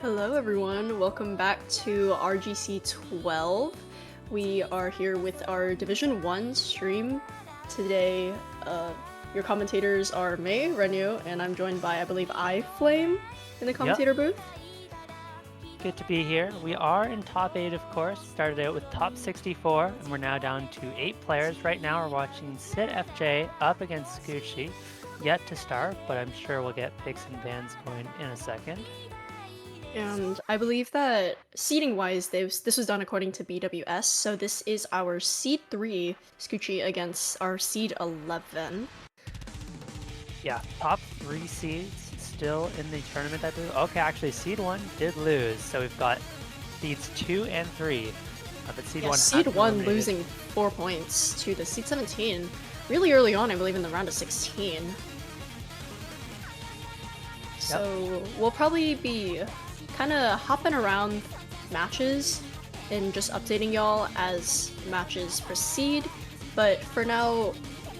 Hello everyone, welcome back to RGC 12. We are here with our Division 1 stream. Today, your commentators are May, renyoo, and I'm joined by, I believe, iFlame in the commentator booth. Good to be here. We are in top 8, of course. Started out with top 64, and we're now down to 8 players. Right now, we're watching SidFj up against Scoochie. Yet to start, but I'm sure we'll get picks and bans going in a second. And I believe that seeding-wise, this was done according to BWS, so this is our seed 3 Scoochie against our seed 11. Yeah, top 3 seeds still in the tournament, I believe. Okay, actually, seed 1 did lose, so we've got seeds 2 and 3. But seed 1 seed 1 losing 4 points to the seed 17 really early on, I believe, in the round of 16. So we'll probably be kind of hopping around matches and just updating y'all as matches proceed, but for now,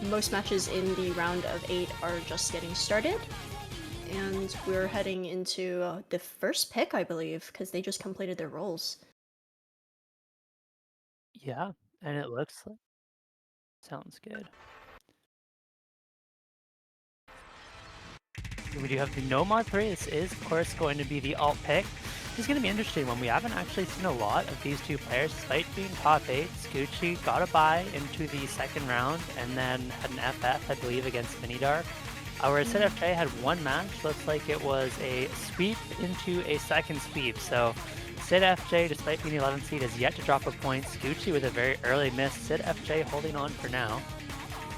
most matches in the round of 8 are just getting started, and we're heading into the first pick, I believe, because they just completed their roles. Yeah, and it looks like... Sounds good. We do have the No Mod 3. This is, of course, going to be the alt pick. This is going to be interesting when we haven't actually seen a lot of these two players. Despite being top 8, Scoochie got a bye into the second round and then had an FF, I believe, against Minidark. Our SidFj had one match. Looks like it was a sweep into a second sweep. So SidFj, despite being the 11th seed, has yet to drop a point. Scoochie with a very early miss. SidFj holding on for now.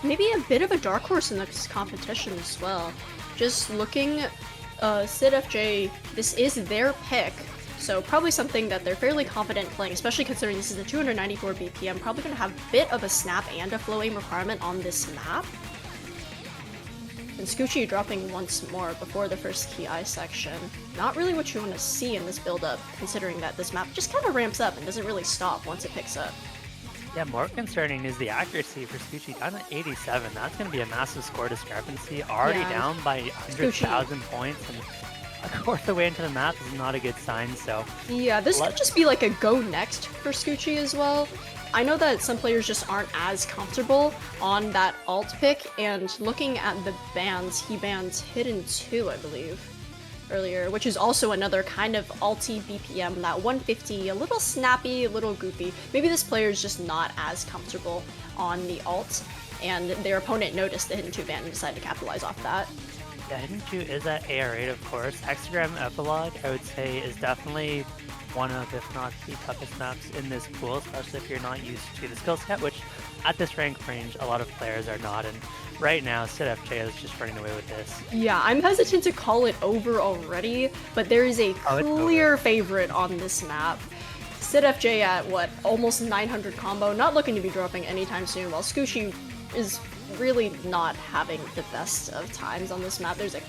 Maybe a bit of a dark horse in this competition as well. Just looking, SidFj, this is their pick, so probably something that they're fairly confident playing, especially considering this is a 294 BPM, probably going to have a bit of a snap and a flow aim requirement on this map. And Scoochie dropping once more before the first KI section. Not really what you want to see in this build-up, considering that this map just kind of ramps up and doesn't really stop once it picks up. Yeah, more concerning is the accuracy for Scoochie down at 87. That's going to be a massive score discrepancy. Already down by 100,000 points, and a quarter of the way into the map is not a good sign, so... Yeah, this could just be like a go next for Scoochie as well. I know that some players just aren't as comfortable on that alt pick, and looking at the bans, he bans Hidden 2, I believe, earlier, which is also another kind of alty BPM, that 150, a little snappy, a little goofy. Maybe this player is just not as comfortable on the alt, and their opponent noticed the Hidden 2 ban and decided to capitalize off that. Yeah, Hidden 2 is at AR8, of course. Hexagram Epilogue, I would say, is definitely one of, if not the toughest maps in this pool, especially if you're not used to the skill set, which at this rank range, a lot of players are not, and right now, SidFj is just running away with this. Yeah, I'm hesitant to call it over already, but there is a clear favorite on this map. SidFj at, what, almost 900 combo, not looking to be dropping anytime soon, while Scoochie is really not having the best of times on this map. There's a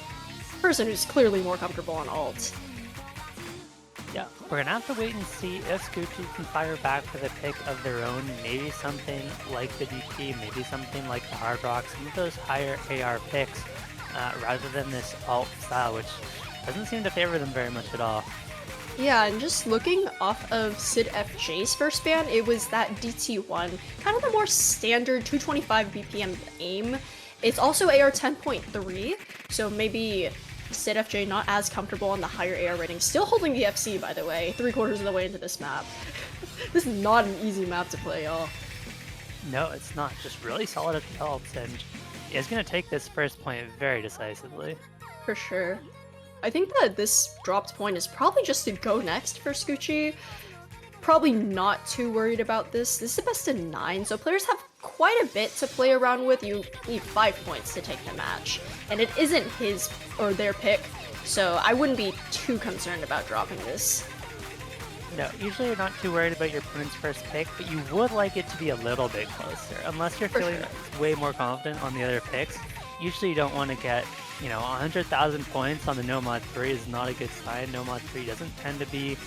person who's clearly more comfortable on alt. Yeah, we're gonna have to wait and see if Scoochie can fire back with a pick of their own. Maybe something like the DP, maybe something like the Hard Rock, some of those higher AR picks, rather than this alt style, which doesn't seem to favor them very much at all. Yeah, and just looking off of SidFj's first ban, it was that DT1, kind of the more standard 225 BPM aim. It's also AR 10.3, so maybe SidFj not as comfortable on the higher AR rating. Still holding the FC, by the way, 3/4 of the way into this map. This is not an easy map to play, y'all. No, it's not. Just really solid at the ults, and it's going to take this first point very decisively. For sure. I think that this dropped point is probably just to go next for Scoochie. Probably not too worried about this. This is a best of 9, so players have quite a bit to play around with. You need 5 points to take the match, and it isn't his or their pick, so I wouldn't be too concerned about dropping this. No, usually you're not too worried about your opponent's first pick, but you would like it to be a little bit closer. Unless you're feeling way more confident on the other picks, usually you don't want to get, 100,000 points on the No Mod 3 is not a good sign. No Mod 3 doesn't tend to be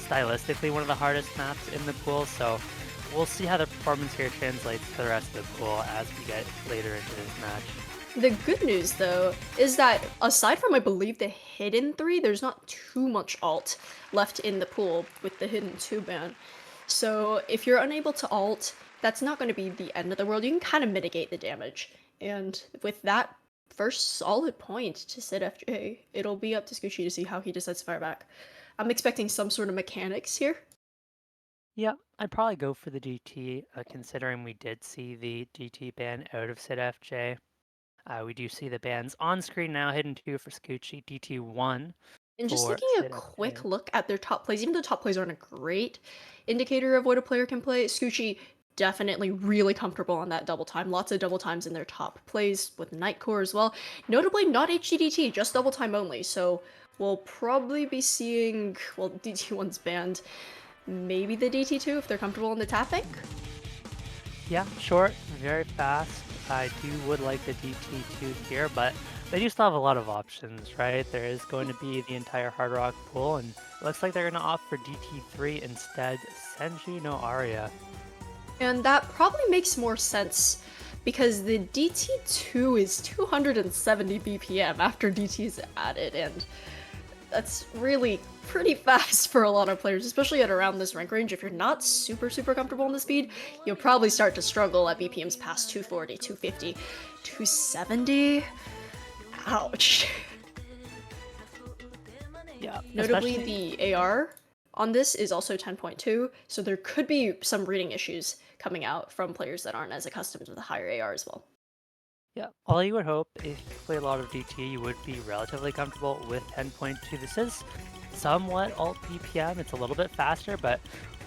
stylistically one of the hardest maps in the pool, so we'll see how the performance here translates to the rest of the pool as we get later into this match. The good news, though, is that aside from, I believe, the hidden 3, there's not too much alt left in the pool with the hidden 2 ban. So if you're unable to alt, that's not going to be the end of the world. You can kind of mitigate the damage. And with that first solid point to SidFj, it'll be up to scoochie to see how he decides to fire back. I'm expecting some sort of mechanics here. Yeah, I'd probably go for the DT, considering we did see the DT ban out of SidFj. We do see the bans on screen now, hidden 2 for scoochie, DT 1 And just for taking a quick SidFj. look at their top plays, even though top plays aren't a great indicator of what a player can play, scoochie definitely really comfortable on that double time. Lots of double times in their top plays with Nightcore as well. Notably, not HDDT, just double time only. So we'll probably be seeing, well, DT1's banned, maybe the DT2 if they're comfortable in the tapping. Yeah, short, very fast. I would like the DT2 here, but they do still have a lot of options, right? There is going to be the entire Hard Rock pool, and it looks like they're going to opt for DT3 instead. Senju no Aria. And that probably makes more sense because the DT2 is 270 BPM after DT is added, and that's really pretty fast for a lot of players, especially at around this rank range. If you're not super comfortable in the speed, you'll probably start to struggle at BPMs past 240, 250, 270. Ouch. Yeah, Notably, the AR on this is also 10.2, so there could be some reading issues coming out from players that aren't as accustomed to the higher AR as well. Yeah, all you would hope if you play a lot of DT, you would be relatively comfortable with 10.2. This is somewhat alt BPM, it's a little bit faster, but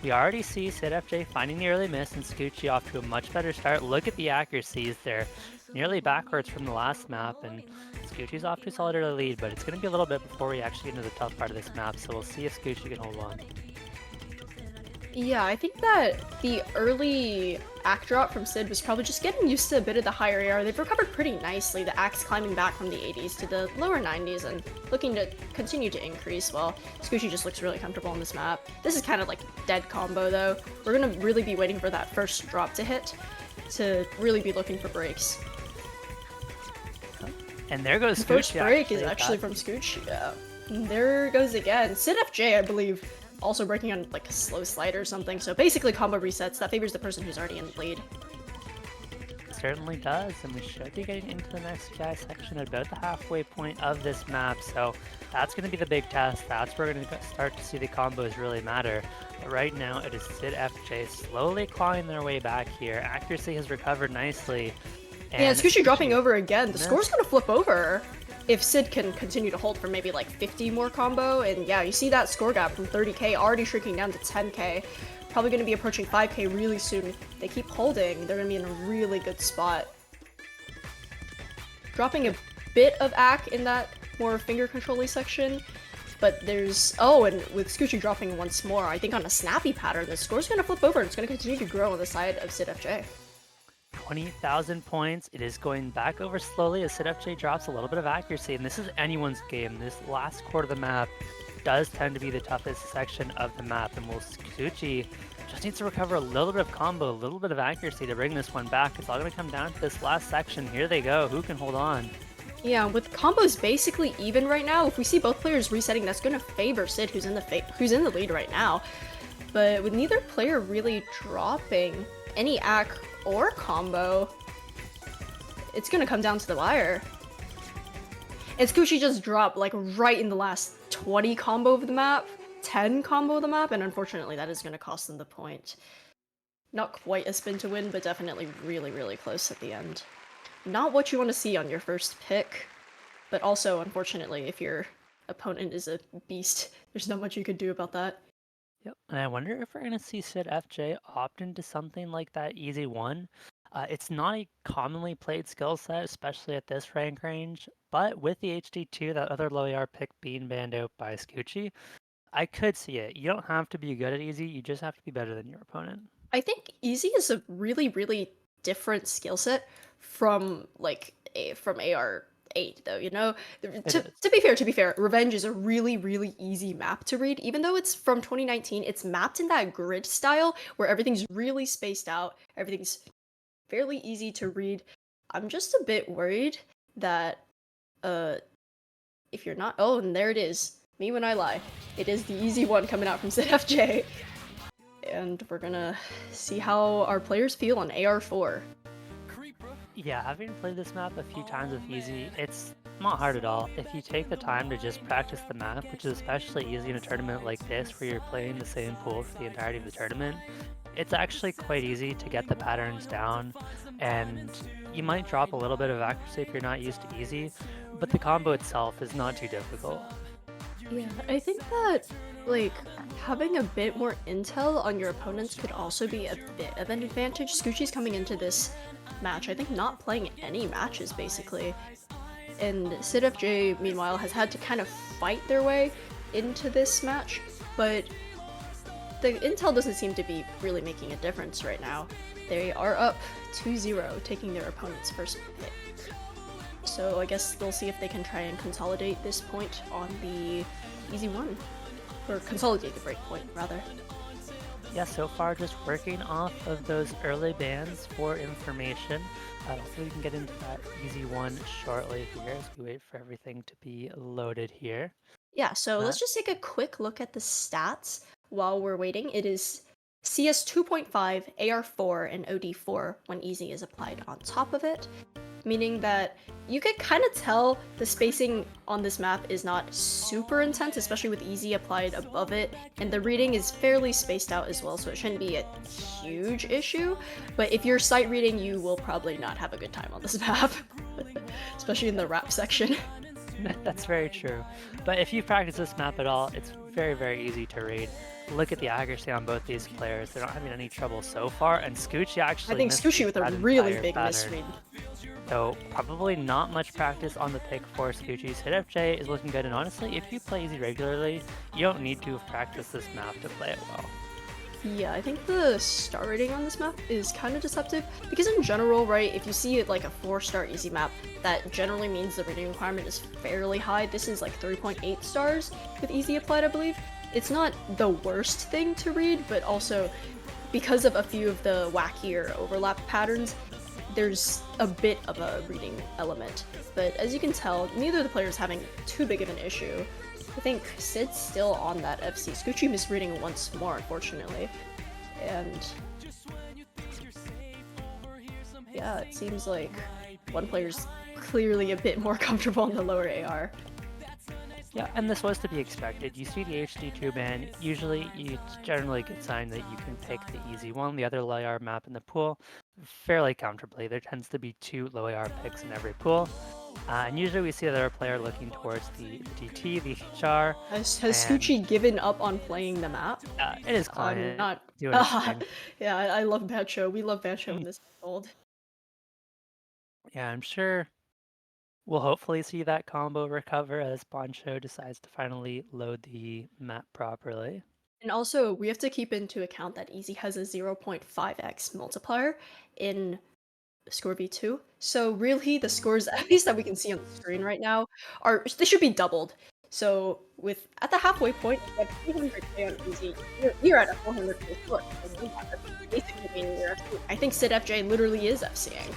we already see SidFj finding the early miss and scoochie off to a much better start. Look at the accuracies, they're nearly backwards from the last map, and scoochie's off to a solid early lead, but it's going to be a little bit before we actually get into the tough part of this map, so we'll see if scoochie can hold on. Yeah, I think that the early act drop from Sid was probably just getting used to a bit of the higher AR. They've recovered pretty nicely, the acts climbing back from the 80s to the lower 90s and looking to continue to increase while scoochie just looks really comfortable on this map. This is kind of like dead combo though. We're gonna really be waiting for that first drop to hit to really be looking for breaks. And there goes The scoochie. first break is actually from scoochie. Yeah. And there goes again. SidFj, I believe, also breaking on like a slow slide or something, so basically combo resets. That favors the person who's already in the lead. Certainly does, and we should be getting into the next GI section at about the halfway point of this map, so that's going to be the big test. That's where we're going to start to see the combos really matter. But right now, it is SidFj slowly clawing their way back here. Accuracy has recovered nicely. And yeah, scoochie dropping over again. The score's going to flip over if Sid can continue to hold for maybe like 50 more combo, and yeah, you see that score gap from 30k already shrinking down to 10k. Probably going to be approaching 5k really soon. If they keep holding, they're going to be in a really good spot. Dropping a bit of AC in that more finger control-y section, but there's... Oh, and with scoochie dropping once more, I think on a snappy pattern, the score's going to flip over and it's going to continue to grow on the side of SidFj. 20,000 points. It is going back over slowly as SidFj drops a little bit of accuracy, and this is anyone's game. This last quarter of the map does tend to be the toughest section of the map, and scoochie just needs to recover a little bit of combo, a little bit of accuracy to bring this one back. It's all going to come down to this last section. Here they go. Who can hold on? Yeah, with combos basically even right now, if we see both players resetting, that's going to favor Sid, who's in the lead right now. But with neither player really dropping any AC or combo, it's gonna come down to the wire. And scoochie just dropped like right in the last 20 combo of the map, 10 combo of the map, and unfortunately that is gonna cost them the point. Not quite a spin to win, but definitely really close at the end. Not what you want to see on your first pick, but also unfortunately if your opponent is a beast, there's not much you could do about that. Yep, and I wonder if we're going to see SidFj opt into something like that easy one. It's not a commonly played skill set, especially at this rank range, but with the HD2, that other low AR pick being banned out by scoochie, I could see it. You don't have to be good at easy, you just have to be better than your opponent. I think easy is a really different skill set from like from AR8 though, you know? To be fair, Revenge is a really easy map to read. Even though it's from 2019, it's mapped in that grid style where everything's really spaced out, everything's fairly easy to read. I'm just a bit worried that if you're not, oh, and there it is. Me when I lie. It is the easy one coming out from SidFj. And we're gonna see how our players feel on AR4. Yeah, having played this map a few times with Easy, it's not hard at all. If you take the time to just practice the map, which is especially easy in a tournament like this where you're playing the same pool for the entirety of the tournament, it's actually quite easy to get the patterns down, and you might drop a little bit of accuracy if you're not used to Easy, but the combo itself is not too difficult. Yeah, I think that, like, having a bit more intel on your opponents could also be a bit of an advantage. Scoochie's coming into this match, I think, not playing any matches, basically. And SidFj, meanwhile, has had to kind of fight their way into this match, but the intel doesn't seem to be really making a difference right now. They are up 2-0, taking their opponent's first pick. So I guess they'll see if they can try and consolidate this point on the easy one. Or consolidate the break point, rather. Yeah, so far just working off of those early bans for information. Hopefully we can get into that easy one shortly here as we wait for everything to be loaded here. Yeah, so let's just take a quick look at the stats while we're waiting. It is CS 2.5, AR4, and OD4 when easy is applied on top of it, meaning that you could kind of tell the spacing on this map is not super intense, especially with easy applied above it, and the reading is fairly spaced out as well, so it shouldn't be a huge issue. But if you're sight reading, you will probably not have a good time on this map, especially in the rap section. That's very true. But if you practice this map at all, it's very, very easy to read. Look at the accuracy on both these players. They're not having any trouble so far, and Scoochie actually I think Scoochie with a really big misread. So probably not much practice on the pick for Scoochie. SidFj is looking good, and honestly, if you play easy regularly, you don't need to have practiced this map to play it well. Yeah, I think the star rating on this map is kind of deceptive, because in general, right, if you see it like a 4-star easy map, that generally means the rating requirement is fairly high. This is like 3.8 stars with easy applied, I believe. It's not the worst thing to read, but also because of a few of the wackier overlap patterns, there's a bit of a reading element. But as you can tell, neither of the players having too big of an issue. I think Sid's still on that FC. Scoochie misreading once more, unfortunately. And yeah, it seems like one player's clearly a bit more comfortable on the lower AR. Yeah, and this was to be expected. You see the HD2 ban, usually it's generally a good sign that you can pick the easy one, the other low AR map in the pool, fairly comfortably. There tends to be 2 low AR picks in every pool. And usually we see the other player looking towards the DT, the HR. Has Scoochie given up on playing the map? It is client. Not doing its thing. Yeah, I love Bartjii. We love Bartjii in this old. Yeah, I'm sure we'll hopefully see that combo recover as Bartjii decides to finally load the map properly. And also, we have to keep into account that easy has a 0.5x multiplier in score v2. So really, the scores, at least that we can see on the screen right now, they should be doubled. So at the halfway point, you have 200k on easy. You're at a 400k score. Basically meaning you're FC. I think SidFj literally is FCing.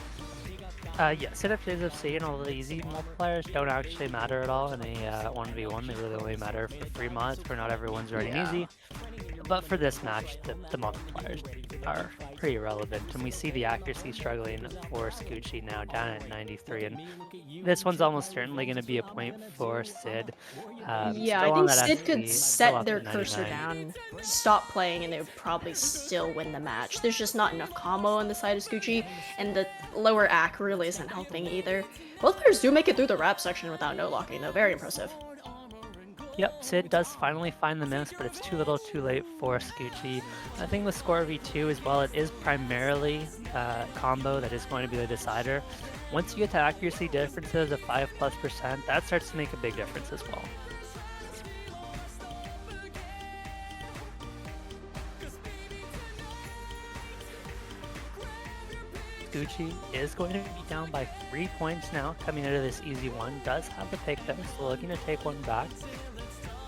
Yeah, SidFj is FC, and all the easy multipliers don't actually matter at all in a 1v1. They really only matter for free mods where not everyone's running easy. But for this match, the multipliers are pretty relevant, and we see the accuracy struggling for Scoochie now, down at 93, and this one's almost certainly going to be a point for Sid. Yeah, I think Sid could set their cursor down, stop playing, and they would probably still win the match. There's just not enough combo on the side of Scoochie, and the lower AC really isn't helping either. Both players do make it through the wrap section without no-locking, though. Very impressive. Yep, Sid does finally find the miss, but it's too little too late for Scoochie. I think with score v2 as well, it is primarily combo that is going to be the decider. Once you get to accuracy differences of 5+%, that starts to make a big difference as well. Scoochie is going to be down by 3 points now, coming out of this easy one. Does have the pick though, so looking to take one back.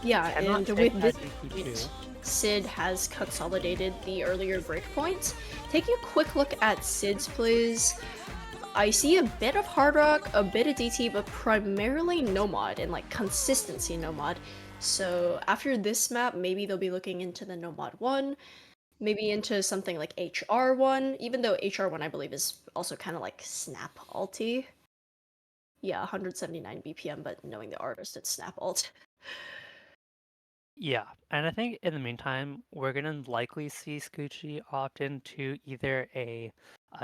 Yeah, and with this point, Sid has consolidated the earlier breakpoints. Taking a quick look at Sid's plays, I see a bit of Hard Rock, a bit of DT, but primarily Nomad and like consistency Nomad. So after this map, maybe they'll be looking into the Nomad 1, maybe into something like HR1, even though HR1 I believe is also kind of like Snap Alty. Yeah, 179 BPM, but knowing the artist, it's Snap Alt. Yeah, and I think in the meantime, we're gonna likely see Scoochie opt into either a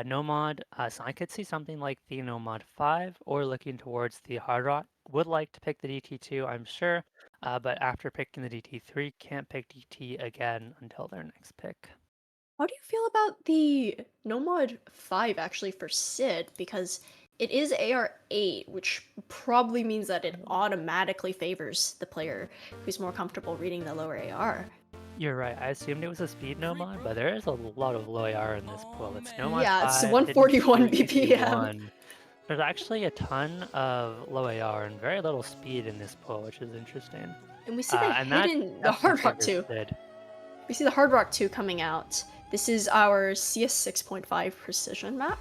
Nomad, so I could see something like the Nomad 5, or looking towards the Hard Rock. Would like to pick the DT2, I'm sure, but after picking the DT3, can't pick DT again until their next pick. How do you feel about the Nomad 5 actually for Sid? Because it is AR8, which probably means that it automatically favors the player who's more comfortable reading the lower AR. You're right, I assumed it was a speed Nomad, but there is a lot of low AR in this pool. It's Nomad Yeah, it's 5, hidden 141 2, BPM. DT1. There's actually a ton of low AR and very little speed in this pool, which is interesting. And we see the And that the definitely Hard Rock favors 2. Sid. We see the Hard Rock 2 coming out. This is our CS 6.5 precision map.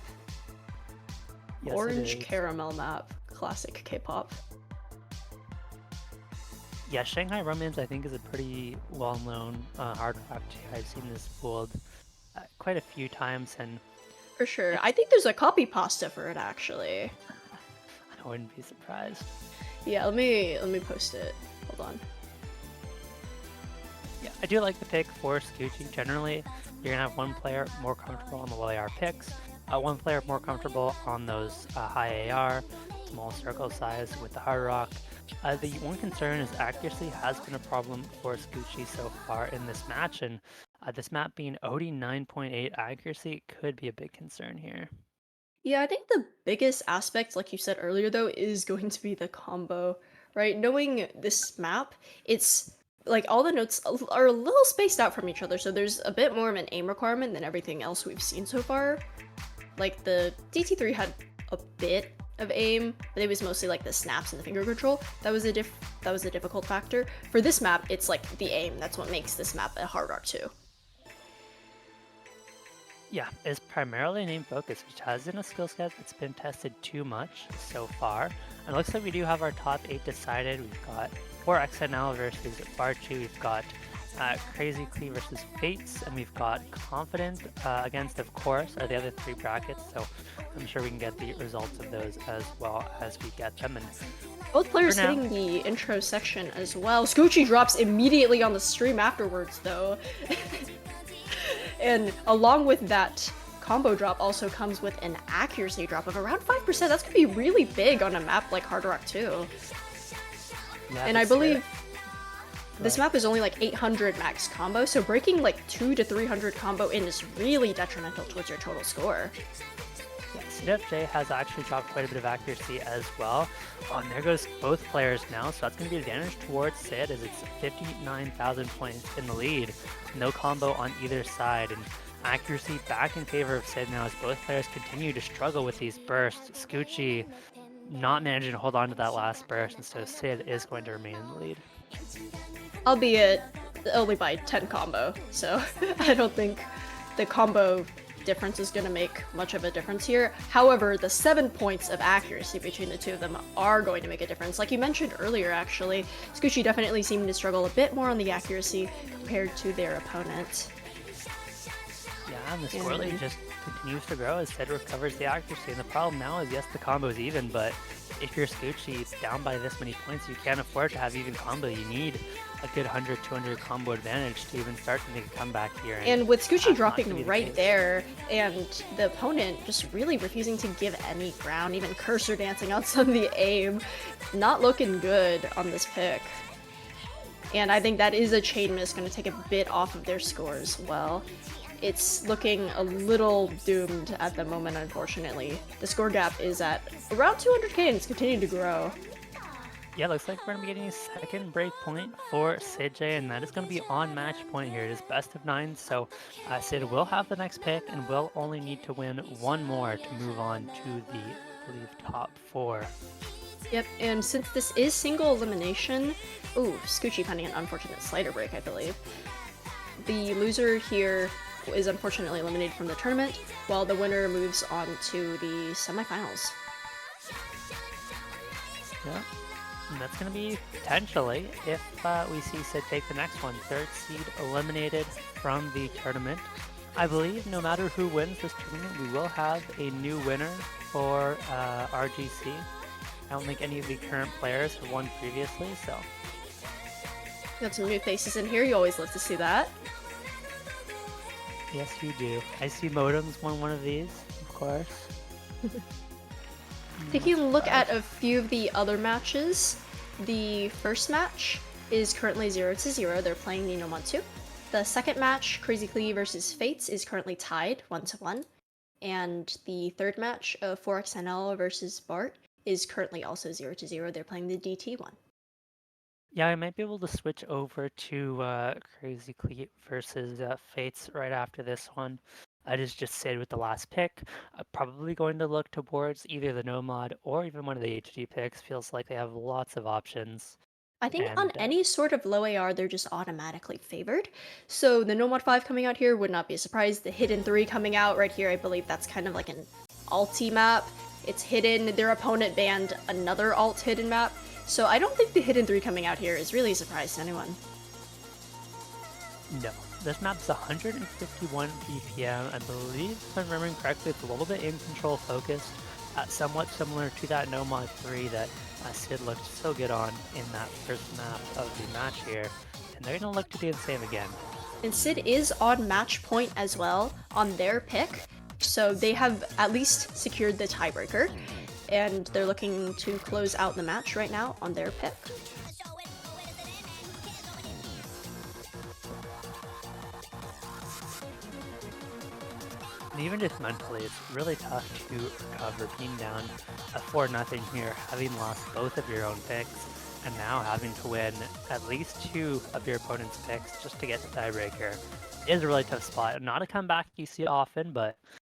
Yes, it Orange is. caramel map. Classic K-pop. Yeah, Shanghai Romance I think is a pretty well-known hard rock too. I've seen this pulled quite a few times, and For sure. I think there's a copy pasta for it actually. I wouldn't be surprised. Yeah, let me post it. Hold on. Yeah, I do like the pick for Scoochie. Generally, you're gonna have one player more comfortable on the low AR picks, one player more comfortable on those high AR, small circle size with the hard rock. The one concern is accuracy has been a problem for Scoochie so far in this match, and this map being OD 9.8 accuracy could be a big concern here. Yeah, I think the biggest aspect, like you said earlier though, is going to be the combo, right? Knowing this map, it's like all the notes are a little spaced out from each other, so there's a bit more of an aim requirement than everything else we've seen so far. Like the DT3 had a bit of aim, but it was mostly like the snaps and the finger control. That was a difficult factor. For this map, it's like the aim. That's what makes this map a hard rock 2. Yeah, it's primarily an aim focus, which hasn't a skill set that's been tested too much so far. And it looks like we do have our top 8 decided. We've got 4XNL versus Bartjii, we've got crazyclee versus FateZ, and we've got Confident against, of course, are the other 3 brackets. So I'm sure we can get the results of those as well as we get them. And both players hitting the intro section as well. Scoochie drops immediately on the stream afterwards, though. And along with that combo drop also comes with an accuracy drop of around 5%. That's gonna be really big on a map like Hard Rock 2. Yeah, and I believe this map is only like 800 max combo, so breaking like 200 to 300 combo in is really detrimental towards your total score. Yeah, SidFj has actually dropped quite a bit of accuracy as well. Oh, and there goes both players now, so that's going to be an advantage towards Sid as it's 59,000 points in the lead. No combo on either side, and accuracy back in favor of Sid now as both players continue to struggle with these bursts. Scoochie not managing to hold on to that last burst, and so Sid is going to remain in the lead. Albeit only by 10 combo, so I don't think the combo difference is going to make much of a difference here. However, the 7 points of accuracy between the two of them are going to make a difference. Like you mentioned earlier, actually, Scoochie definitely seemed to struggle a bit more on the accuracy compared to their opponent. Yeah, and the score lead just continues to grow as Sid recovers the accuracy. And the problem now is, yes, the combo is even, but if you're Scoochie down by this many points, you can't afford to have even combo. You need a good 100, 200 combo advantage to even start to make a comeback here. And with Scoochie dropping right there, and the opponent just really refusing to give any ground, even cursor dancing on some of the aim, not looking good on this pick. And I think that is a chain miss, going to take a bit off of their score as well. It's looking a little doomed at the moment, unfortunately. The score gap is at around 200k and it's continuing to grow. Yeah, looks like we're going to be getting a second break point for SidFj, and that is going to be on match point here. It is best of 9, so Sid will have the next pick and will only need to win one more to move on to the, I believe, top 4. Yep, and since this is single elimination, ooh, Scoochie finding an unfortunate slider break, I believe. The loser here is unfortunately eliminated from the tournament, while the winner moves on to the semifinals. Yeah, and that's going to be potentially if we see Sid take the next one. Third seed eliminated from the tournament. I believe no matter who wins this tournament, we will have a new winner for RGC. I don't think any of the current players have won previously, so. Got some new faces in here, you always love to see that. Yes, you do. I see Modems won one of these, of course. Taking a look at a few of the other matches, the first match is currently 0-0, they're playing the Nomad 2. The second match, crazyclee versus FateZ, is currently tied 1-1. And the third match of 4xNL versus Bart is currently also 0-0, they're playing the DT1. Yeah, I might be able to switch over to crazyclee versus FateZ right after this one. I just Sid with the last pick. I'm probably going to look towards either the Nomad or even one of the HG picks. Feels like they have lots of options. I think on And any sort of low AR, they're just automatically favored. So the Nomad 5 coming out here would not be a surprise. The Hidden 3 coming out right here, I believe that's kind of like an alty map. It's hidden, their opponent banned another alt hidden map. So I don't think the Hidden 3 coming out here is really a surprise to anyone. no, this map's 151 BPM. I believe, if I'm remembering correctly, it's a little bit in control focused, somewhat similar to that Nomad 3 that Sid looked so good on in that first map of the match here. And they're going to look to do the same again. And Sid is on match point as well on their pick. So they have at least secured the tiebreaker. And they're looking to close out the match right now on their pick. And even just mentally, it's really tough to recover being down a 4-0 here, having lost both of your own picks, and now having to win at least 2 of your opponent's picks just to get the tiebreaker. It is a really tough spot. Not a comeback you see often, but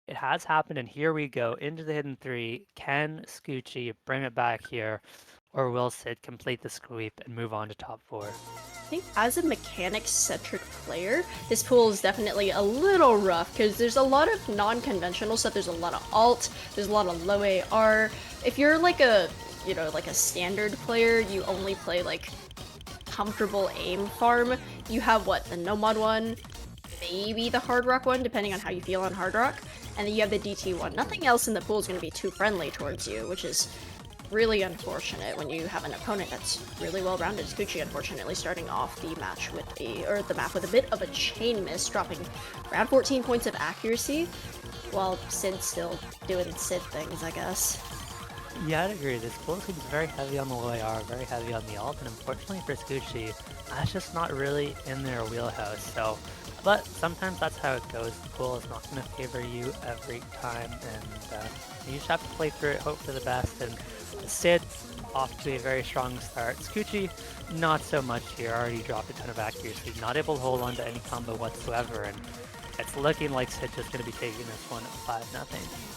it has happened, and here we go into the Hidden 3. Can Scoochie bring it back here, or will Sid complete the sweep and move on to top 4? I think as a mechanics-centric player, this pool is definitely a little rough because there's a lot of non-conventional stuff. There's a lot of alt, there's a lot of low AR. If you're like a, you know, like a standard player, you only play like comfortable aim farm. You have what, the Nomad one, maybe the Hard Rock one, depending on how you feel on Hard Rock, and then you have the DT one. Nothing else in the pool is going to be too friendly towards you, which is really unfortunate when you have an opponent that's really well-rounded. Scoochie, unfortunately, starting off the match with the map with a bit of a chain miss, dropping around 14 points of accuracy, while Sid's still doing Sid things, I guess. Yeah, I'd agree. This pool seems very heavy on the low AR, very heavy on the alt, and unfortunately for Scoochie, that's just not really in their wheelhouse. So, but sometimes that's how it goes. The pool is not going to favor you every time, and you just have to play through it, hope for the best. And Sid off to a very strong start. Scoochie, not so much here. Already dropped a ton of accuracy, not able to hold on to any combo whatsoever, and it's looking like Sid's just going to be taking this one at 5-0.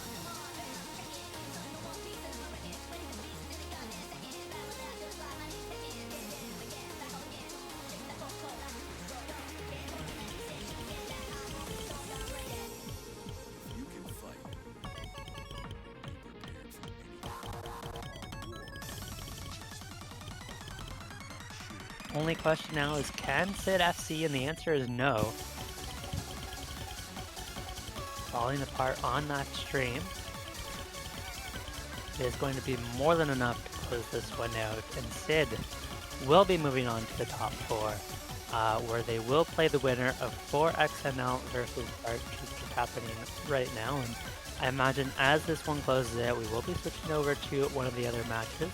Only question now is, can SidFj? And the answer is no. Falling apart on that stream is going to be more than enough to close this one out, and Sid will be moving on to the top 4, where they will play the winner of 4xNL versus Bartjii, which is happening right now. And I imagine as this one closes out, we will be switching over to one of the other matches.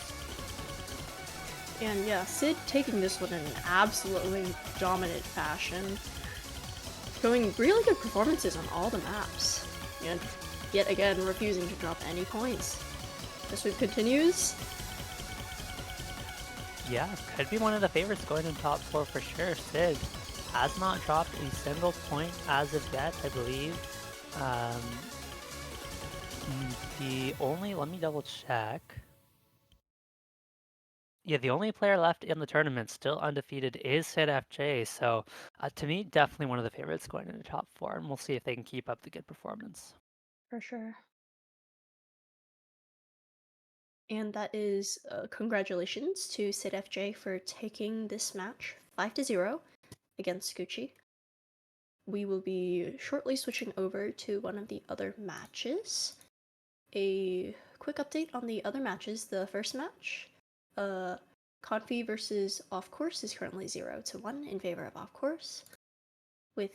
And yeah, Sid taking this one in an absolutely dominant fashion. Showing really good performances on all the maps. And yet again, refusing to drop any points. This sweep continues. Yeah, could be one of the favorites going in top 4 for sure. Sid has not dropped a single point as of yet, I believe. The only, let me double check. Yeah, the only player left in the tournament still undefeated is SidFj, so to me, definitely one of the favorites going into top four, and we'll see if they can keep up the good performance. For sure. And that is congratulations to SidFj for taking this match 5-0 against Scoochie. We will be shortly switching over to one of the other matches. A quick update on the other matches. The first match, Confi versus Off Course is currently 0-1 in favor of Off Course, with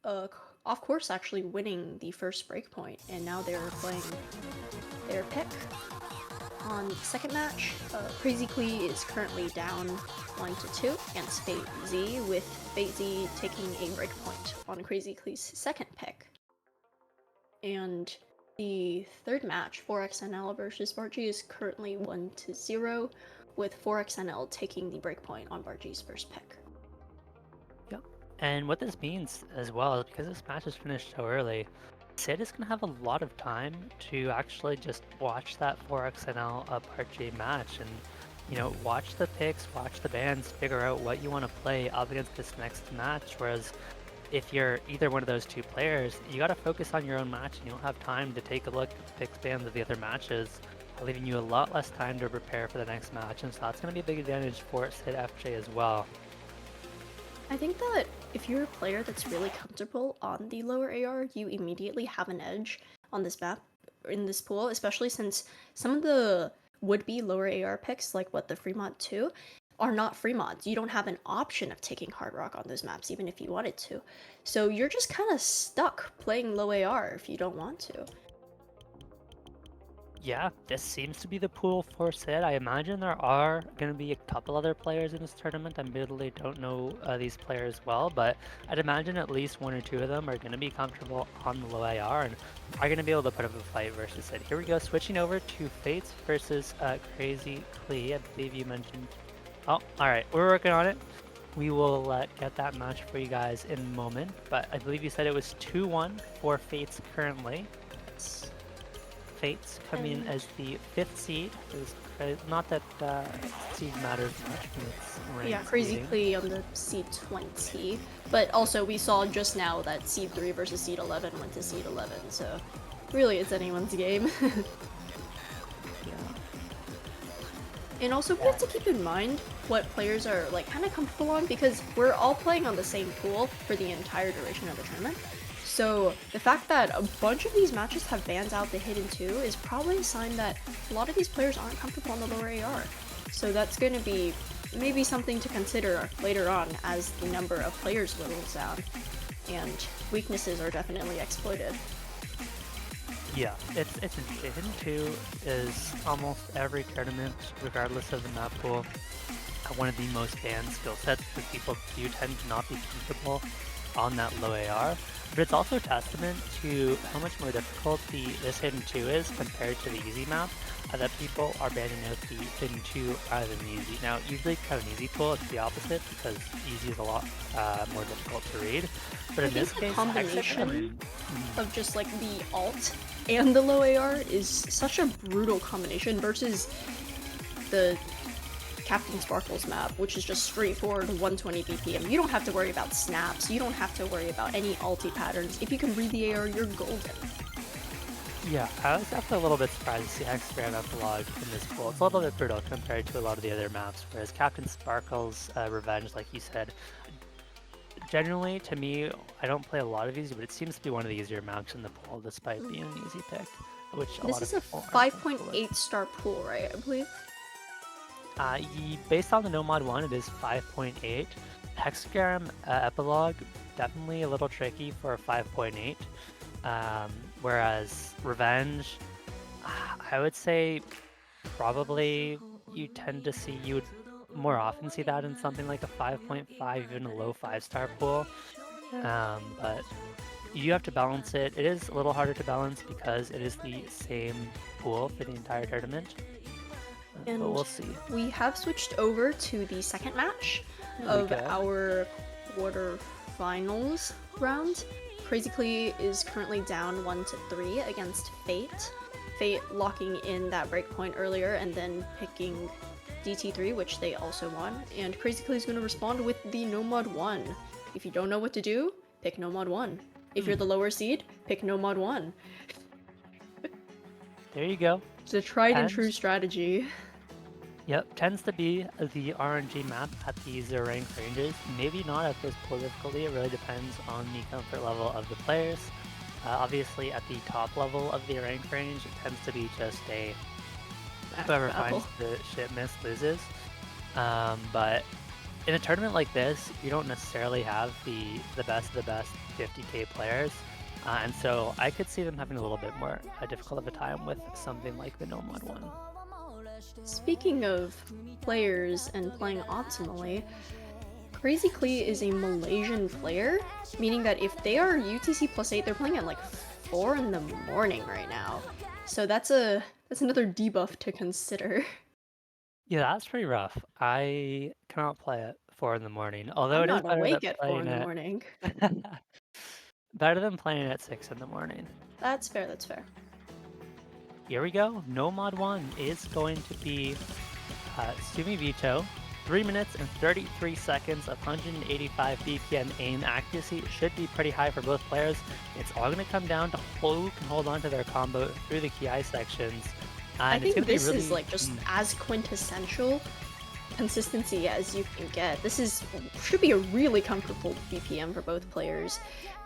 Off Course actually winning the first breakpoint, and now they're playing their pick. On the second match, crazyclee is currently down 1-2 against FateZ, with FateZ taking a breakpoint on crazyclee's second pick. And the third match, 4xNL versus Bartjii, is currently 1-0, with 4xNL taking the breakpoint on Bartjii's first pick. Yep. And what this means as well is because this match is finished so early, Sid is going to have a lot of time to actually just watch that 4xNL Bartjii match and, you know, watch the picks, watch the bans, figure out what you want to play up against this next match. Whereas if you're either one of those two players, you got to focus on your own match and you don't have time to take a look at the picks bans of the other matches, leaving you a lot less time to prepare for the next match. And so that's going to be a big advantage for SidFj as well. I think that if you're a player that's really comfortable on the lower AR, you immediately have an edge on this map, in this pool, especially since some of the would-be lower AR picks, like what the Fremont 2, are not free mods. You don't have an option of taking Hard Rock on those maps, even if you wanted to. So you're just kind of stuck playing low AR if you don't want to. Yeah, this seems to be the pool for Sid. I imagine there are going to be a couple other players in this tournament. I admittedly don't know these players well, but I'd imagine at least one or two of them are going to be comfortable on the low AR and are going to be able to put up a fight versus Sid. Here we go, switching over to FateZ versus crazyclee. I believe you mentioned... Oh, alright, we're working on it. We will get that match for you guys in a moment, but I believe you said it was 2-1 for FateZ currently. FateZ coming in as the 5th seed. Not that seed matters much when it's ranked. Yeah, crazyclee on the seed 20, but also we saw just now that seed 3 versus seed 11 went to seed 11, so really it's anyone's game. Yeah. And also we have to keep in mind what players are like kind of comfortable on, because we're all playing on the same pool for the entire duration of the tournament. So the fact that a bunch of these matches have bans out the hidden 2 is probably a sign that a lot of these players aren't comfortable on the lower AR. So that's going to be maybe something to consider later on as the number of players whittles down and weaknesses are definitely exploited. Yeah, it's interesting. Hidden 2 is almost every tournament, regardless of the map pool, one of the most banned skill sets because people do tend to not be comfortable on that low AR. But it's also a testament to how much more difficult this Hidden 2 is compared to the easy map, that people are banning out the Hidden 2 rather than the easy. Now, usually kind of an easy pool, it's the opposite because easy is a lot more difficult to read. But in this case, the combination of just like the alt and the low AR is such a brutal combination versus the Captain Sparkle's map, which is just straightforward 120 BPM. You don't have to worry about snaps, you don't have to worry about any ulti patterns. If you can read the AR, you're golden. Yeah, I was definitely a little bit surprised to see Hexagram epilogue in this pool. It's a little bit brutal compared to a lot of the other maps, whereas Captain Sparkle's Revenge, like you said, generally, to me, I don't play a lot of these, but it seems to be one of the easier maps in the pool, despite being an easy pick, which a lot of people aren't comfortable with. This is a 5.8 star pool, right, I believe? Based on the No Mod 1, it is 5.8. Hexagram Epilogue, definitely a little tricky for a 5.8. Whereas Revenge, I would say probably you would more often see that in something like a 5.5, even a low 5-star pool. But you have to balance it. It is a little harder to balance because it is the same pool for the entire tournament. And but we'll see. We have switched over to the second match of our quarterfinals round. crazyclee is currently down 1-3 against Fate. Fate locking in that breakpoint earlier and then picking DT3, which they also won, and crazyclee is going to respond with the Nomad 1. If you don't know what to do, pick Nomad 1. If you're the lower seed, pick Nomad 1. There you go. It's a tried and true strategy. Yep, tends to be the RNG map at these ranked ranges. Maybe not at this pool difficulty, it really depends on the comfort level of the players. Obviously at the top level of the rank range, it tends to be just a whoever finds the shit miss loses. But in a tournament like this, you don't necessarily have the best of the best 50k players. And so I could see them having a little bit more difficult of a time with something like the Nomad 1. Speaking of players and playing optimally, crazyclee is a Malaysian player, meaning that if they are UTC +8, they're playing at like 4 in the morning right now. So that's another debuff to consider. Yeah, that's pretty rough. I cannot play at 4 in the morning, although I'm it is not better than awake at 4 in playing the at morning. better than playing at 6 in the morning. That's fair, that's fair. Here we go. Nomad 1 is going to be Sumi Vito. 3 minutes and 33 seconds of 185 BPM aim accuracy should be pretty high for both players. It's all going to come down to who can hold on to their combo through the KI sections. I think this is like just as quintessential consistency as you can get. This should be a really comfortable BPM for both players.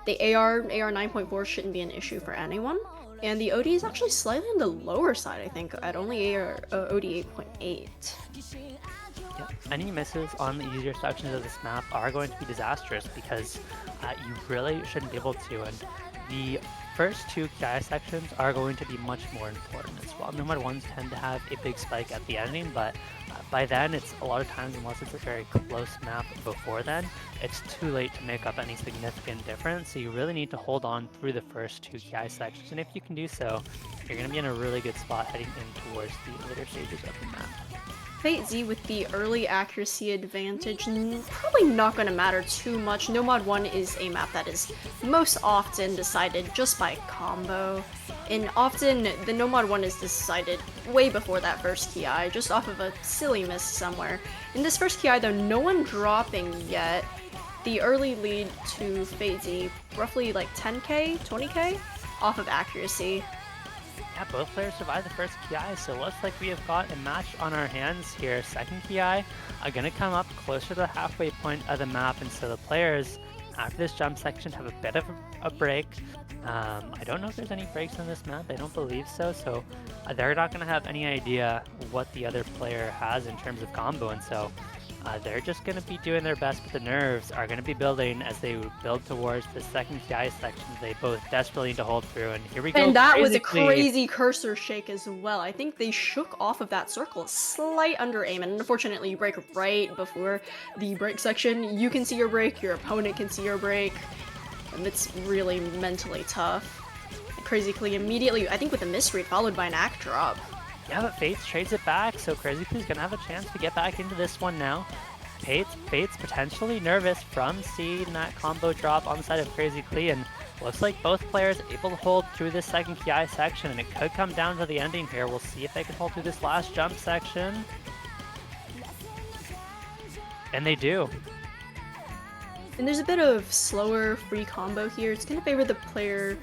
The AR 9.4 shouldn't be an issue for anyone. And the OD is actually slightly on the lower side, OD 8.8. Yeah. Any misses on the easier sections of this map are going to be disastrous because you really shouldn't be able to. And the first 2 KI sections are going to be much more important as well. Nomad 1s tend to have a big spike at the ending, but by then it's a lot of times, unless it's a very close map before then, it's too late to make up any significant difference. So you really need to hold on through the first 2 KI sections, and if you can do so, you're going to be in a really good spot heading in towards the later stages of the map. FateZ with the early accuracy advantage, probably not going to matter too much. Nomad 1 is a map that is most often decided just by combo, and often the Nomad 1 is decided way before that first KI, just off of a silly miss somewhere. In this first KI though, no one dropping yet. The early lead to FateZ, roughly like 10k, 20k, off of accuracy. Yeah, both players survived the first KI, so it looks like we have got a match on our hands here. Second KI are going to come up closer to the halfway point of the map, and so the players after this jump section have a bit of a break. I don't know if there's any breaks on this map, I don't believe so, so they're not going to have any idea what the other player has in terms of combo, and so they're just going to be doing their best, but the nerves are going to be building as they build towards the second KI section they both desperately need to hold through, and here we go. And that was a crazy cursor shake as well. I think they shook off of that circle, slight under aim, and unfortunately you break right before the break section. You can see your break, your opponent can see your break, and it's really mentally tough. crazyclee immediately, I think with a misread followed by an act drop. Yeah, but FateZ trades it back, so crazyclee's gonna have a chance to get back into this one now. FateZ potentially nervous from seeing that combo drop on the side of crazyclee, and looks like both players able to hold through this second KI section, and it could come down to the ending here. We'll see if they can hold through this last jump section. And they do. And there's a bit of slower free combo here. It's going to favor the player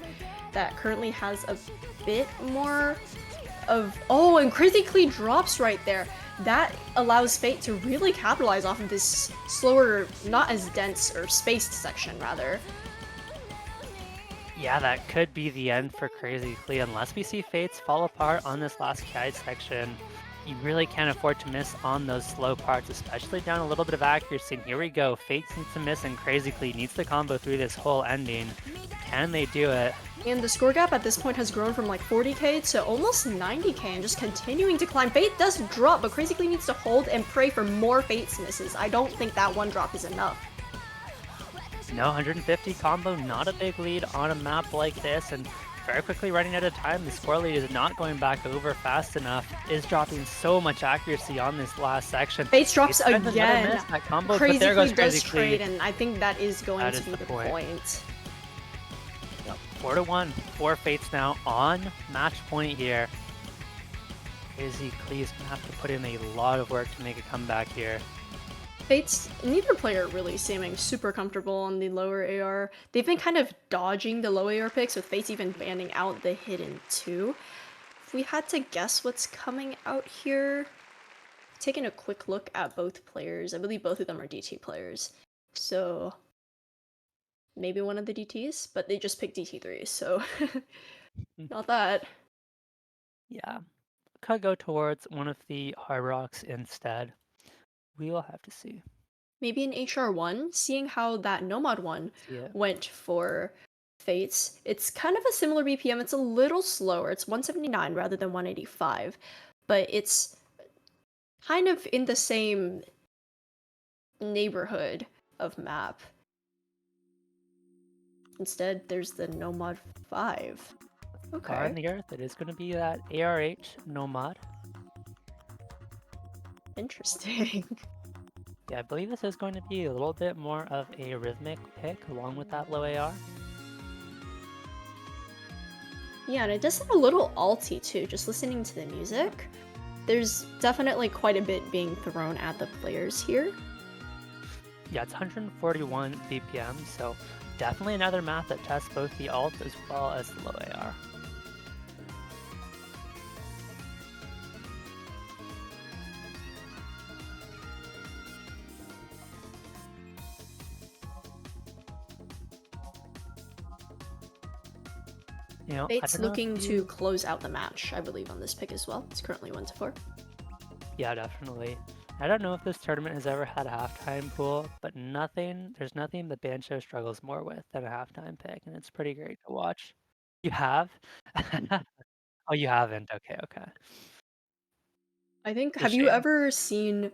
that currently has a bit more of... Oh, and crazyclee drops right there. That allows FateZ to really capitalize off of this slower, not as dense, or spaced section, rather. Yeah, that could be the end for crazyclee unless we see FateZ fall apart on this last KI section. You really can't afford to miss on those slow parts, especially down a little bit of accuracy. And here we go. FateZ needs to miss, and crazyclee needs to combo through this whole ending. Can they do it? And the score gap at this point has grown from like 40k to almost 90k and just continuing to climb. FateZ does drop, but crazyclee needs to hold and pray for more FateZ misses. I don't think that one drop is enough. No, 150 combo, not a big lead on a map like this, and very quickly running out of time. The score lead is not going back over fast enough, is dropping so much accuracy on this last section. FateZ drops again. That combo, but there goes does trade, and I think that is going to be the point. Yep. 4-1 for FateZ now on match point here. crazyclee is gonna have to put in a lot of work to make a comeback here. FateZ, neither player really seeming super comfortable on the lower AR. They've been kind of dodging the low AR picks, with FateZ even banning out the hidden 2. If we had to guess what's coming out here, taking a quick look at both players, I believe both of them are DT players. So maybe one of the DTs, but they just picked DT3, so not that. Yeah, could go towards one of the hard rocks instead. We will have to see. Maybe an HR1, seeing how that Nomad one See it. went for FateZ. It's kind of a similar BPM, it's a little slower, it's 179 rather than 185, but it's kind of in the same neighborhood of map. Instead, there's the Nomad 5. Far in Okay, the earth, it is going to be that ARH Nomad. interesting. Yeah, I believe this is going to be a little bit more of a rhythmic pick along with that low AR. Yeah, and it does sound a little alty too, just listening to the music. There's definitely quite a bit being thrown at the players here. Yeah, it's 141 BPM, so definitely another map that tests both the alt as well as the low AR. You know, I FateZ don't know looking if to you... close out the match, I believe, on this pick as well. It's currently 1-4. Yeah, definitely. I don't know if this tournament has ever had a halftime pool, but there's nothing that Bancho struggles more with than a halftime pick, and it's pretty great to watch. You have? Oh, you haven't? Okay, okay. I think, It's a have you shame. ever seen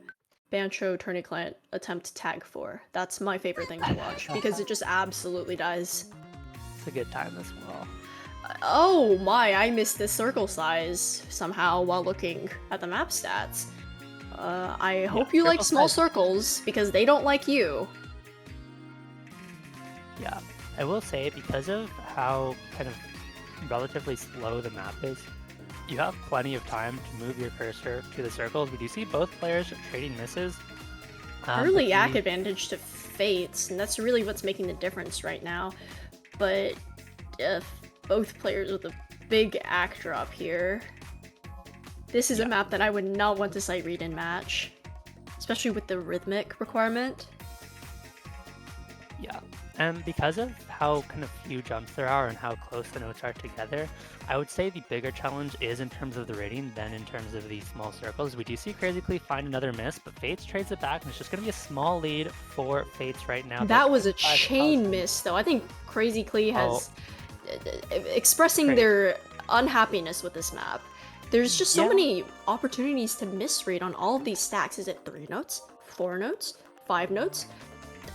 Bancho Tourney Client attempt Tag 4? That's my favorite thing to watch, because it just absolutely dies. It's a good time as well. Oh my, I missed the circle size somehow while looking at the map stats. I hope you like circle small size. circles, because they don't like you. Yeah, I will say because of how kind of relatively slow the map is, you have plenty of time to move your cursor to the circles. We do see both players trading misses. Early But yak advantage to FateZ, and that's really what's making the difference right now. But both players with a big act drop here. This is a map that I would not want to sight read in match, especially with the rhythmic requirement. Yeah, and because of how kind of few jumps there are and how close the notes are together, I would say the bigger challenge is in terms of the rating than in terms of the small circles. We do see crazyclee find another miss, but FateZ trades it back, and it's just going to be a small lead for FateZ right now. That was a chain miss, though. I think crazyclee has expressing Great. their unhappiness with this map. There's just so many opportunities to misread on all of these stacks. Is it 3 notes, 4 notes, 5 notes?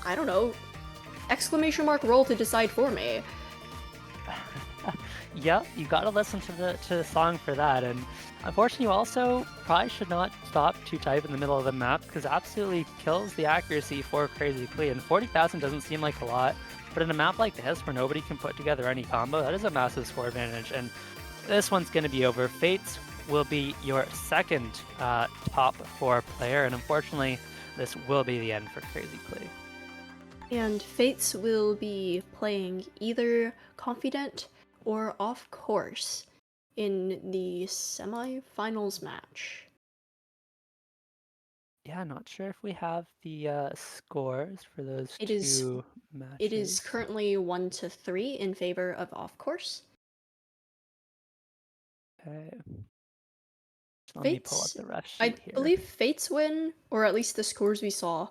I don't know. Exclamation mark roll to decide for me. Yep, you gotta listen to the song for that, and unfortunately you also probably should not stop to type in the middle of the map, because it absolutely kills the accuracy for crazyclee, and 40,000 doesn't seem like a lot, but in a map like this where nobody can put together any combo, that is a massive score advantage, and this one's gonna be over. FateZ will be your second top 4 player, and unfortunately this will be the end for crazyclee. And FateZ will be playing either Confident or Off Course in the semi-finals match. Yeah, not sure if we have the scores for those two matches. It is currently 1-3 in favor of Off Course. Okay. So let me pull up the ref I sheet here. believe FateZ win, or at least the scores we saw,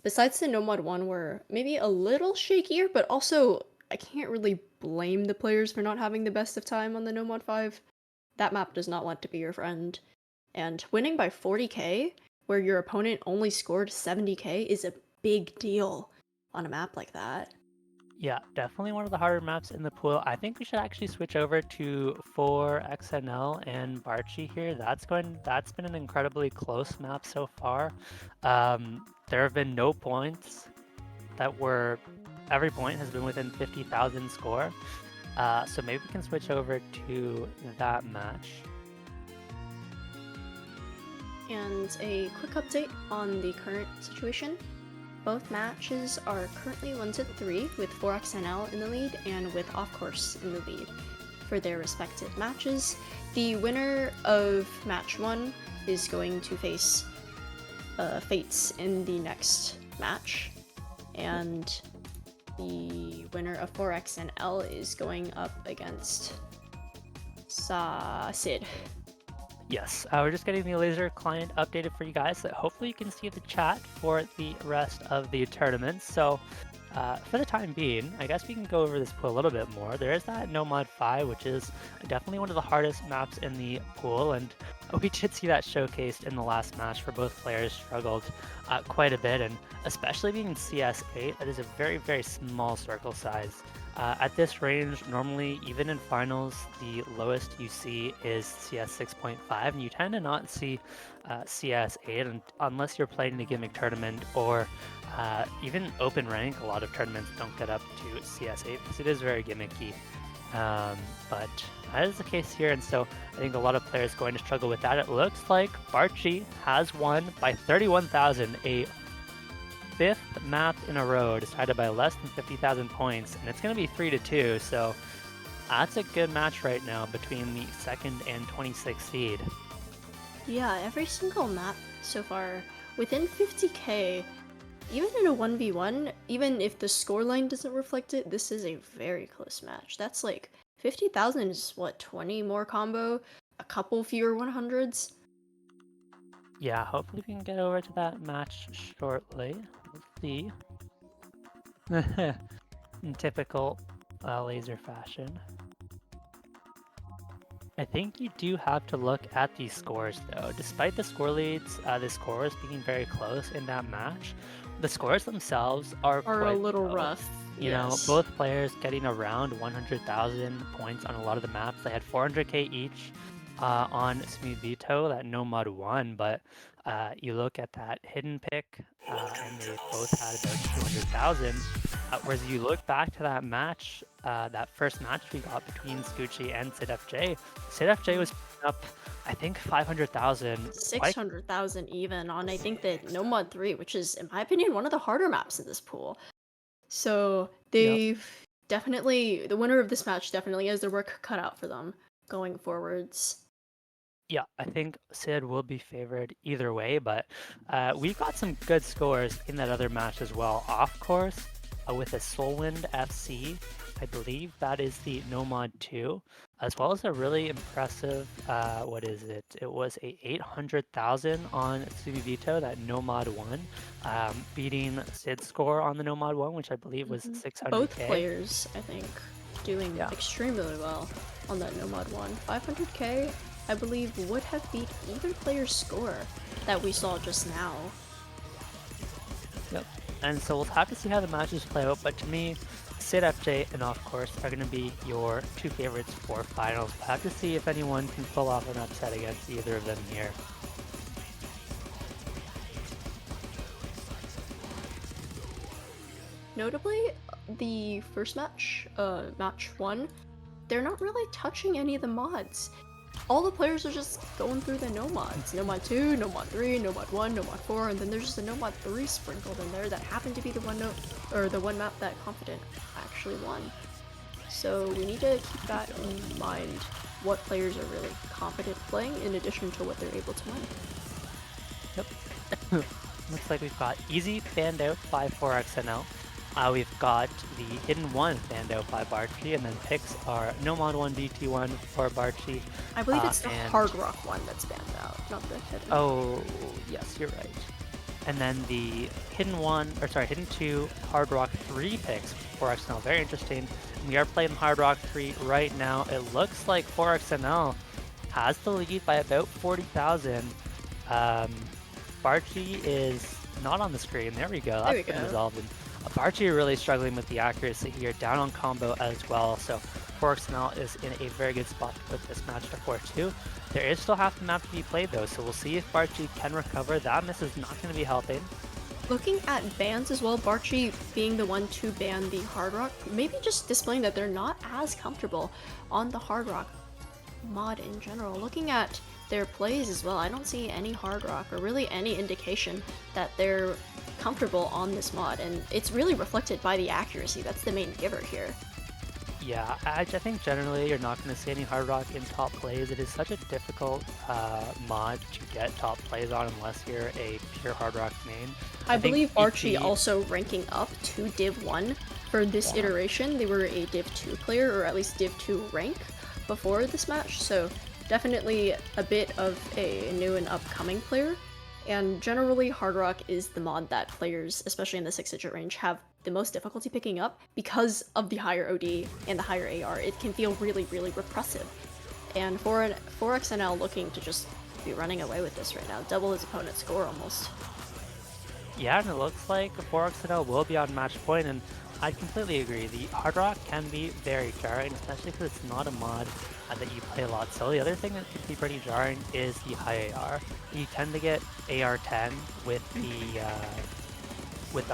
besides the Nomad 1, were maybe a little shakier, but also I can't really blame the players for not having the best of time on the Nomad 5. That map does not want to be your friend. And winning by 40k, where your opponent only scored 70k, is a big deal on a map like that. Yeah, definitely one of the harder maps in the pool. I think we should actually switch over to 4XNL and Bartjii here. That's been an incredibly close map so far. There have been no points that were... Every point has been within 50,000 score. So maybe we can switch over to that match. And a quick update on the current situation. Both matches are currently 1-3 with 4XNL in the lead and with Off Course in the lead for their respective matches. The winner of match 1 is going to face FateZ in the next match, and the winner of 4XNL is going up against Sid. Yes, we're just getting the laser client updated for you guys, so hopefully you can see the chat for the rest of the tournaments. So for the time being, I guess we can go over this pool a little bit more. There is that No Mod 5, which is definitely one of the hardest maps in the pool, and we did see that showcased in the last match for both players struggled quite a bit, and especially being CS8, that is a very, very small circle size. At this range, normally, even in finals, the lowest you see is CS 6.5, and you tend to not see CS 8 unless you're playing the gimmick tournament or even open rank. A lot of tournaments don't get up to CS 8 because it is very gimmicky. But that is the case here, and so I think a lot of players going to struggle with that. It looks like Bartjii has won by 31,000, a 5th map in a row decided by less than 50,000 points, and it's going to be 3-2, so that's a good match right now between the 2nd and 26th seed. Yeah, every single map so far within 50k, even in a 1v1, even if the scoreline doesn't reflect it, this is a very close match. That's like 50,000 is what, 20 more combo, a couple fewer 100s? Yeah, hopefully we can get over to that match shortly. We'll see. In typical laser fashion. I think you do have to look at these scores though. Despite the score leads, the scores being very close in that match, the scores themselves are quite a little low. rough. You know, both players getting around 100,000 points on a lot of the maps. They had 400k each on Smooth Veto, that No Mod 1, but you look at that hidden pick, and they both had about 200,000. Whereas you look back to that match, that first match we got between Scoochie and SidFj, SidFj was up, I think, 500,000. 600,000 even on, I think, the No Mod 3, which is, in my opinion, one of the harder maps in this pool. So they've definitely, the winner of this match definitely has their work cut out for them going forwards. Yeah, I think Sid will be favored either way, but we got some good scores in that other match as well. Off course, with a Soulwind FC, I believe that is the No Mod 2, as well as a really impressive, what is it? It was a 800,000 on Subivito, that No Mod 1, beating Sid's score on the No Mod 1, which I believe was 600k. Both players, I think, doing extremely well on that No Mod 1. 500k, I believe, would have beat either player's score that we saw just now. Yep. And so we'll have to see how the matches play out, but to me, SidFj and Off Course are going to be your two favorites for finals. We'll have to see if anyone can pull off an upset against either of them here. Notably, the first match, match 1, they're not really touching any of the mods. All the players are just going through the no mods. No mod 2, no mod 3, no mod 1, no mod 4, and then there's just a no mod 3 sprinkled in there that happened to be the one map that Confident actually won. So we need to keep that in mind, what players are really confident playing in addition to what they're able to win. Yep. Looks like we've got Easy fanned out by 4XNL. We've got the Hidden 1 fanned out by Bartjii, and then picks are No Mod 1 DT1 for Bartjii. I believe it's the Hard Rock one that's banned out, not the Hidden. Oh, yes, you're right. And then the Hidden 2 Hard Rock 3 picks for 4XNL. Very interesting. We are playing Hard Rock 3 right now. It looks like 4XNL has the lead by about 40,000. Bartjii is not on the screen. There we go. That's been resolved. And Bartjii really struggling with the accuracy here, down on combo as well. So 4XNL is in a very good spot to put this match to 4-2. There is still half the map to be played though, so we'll see if Bartjii can recover. That miss is not going to be helping. Looking at bans as well, Bartjii being the one to ban the Hard Rock, maybe just displaying that they're not as comfortable on the Hard Rock mod in general. Looking at their plays as well, I don't see any hard rock or really any indication that they're comfortable on this mod, and it's really reflected by the accuracy. That's the main giver here. Yeah, I think generally you're not going to see any hard rock in top plays. It is such a difficult mod to get top plays on unless you're a pure hard rock main. I believe Bartjii EP also ranking up to Div 1 for this iteration. They were a Div 2 player, or at least Div 2 rank before this match, so definitely a bit of a new and upcoming player. And generally, hard rock is the mod that players, especially in the 6-digit range, have the most difficulty picking up because of the higher OD and the higher AR. It can feel really, really repressive. And for an 4XNL looking to just be running away with this right now, double his opponent's score almost. Yeah, and it looks like 4XNL will be on match point, and I completely agree. The hard rock can be very jarring, especially because it's not a mod that you play a lot. So the other thing that can be pretty jarring is the high AR. You tend to get AR 10 with the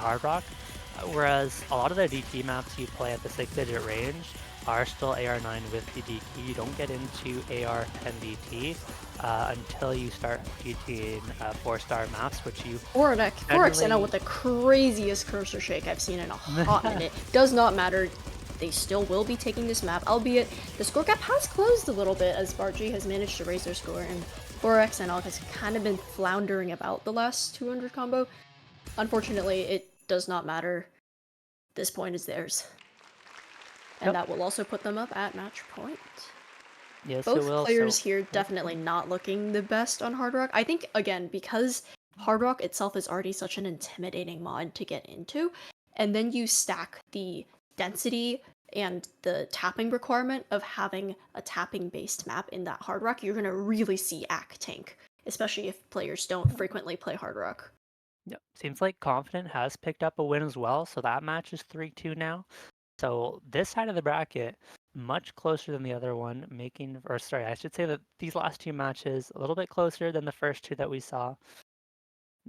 hard rock, whereas a lot of the DT maps you play at the 6-digit range are still AR 9 with the DT. You don't get into AR 10 DT until you start DTing 4-star maps, which you 4XNL with the craziest cursor shake I've seen in a hot minute. Does not matter. They still will be taking this map, albeit the score gap has closed a little bit as Bartjii has managed to raise their score, and 4XNL has kind of been floundering about the last 200 combo. Unfortunately, it does not matter. This point is theirs. And that will also put them up at match point. Yes, Both it will. players here definitely not looking the best on hard rock. I think, again, because hard rock itself is already such an intimidating mod to get into, and then you stack the density and the tapping requirement of having a tapping based map in that hard rock, you're going to really see Ack tank, especially if players don't frequently play hard rock. Yep. Seems like Confident has picked up a win as well, so that match is 3-2 now. So this side of the bracket, much closer than the other one, I should say that these last two matches a little bit closer than the first two that we saw.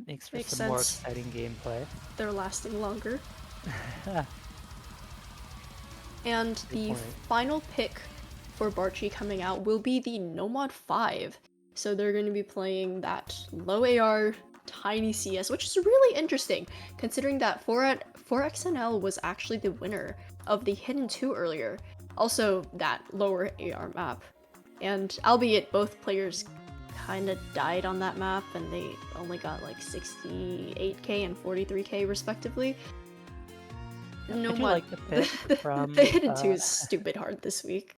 Makes for some more exciting gameplay. They're lasting longer. And the final pick for Bartjii coming out will be the Nomad 5. So they're going to be playing that low AR, tiny CS, which is really interesting, considering that 4XNL was actually the winner of the Hidden 2 earlier, also that lower AR map. And albeit both players kind of died on that map and they only got like 68k and 43k respectively. No, like the pick from the Hidden 2 is stupid hard this week.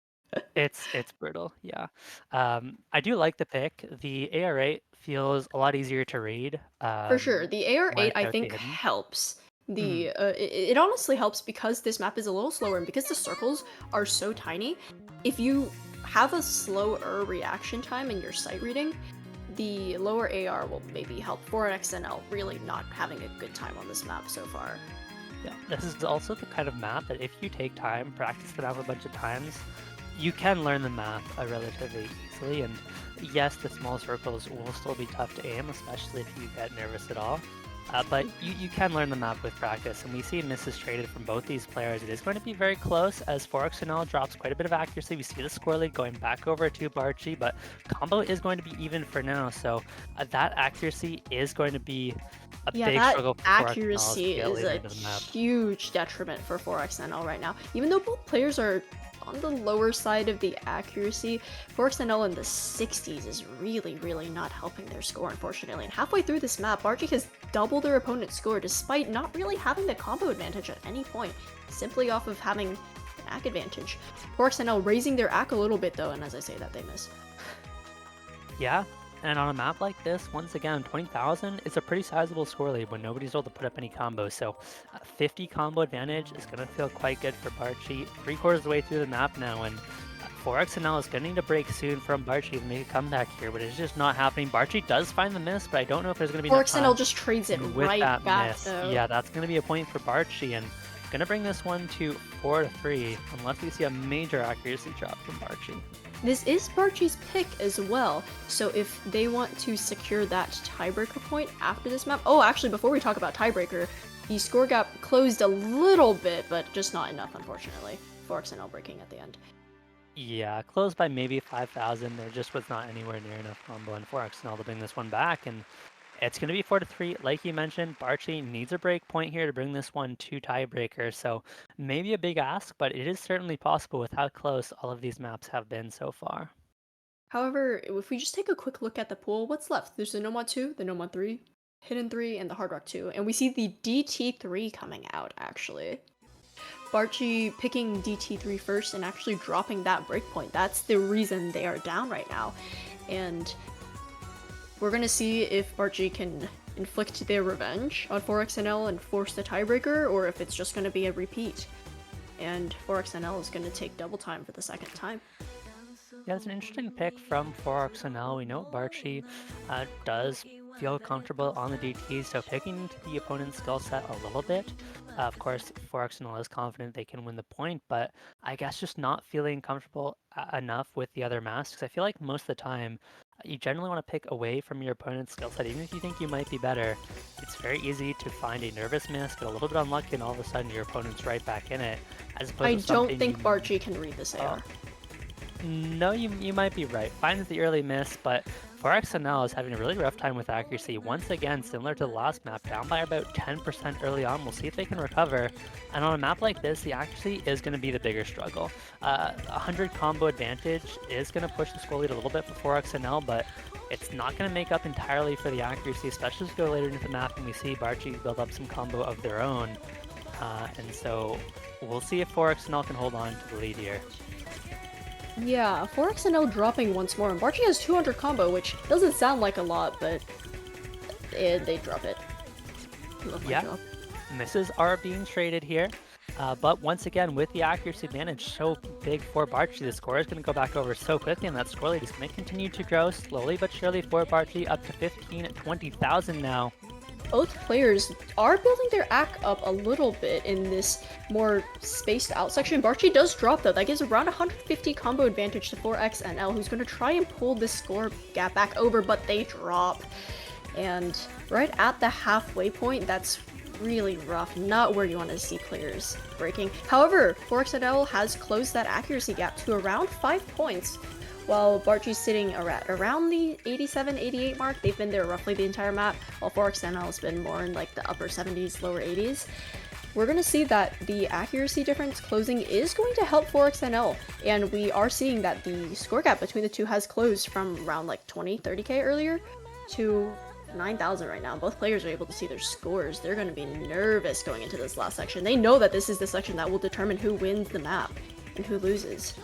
It's brutal, yeah. I do like the pick. The AR8 feels a lot easier to read. For sure, the AR8 I think helps. It honestly helps because this map is a little slower and because the circles are so tiny. If you have a slower reaction time in your sight reading, the lower AR will maybe help 4XNL really not having a good time on this map so far. Yeah, this is also the kind of map that if you take time, practice the map a bunch of times, you can learn the map relatively easily. And yes, the small circles will still be tough to aim, especially if you get nervous at all. But you can learn the map with practice, and we see misses traded from both these players. It is going to be very close as 4XNL drops quite a bit of accuracy. We see the score lead going back over to Bartjii, but combo is going to be even for now, so that accuracy is going to be a big struggle for 4XNL. Accuracy is a huge detriment for 4XNL right now. Even though both players are on the lower side of the accuracy, 4XNL in the 60s is really, really not helping their score, unfortunately. And halfway through this map, Bartjii has doubled their opponent's score despite not really having the combo advantage at any point, simply off of having an Ack advantage. 4XNL raising their Ack a little bit though, and as I say that, they miss. Yeah, and on a map like this, once again, 20,000 is a pretty sizable score lead when nobody's able to put up any combos. So 50 combo advantage is going to feel quite good for Bartjii. 3/4 of the way through the map now, and 4XNL is going to need a break soon from Bartjii to make a comeback here, but it's just not happening. Bartjii does find the miss, but I don't know if there's going to be enough time. 4XNL just trades it right back, though. Yeah, that's going to be a point for Bartjii, and going to bring this one to 4-3, unless we see a major accuracy drop from Bartjii. This is Bartjii's pick as well, so if they want to secure that tiebreaker point after this map... Oh, actually, before we talk about tiebreaker, the score gap closed a little bit, but just not enough, unfortunately. 4XNL breaking at the end. Yeah, closed by maybe 5,000. There just was not anywhere near enough combo and 4XNL to bring this one back, and it's going to be 4-3. Like you mentioned, Bartjii needs a break point here to bring this one to tiebreaker, so maybe a big ask, but it is certainly possible with how close all of these maps have been so far. However, if we just take a quick look at the pool, what's left? There's the Nomad 2, the Nomad 3, Hidden 3, and the Hard Rock 2, and we see the DT3 coming out, actually. Bartjii picking DT3 first and actually dropping that breakpoint. That's the reason they are down right now. And we're gonna see if Bartjii can inflict their revenge on 4XNL and force the tiebreaker, or if it's just gonna be a repeat. And 4XNL is gonna take double time for the second time. Yeah, it's an interesting pick from 4XNL. We know Bartjii does feel comfortable on the DT, so picking into the opponent's skill set a little bit. Of course, 4XNL is confident they can win the point, but I guess just not feeling comfortable enough with the other masks. I feel like most of the time, you generally want to pick away from your opponent's skill set. Even if you think you might be better, it's very easy to find a nervous miss, get a little bit unlucky, and all of a sudden your opponent's right back in it. As opposed I to don't something think Bartjii can read this AR. No, you might be right. Finds the early miss, but 4XNL is having a really rough time with accuracy. Once again, similar to the last map, down by about 10% early on. We'll see if they can recover. And on a map like this, the accuracy is going to be the bigger struggle. 100 combo advantage is going to push the score lead a little bit for 4XNL, but it's not going to make up entirely for the accuracy, especially as we go later into the map and we see Bartjii build up some combo of their own. And so we'll see if 4XNL can hold on to the lead here. Yeah, 4XNL dropping once more, and Bartjii has 200 combo, which doesn't sound like a lot, but they drop it. Yeah, misses are being traded here, but once again, with the accuracy advantage so big for Bartjii, the score is going to go back over so quickly, and that score lead is going to continue to grow slowly but surely for Bartjii, up to 20,000 now. Both players are building their ACK up a little bit in this more spaced out section. Bartjii does drop though. That gives around 150 combo advantage to 4XNL, who's going to try and pull this score gap back over, but they drop. And right at the halfway point, that's really rough. Not where you want to see players breaking. However, 4XNL has closed that accuracy gap to around 5 points. While Bartjii's sitting around the 87-88 mark. They've been there roughly the entire map, while 4XNL has been more in like the upper 70s, lower 80s. We're going to see that the accuracy difference closing is going to help 4XNL, and we are seeing that the score gap between the two has closed from around like 20-30k earlier to 9,000 right now. Both players are able to see their scores. They're going to be nervous going into this last section. They know that this is the section that will determine who wins the map and who loses.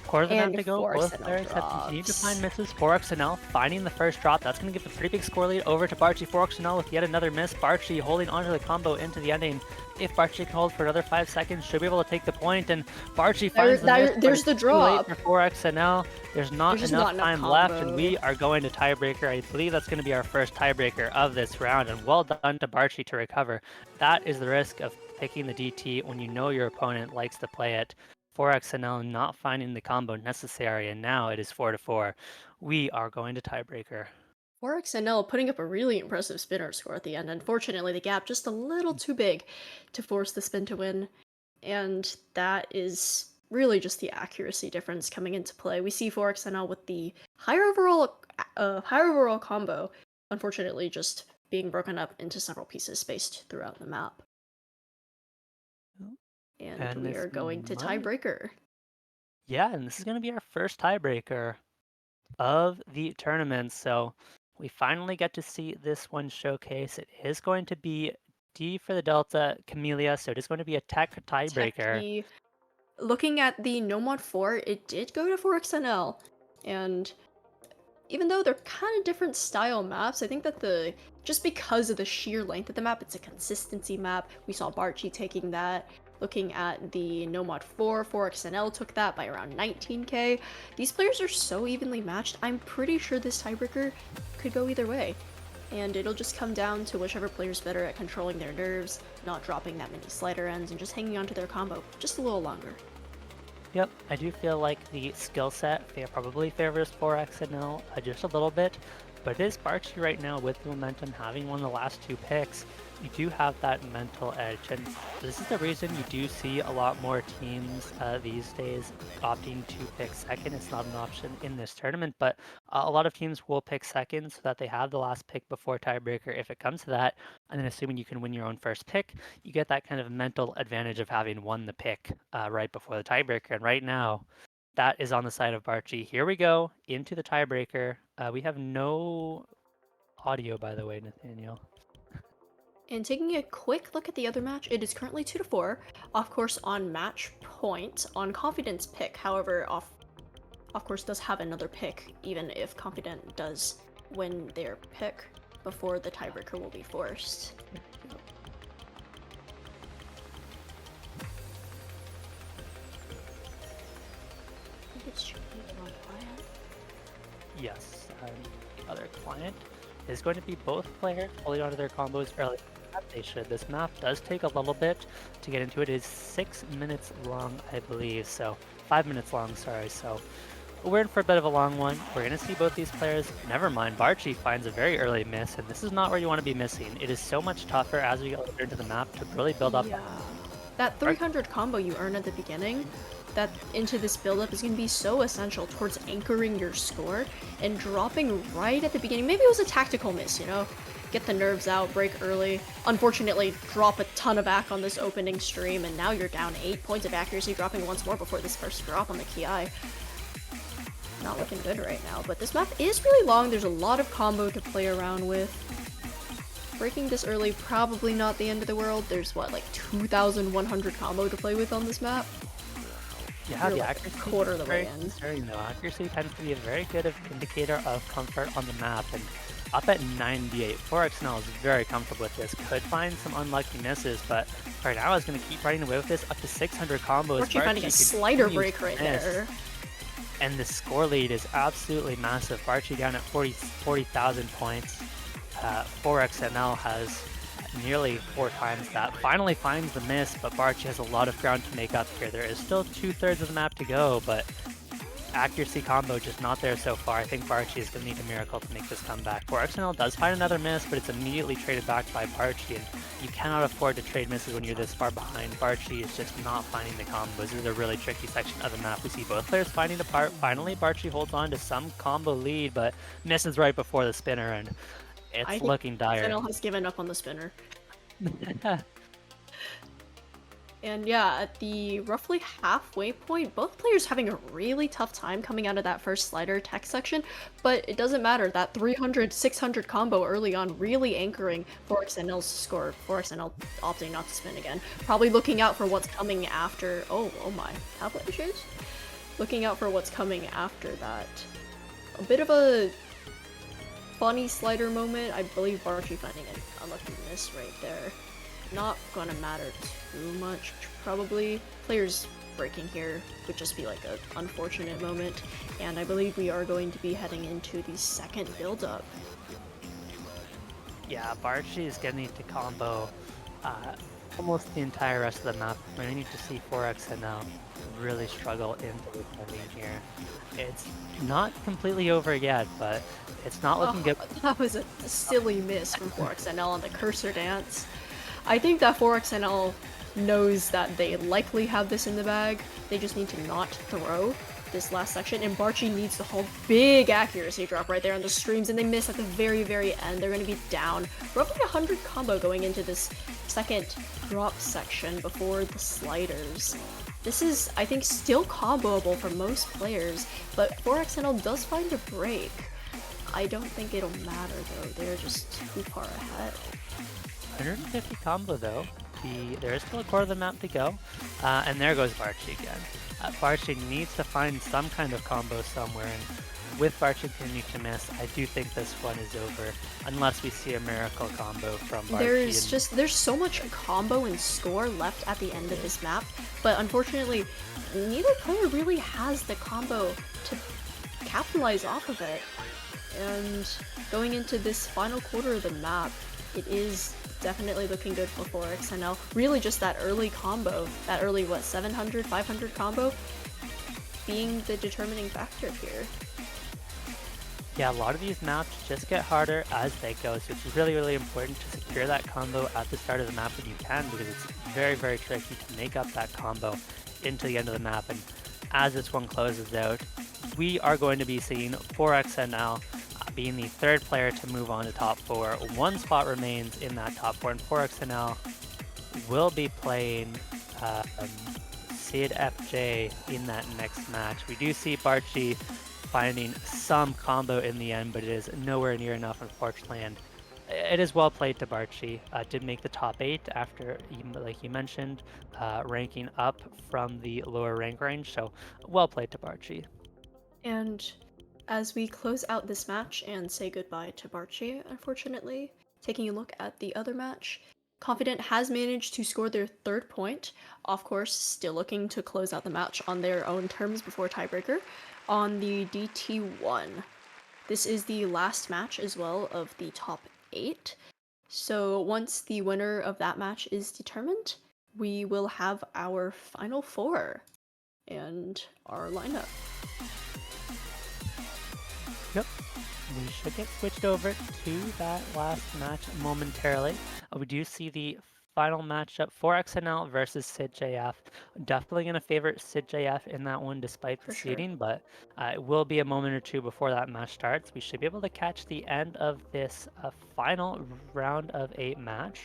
Quarter of the map to go. Both 4XNL players have drops. continued to find misses. 4XNL finding the first drop. That's going to give a pretty big score lead over to Bartjii. 4XNL with yet another miss. Bartjii holding onto the combo into the ending. If Bartjii can hold for another 5 seconds, should be able to take the point. And Bartjii finds the miss, there's the drop. for 4XNL. There's not enough time left, and we are going to tiebreaker. I believe that's going to be our first tiebreaker of this round, and well done to Bartjii to recover. That is the risk of picking the DT when you know your opponent likes to play it. 4XNL not finding the combo necessary, and now it is 4-4. We are going to tiebreaker. 4XNL putting up a really impressive spinner score at the end. Unfortunately, the gap just a little too big to force the spin to win, and that is really just the accuracy difference coming into play. We see 4XNL with the higher overall combo, unfortunately just being broken up into several pieces spaced throughout the map. And we are going to tiebreaker. Yeah, and this is going to be our first tiebreaker of the tournament. So we finally get to see this one showcase. It is going to be D for the Delta Camellia, so it is going to be a tech tiebreaker. Looking at the Nomad 4, it did go to 4XNL, and even though they're kind of different style maps, I think that just because of the sheer length of the map, it's a consistency map. We saw Bartjii taking that. Looking at the Nomad 4, 4XNL took that by around 19k. These players are so evenly matched, I'm pretty sure this tiebreaker could go either way. And it'll just come down to whichever player's better at controlling their nerves, not dropping that many slider ends, and just hanging on to their combo just a little longer. Yep, I do feel like the skill set probably favors 4XNL just a little bit. But it is Bartjii right now with the momentum, having won the last 2 picks. You do have that mental edge, and this is the reason you do see a lot more teams these days opting to pick second. It's not an option in this tournament, but a lot of teams will pick second so that they have the last pick before tiebreaker if it comes to that. And then assuming you can win your own first pick, you get that kind of mental advantage of having won the pick right before the tiebreaker. And right now, that is on the side of Bartjii. Here we go into the tiebreaker. We have no audio, by the way, Nathaniel. And taking a quick look at the other match, it is currently 2-4, off course on match point on Confident's pick. However, off course does have another pick, even if Confident does win their pick before the tiebreaker will be forced. Yes, the other client is going to be both players holding onto their combos early. They should. This map does take a little bit to get into it. It is 6 minutes long, I believe. So 5 minutes long, sorry. So we're in for a bit of a long one. We're going to see both these players. Never mind, Bartjii finds a very early miss, and this is not where you want to be missing. It is so much tougher as we get later into the map to really build up. Yeah. That 300 combo you earn at the beginning, that into this build-up is going to be so essential towards anchoring your score and dropping right at the beginning. Maybe it was a tactical miss, you know? Get the nerves out, break early. Unfortunately, drop a ton of back on this opening stream, and now you're down 8 points of accuracy, dropping once more before this first drop on the Ki. Not looking good right now, but this map is really long. There's a lot of combo to play around with. Breaking this early, probably not the end of the world. There's what, like 2,100 combo to play with on this map? Yeah, the like accuracy quarter of the way in. Concerning though. Accuracy tends to be a very good indicator of comfort on the map, and up at 98, 4XNL is very comfortable with this. Could find some unlucky misses, but right now is going to keep running away with this up to 600 combos. Bartjii finding a slider break right there. And the score lead is absolutely massive. Bartjii down at 40,000 points. 4XNL has nearly 4 times that. Finally finds the miss, but Bartjii has a lot of ground to make up here. There is still 2/3 of the map to go, but accuracy combo just not there so far. I think Bartjii is going to need a miracle to make this comeback. 4XNL does find another miss, but it's immediately traded back by Bartjii, and you cannot afford to trade misses when you're this far behind. Bartjii is just not finding the combos. This is a really tricky section of the map. We see both players finding apart. Finally, Bartjii holds on to some combo lead, but misses right before the spinner, and it's looking dire. 4XNL has given up on the spinner. And yeah, at the roughly halfway point, both players having a really tough time coming out of that first slider tech section, but it doesn't matter. That 300, 600 combo early on really anchoring 4XNL's score. 4XNL opting not to spin again. Probably looking out for what's coming after. Oh my, tablet issues? Looking out for what's coming after that. A bit of a funny slider moment. I believe Bartjii finding an unlucky miss right there. Not gonna matter too much, probably. Players breaking here would just be like an unfortunate moment, and I believe we are going to be heading into the second build-up. Yeah, Bartjii is getting to combo almost the entire rest of the map. We need to see 4XNL really struggle into the ending here. It's not completely over yet, but it's not looking good. That was a silly miss from 4XNL on the cursor dance. I think that 4XNL knows that they likely have this in the bag. They just need to not throw this last section, and Bartjii needs to hold big accuracy drop right there on the streams, and they miss at the very, very end. They're going to be down roughly 100 combo going into this second drop section before the sliders. This is, I think, still comboable for most players, but 4XNL does find a break. I don't think it'll matter though, they're just too far ahead. 150 combo though. There is still a quarter of the map to go, and there goes Bartjii again. Bartjii needs to find some kind of combo somewhere, and with Bartjii continuing to miss, I do think this one is over, unless we see a miracle combo from Bartjii. There's so much combo and score left at the end of this map, but unfortunately, neither player really has the combo to capitalize off of it. And going into this final quarter of the map, it is definitely looking good for 4XNL. Really just that early combo, that early, what, 700, 500 combo, being the determining factor here. Yeah, a lot of these maps just get harder as they go, so it's really, really important to secure that combo at the start of the map when you can, because it's very, very tricky to make up that combo into the end of the map. And as this one closes out, we are going to be seeing 4XNL being the third player to move on to top 4. One spot remains in that top 4, and 4XNL will be playing SidFj in that next match. We do see Bartjii finding some combo in the end, but it is nowhere near enough, unfortunately. And it is well played to Bartjii. Did make the top 8 after, like you mentioned, ranking up from the lower rank range. So well played to Bartjii. And as we close out this match and say goodbye to Bartjii, unfortunately, taking a look at the other match, Confident has managed to score their third point. Of course, still looking to close out the match on their own terms before tiebreaker on the DT1. This is the last match as well of the top 8. So once the winner of that match is determined, we will have our final 4 and our lineup. Yep. We should get switched over to that last match momentarily. We do see the final matchup, 4XNL versus SidJF. Definitely going to favor SidJF in that one despite the For sure. seeding, but it will be a moment or two before that match starts. We should be able to catch the end of this final round of 8 match.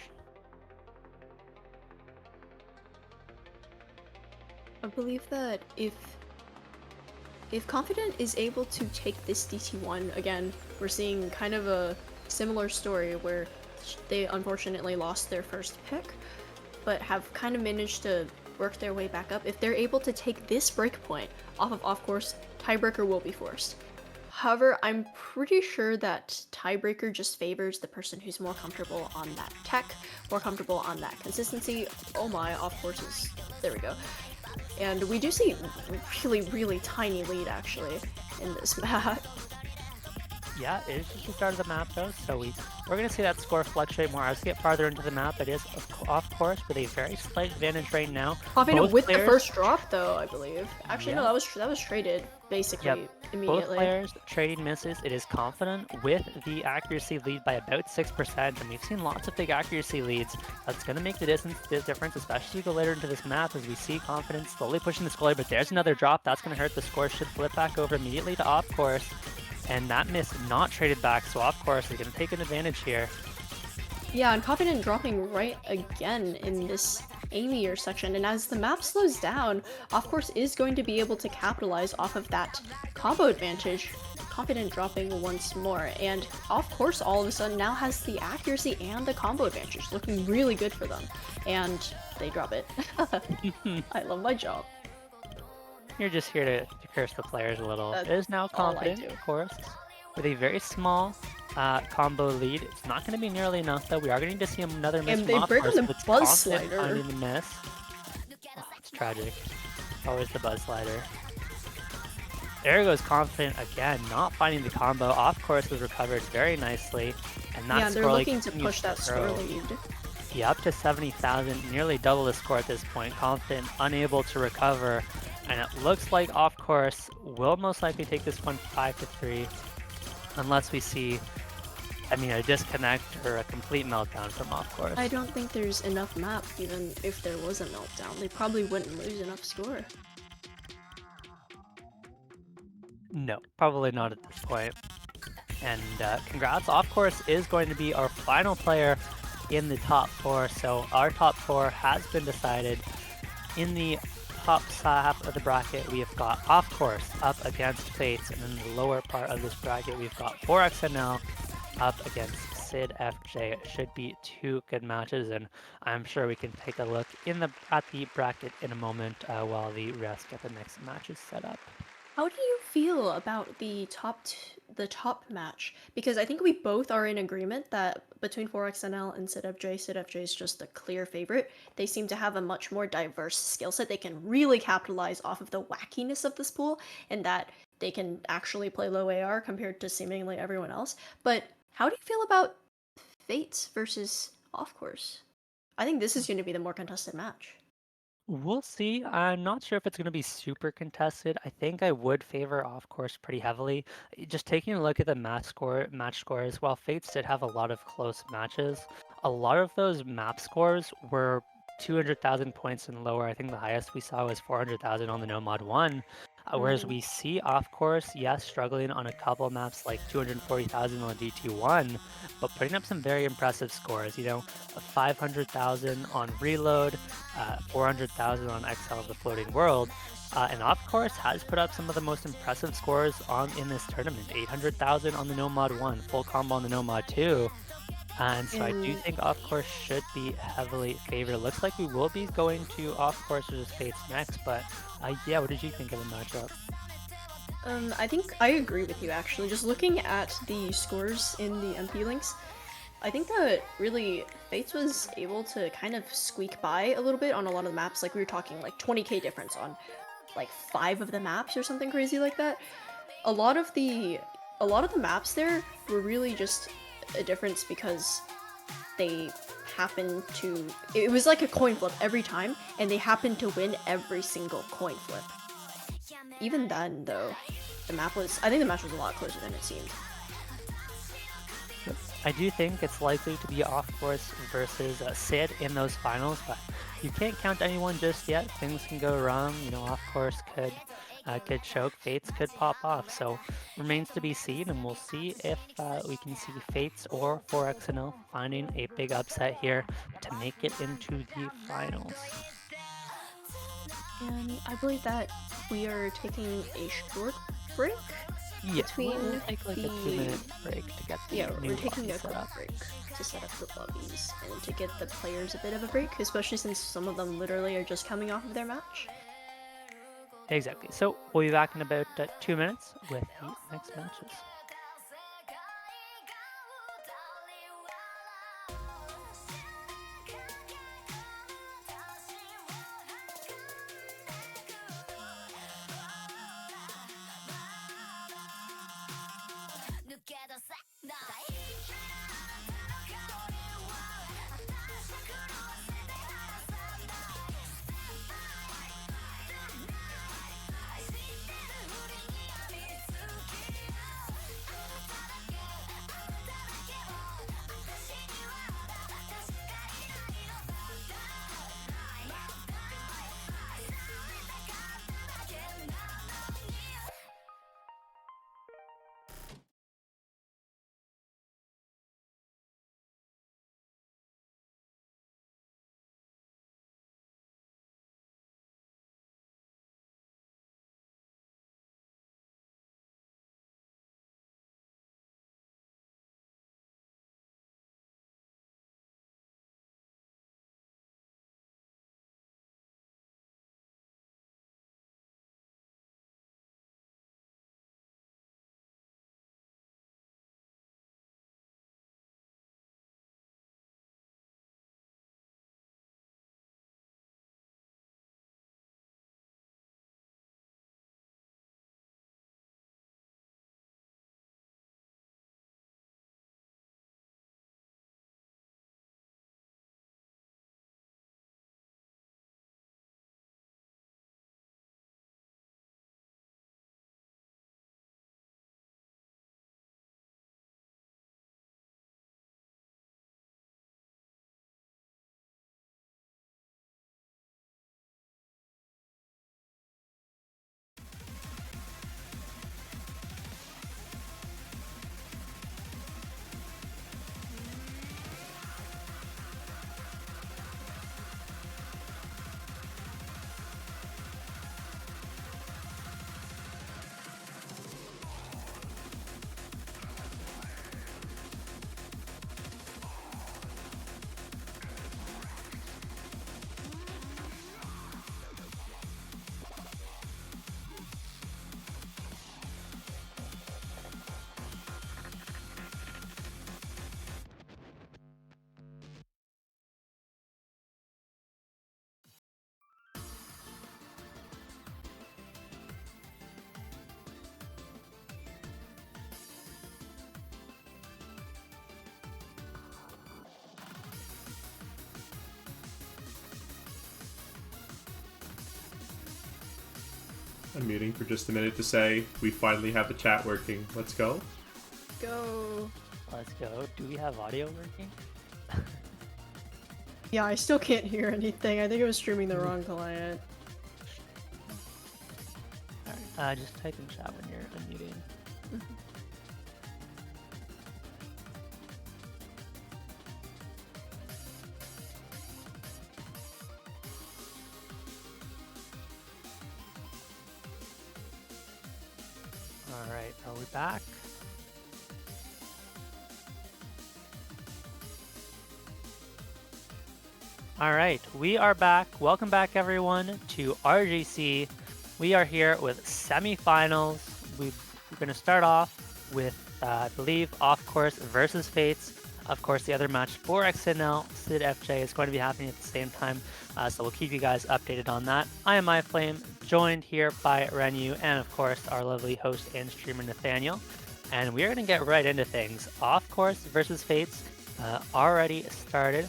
I believe that if Confident is able to take this DT1, again, we're seeing kind of a similar story where they unfortunately lost their first pick, but have kind of managed to work their way back up. If they're able to take this breakpoint off course, tiebreaker will be forced. However, I'm pretty sure that tiebreaker just favors the person who's more comfortable on that tech, more comfortable on that consistency. Oh my, off courses. There we go. And we do see really, really tiny lead actually in this map. Yeah, it is just the start of the map though, so we're going to see that score fluctuate more as we get farther into the map. It is, off course, with a very slight advantage right now. Confident with players, the first drop though, I believe. Actually, yeah. no, that was traded basically immediately. Both players trading misses. It is Confident with the accuracy lead by about 6%, and we've seen lots of big accuracy leads. That's going to make the difference, especially as we go later into this map, as we see Confident slowly pushing the score. But there's another drop. That's going to hurt. The score should flip back over immediately to off course, and that miss not traded back, so off course is going to take an advantage here. Yeah, and Confident dropping right again in this aimier section, and as the map slows down, off course is going to be able to capitalize off of that combo advantage. Confident dropping once more, and off course all of a sudden now has the accuracy and the combo advantage, looking really good for them. And they drop it. I love my job. You're just here to curse the players a little. That's it is now all I Confident, do. of course, with a very small combo lead. It's not going to be nearly enough, though. We are going to see another miss. And they break on the buzz slider. Finding the miss. Oh, it's tragic. Always the buzz slider. There goes Confident again, not finding the combo. Off course was recovered very nicely, and that yeah, they're score looking to push that score lead. Yeah, up to 70,000, nearly double the score at this point. Confident unable to recover, and it looks like off course will most likely take this one 5-3, unless we see, a disconnect or a complete meltdown from off course. I don't think there's enough map, even if there was a meltdown. They probably wouldn't lose enough score. No, probably not at this point. And congrats, off course is going to be our final player in the top 4, so our top 4 has been decided. In the top half of the bracket, we have got off course up against FateZ, and in the lower part of this bracket, we've got 4XNL up against SidFj. It should be 2 good matches, and I'm sure we can take a look at the bracket in a moment while the rest get the next matches set up. How do you feel about the top match? Because I think we both are in agreement that between 4XNL and SidFj is just a clear favorite. They seem to have a much more diverse skill set. They can really capitalize off of the wackiness of this pool, and that they can actually play low AR compared to seemingly everyone else. But how do you feel about FateZ versus off course? I think this is going to be the more contested match. We'll see. I'm not sure if it's going to be super contested. I think I would favor off course pretty heavily. Just taking a look at the match scores, while Fates did have a lot of close matches, a lot of those map scores were 200,000 points and lower. I think the highest we saw was 400,000 on the No Mod 1. Whereas Mm-hmm. we see off course, yes, struggling on a couple maps like 240,000 on DT1, but putting up some very impressive scores. You know, 500,000 on Reload, 400,000 on XL of the Floating World. And of course has put up some of the most impressive scores on in this tournament. 800,000 on the No Mod 1, full combo on the No Mod 2. And so I do And think off course should be heavily favored. It looks like we will be going to off course versus Fates next, but yeah, what did you think of the matchup? I think I agree with you actually. Just looking at the scores in the MP links, I think that really Fates was able to kind of squeak by a little bit on a lot of the maps. Like we were talking like 20k difference on like 5 of the maps or something crazy like that. A lot of the a lot of the maps there were really just a difference because they happened to it was like a coin flip every time and they happened to win every single coin flip. Even then though, I think the match was a lot closer than it seemed. Yep. I do think it's likely to be off course versus Sid in those finals, but you can't count anyone just yet. Things can go wrong. You know, off course could choke, Fates could pop off. So remains to be seen, and we'll see if we can see Fates or 4XNL finding a big upset here to make it into the finals. And I believe that we are taking a short break Yeah, we'll between take like a the 2-minute break to get the yeah, new we're taking lobby a set quick up. break to set up the lobbies and to get the players a bit of a break, especially since some of them literally are just coming off of their match. Exactly. So we'll be back in about 2 minutes with the next matches. I'm muting for just a minute to say we finally have the chat working. Let's go. Go. Let's go. Do we have audio working? Yeah, I still can't hear anything. I think I was streaming the wrong client. Alright, just type in chat when you're unmuting. Alright, are we back? Alright, we are back. Welcome back everyone to RGC. We are here with semifinals. We're going to start off with, I believe, Off Course versus FateZ. Of course, the other match for XNL, SidFj, is going to be happening at the same time, so we'll keep you guys updated on that. I am myFlame, joined here by renyoo, and of course, our lovely host and streamer Nathaniel. And we are going to get right into things. Off Course versus FateZ already started.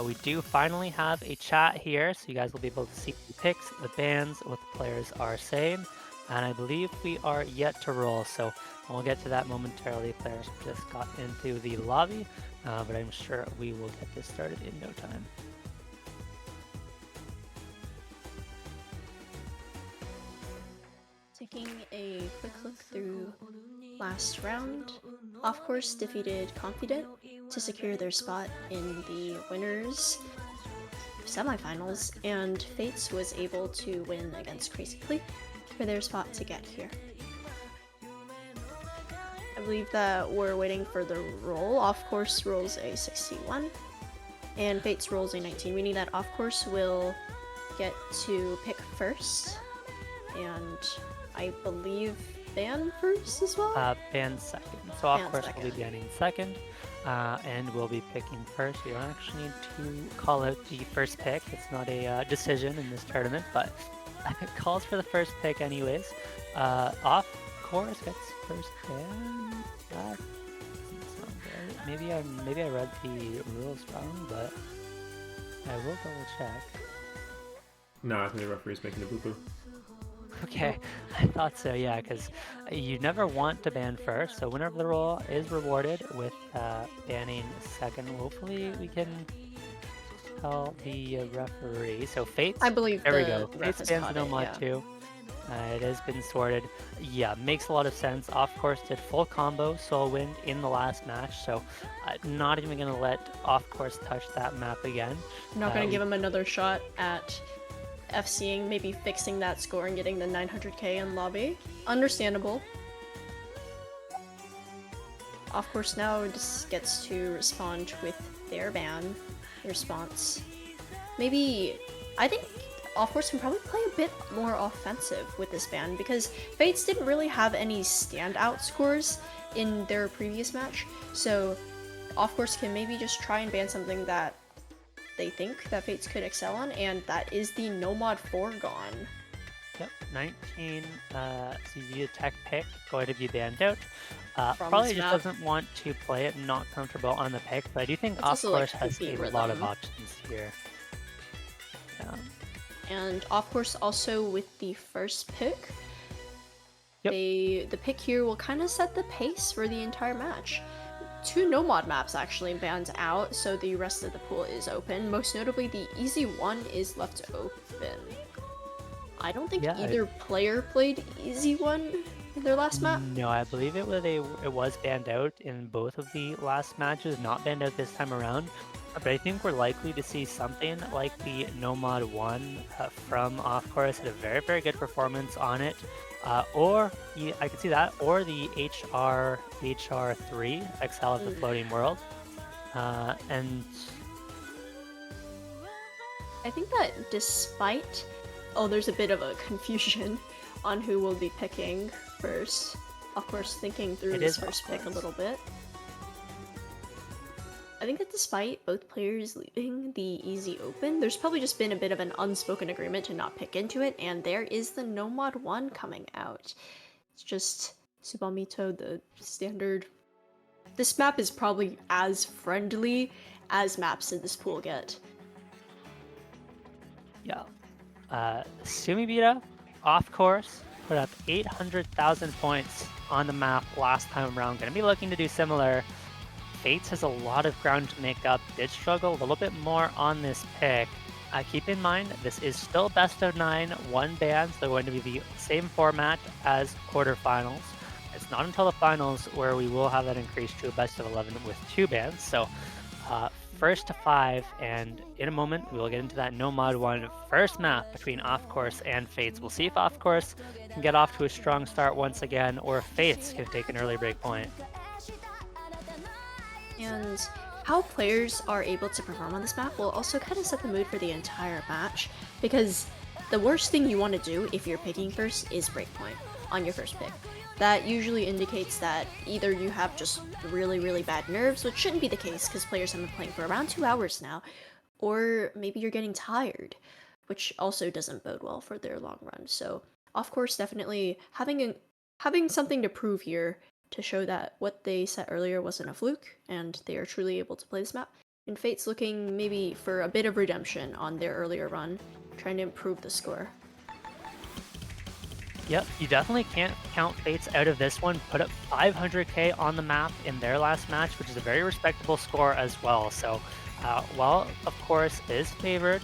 We do finally have a chat here, so you guys will be able to see the picks, the bans, what the players are saying. And I believe we are yet to roll, so we'll get to that momentarily. Players just got into the lobby, but I'm sure we will get this started in no time. Taking a quick look through last round, Off Course defeated Confident to secure their spot in the winners semifinals, and FateZ was able to win against crazyclee for their spot to get here. I believe that we're waiting for the roll. Off Course rolls a 61 and FateZ rolls a 19, meaning that Off Course will get to pick first, and I believe ban first as well? Ban second. So Off Course will be banning second, and we'll be picking first. We don't actually need to call out the first pick. It's not a decision in this tournament, but it calls for the first pick anyways. Off Course gets first ban. That doesn't sound right. Maybe I read the rules wrong, but I will double check. No, I think the referee's making a boo-boo. Okay, I thought so, yeah, because you never want to ban first, so whenever the roll is rewarded with banning second, hopefully we can tell the referee. So FateZ, I believe there we go. ref FateZ bans no mod 2. It has been sorted. Yeah, makes a lot of sense. Off Course did full combo Soul Wind in the last match, so not even going to let Off Course touch that map again. Not going to give him another shot at FCing, maybe fixing that score and getting the 900k in lobby. Understandable. Off Course now just gets to respond with their ban response. Maybe, I think Off Course can probably play a bit more offensive with this ban, because FateZ didn't really have any standout scores in their previous match, so Off Course can maybe just try and ban something that they think that FateZ could excel on, and that is the no mod 4 gone. Yep, 19 CZ tech pick going to be banned out. From Probably this just map. doesn't want to play it, not comfortable on the pick, but I do think It's Off also, Course like, has poopy a lot of rhythm. options here. Yeah. And Off Course also with the first pick. Yep. The pick here will kind of set the pace for the entire match. 2 no mod maps actually banned out, so the rest of the pool is open. Most notably, the easy one is left open. I don't think either player played easy one in their last map. No, I believe it was banned out in both of the last matches, not banned out this time around. But I think we're likely to see something like the No Mod 1 from Off Course. Had a very, very good performance on it. Or I could see that, or the HR3 Exile of the Floating World. And I think that despite, there's a bit of a confusion on who will be picking first. Of course, thinking through this first pick a little bit. I think that despite both players leaving the easy open, there's probably just been a bit of an unspoken agreement to not pick into it, and there is the No Mod 1 coming out. It's just Subamito, the standard. This map is probably as friendly as maps in this pool get. yeah. Sumibita, Off Course, put up 800,000 points on the map last time around. Going to be looking to do similar. FateZ has a lot of ground to make up. Did struggle a little bit more on this pick. Keep in mind, this is still best of 9, 1 bans. They're going to be the same format as quarterfinals. It's not until the finals where we will have that increase to a best of 11 with 2 bans. So first to 5, and in a moment we will get into that No Mod 1 first map between Off Course and FateZ. We'll see if Off Course can get off to a strong start once again, or if FateZ can take an early break point. And how players are able to perform on this map will also kind of set the mood for the entire match, because the worst thing you want to do if you're picking first is breakpoint on your first pick. That usually indicates that either you have just really bad nerves, which shouldn't be the case because players have been playing for around 2 hours now, or maybe you're getting tired, which also doesn't bode well for their long run. So, of course, definitely having something to prove here to show that what they said earlier wasn't a fluke, and they are truly able to play this map. And FateZ looking maybe for a bit of redemption on their earlier run, trying to improve the score. Yep, you definitely can't count FateZ out of this one. Put up 500k on the map in their last match, which is a very respectable score as well. So, while of course is favored,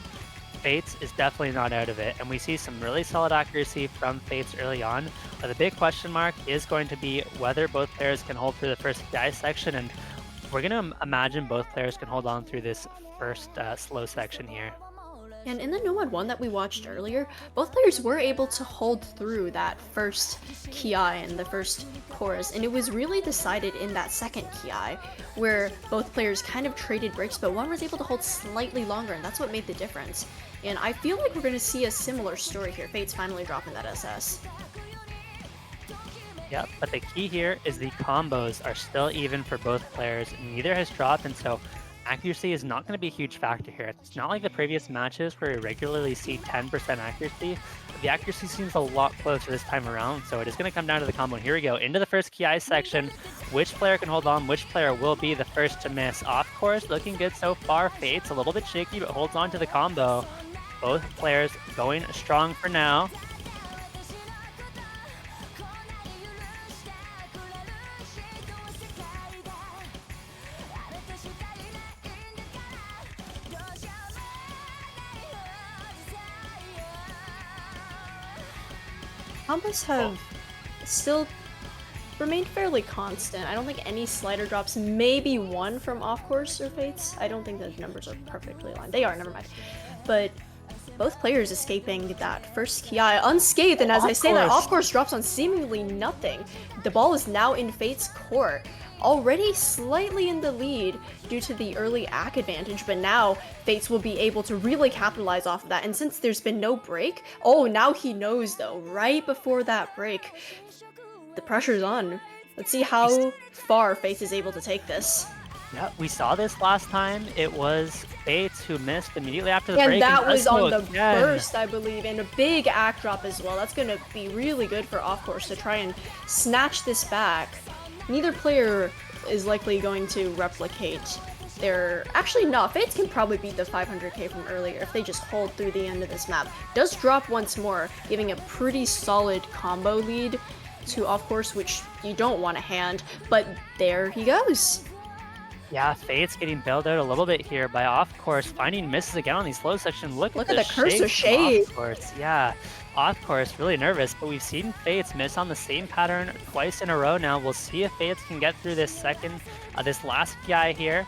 FateZ is definitely not out of it, and we see some really solid accuracy from FateZ early on. The big question mark is going to be whether both players can hold through the first PI section, and we're going to imagine both players can hold on through this first slow section here. And in the No Mod 1 that we watched earlier, both players were able to hold through that first Ki and the first chorus, and it was really decided in that second Ki, where both players kind of traded breaks, but one was able to hold slightly longer, and that's what made the difference. And I feel like we're going to see a similar story here, FateZ finally dropping that SS. Yep, but the key here is the combos are still even for both players. Neither has dropped, and so accuracy is not going to be a huge factor here. It's not like the previous matches where we regularly see 10% accuracy. The accuracy seems a lot closer this time around, so it is going to come down to the combo. And here we go, into the first Ki section. Which player can hold on? Which player will be the first to miss? Off course, looking good so far. FateZ a little bit shaky, but holds on to the combo. Both players going strong for now. Combos have still remained fairly constant. I don't think any slider drops, maybe one from Off Course or FateZ. I don't think the numbers are perfectly aligned. They are, never mind. But both players escaping that first Ki unscathed, and as I say that, Off Course drops on seemingly nothing. The ball is now in FateZ's court, already slightly in the lead due to the early ACK advantage, but now FateZ will be able to really capitalize off of that. And since there's been no break, oh, now he knows though, right before that break, the pressure's on. Let's see how far FateZ is able to take this. Yeah, we saw this last time. It was FateZ who missed immediately after the break. And that was on the burst, I believe, and a big ACK drop as well. That's going to be really good for Off Course to try and snatch this back. Neither player is likely going to replicate their... Actually, no, FateZ can probably beat the 500k from earlier if they just hold through the end of this map. Does drop once more, giving a pretty solid combo lead to Off Course, which you don't want to hand, but there he goes. Yeah, FateZ getting bailed out a little bit here by Off Course, finding misses again on these slow sections. Look at the cursor shade. Off Course, yeah. Off Course, really nervous, but we've seen FateZ miss on the same pattern twice in a row now. We'll see if FateZ can get through this this last Ki here.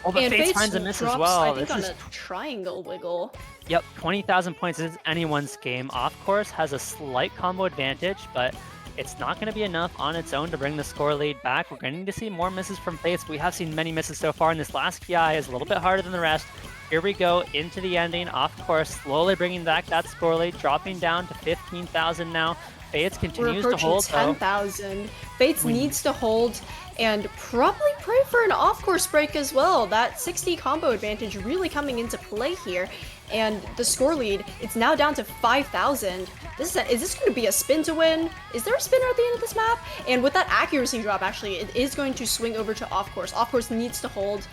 Oh, but FateZ finds a miss as well. I think this is a triangle wiggle. Yep, 20,000 points is anyone's game. Off Course has a slight combo advantage, but it's not going to be enough on its own to bring the score lead back. We're going to see more misses from FateZ. We have seen many misses so far, and this last Ki is a little bit harder than the rest. Here we go into the ending. Off Course slowly bringing back that score lead, dropping down to 15,000 now. FateZ continues to hold, 10,000. FateZ needs to hold and probably pray for an Off Course break as well. That 60 combo advantage really coming into play here. And the score lead, it's now down to 5,000. Is this going to be a spin to win? Is there a spinner at the end of this map? And with that accuracy drop, actually, it is going to swing over to Off Course. Off Course needs to hold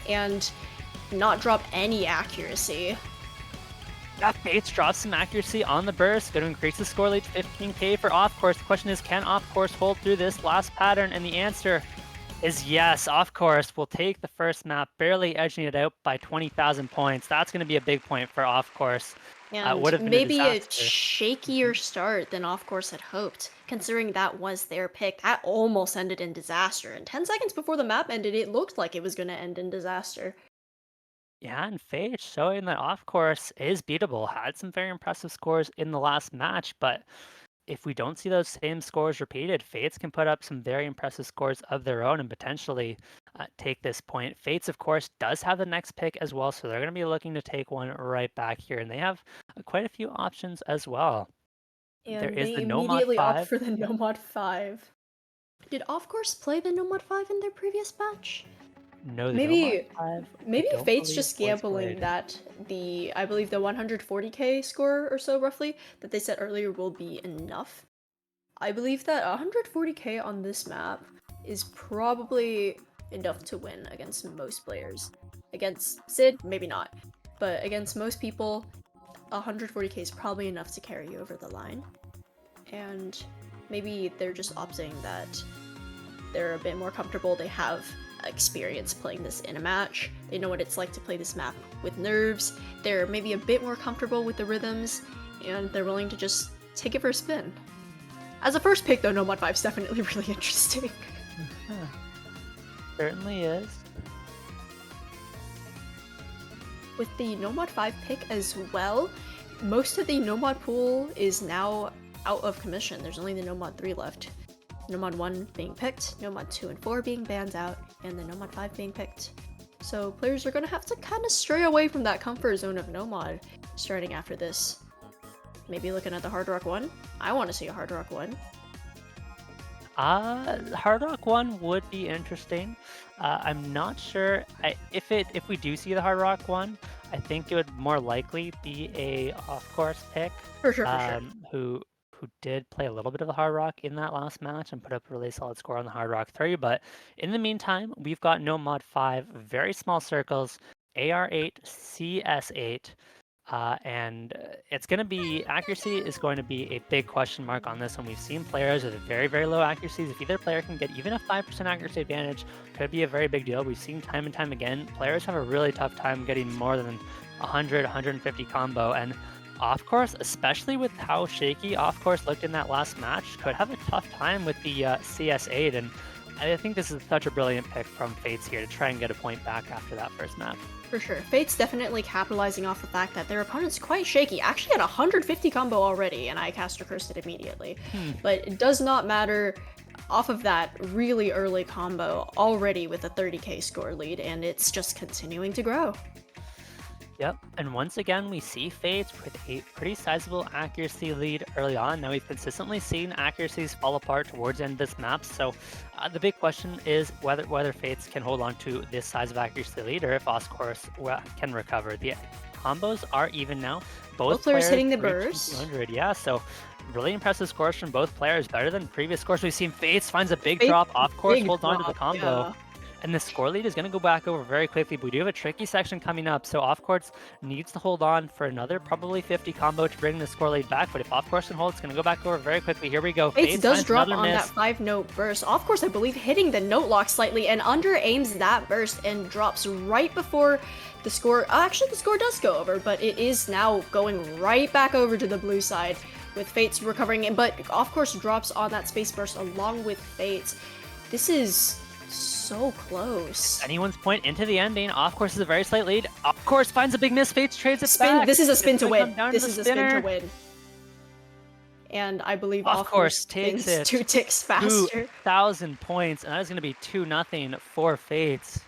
and not drop any accuracy. Yeah, FateZ drops some accuracy on the burst, going to increase the score lead to 15k for off course. The question is, can off course hold through this last pattern? And the answer is yes. Off course will take the first map, barely edging it out by 20,000 points. That's going to be a big point for off course. And Would have been a maybe a disaster. shakier start than off course had hoped, considering that was their pick. That almost ended in disaster. And 10 seconds before the map ended, it looked like it was going to end in disaster. Yeah, and FateZ showing that off course is beatable. Had some very impressive scores in the last match, but if we don't see those same scores repeated, FateZ can put up some very impressive scores of their own and potentially take this point. FateZ, of course, does have the next pick as well, so they're going to be looking to take one right back here, and they have quite a few options as well. There And is they the No Mod immediately opt 5. for the Yep. Nomad 5. Did off course play the Nomad 5 in their previous match? No, the No Mod Maybe 5, I maybe don't Fate's believe just was gambling played. that I believe the 140k score or so roughly that they said earlier will be enough. I believe that 140k on this map is probably enough to win against most players. Against Sid, maybe not. But against most people, 140k is probably enough to carry you over the line. And maybe they're just opting that they're a bit more comfortable, they have experience playing this in a match, they know what it's like to play this map with nerves, they're maybe a bit more comfortable with the rhythms, and they're willing to just take it for a spin. As a first pick though, Nomad 5 is definitely really interesting. Certainly is. With the Nomad 5 pick as well, most of the Nomad pool is now out of commission. There's only the Nomad 3 left. Nomad 1 being picked, Nomad 2 and 4 being banned out, and the Nomad 5 being picked. So players are going to have to kind of stray away from that comfort zone of Nomad starting after this. Maybe looking at the Hard Rock 1? I want to see a Hard Rock 1. Hard Rock 1 would be interesting. I'm not sure if we do see the Hard Rock 1, I think it would more likely be a off-course pick. For sure, for sure. Who did play a little bit of the Hard Rock in that last match and put up a really solid score on the Hard Rock 3. But in the meantime, we've got No Mod 5, very small circles, AR8, CS8. And it's going to be, accuracy is going to be a big question mark on this one. We've seen players with very, very low accuracies. If either player can get even a 5% accuracy advantage, could be a very big deal. We've seen time and time again, players have a really tough time getting more than 100, 150 combo. And off course, especially with how shaky off course looked in that last match, could have a tough time with the CS8. And I think this is such a brilliant pick from FateZ here to try and get a point back after that first map. For sure. Fate's definitely capitalizing off the fact that their opponent's quite shaky. Actually at 150 combo already, and I caster cursed it immediately. But it does not matter off of that really early combo already with a 30k score lead, and it's just continuing to grow. Yep, and once again, we see FateZ with a pretty sizable accuracy lead early on. Now, we've consistently seen accuracies fall apart towards the end of this map, so the big question is whether FateZ can hold on to this size of accuracy lead, or if Oscourse can recover. The combos are even now. Both players hitting the reaching burst. 200, yeah, so really impressive scores from both players, better than previous scores. We've seen FateZ finds a big drop, Offcourse holds on to the combo. Yeah. And the score lead is going to go back over very quickly, but we do have a tricky section coming up, so Offcourse needs to hold on for another probably 50 combo to bring the score lead back, but if Offcourse can hold, it's going to go back over very quickly. Here we go. FateZ does drop on that 5-note burst. Offcourse, I believe, hitting the note lock slightly, and under aims that burst and drops right before the score. Actually, the score does go over, but it is now going right back over to the blue side with FateZ recovering it, but Offcourse drops on that space burst along with FateZ. This is so close. Anyone's point into the ending. Offcourse is a very slight lead. Offcourse finds a big miss. FateZ trades it Spin. back. This is a spin to win. This is a spin to win. And I believe Offcourse takes it 2 ticks faster. 2,000 points, and that is going to be 2-0 for FateZ.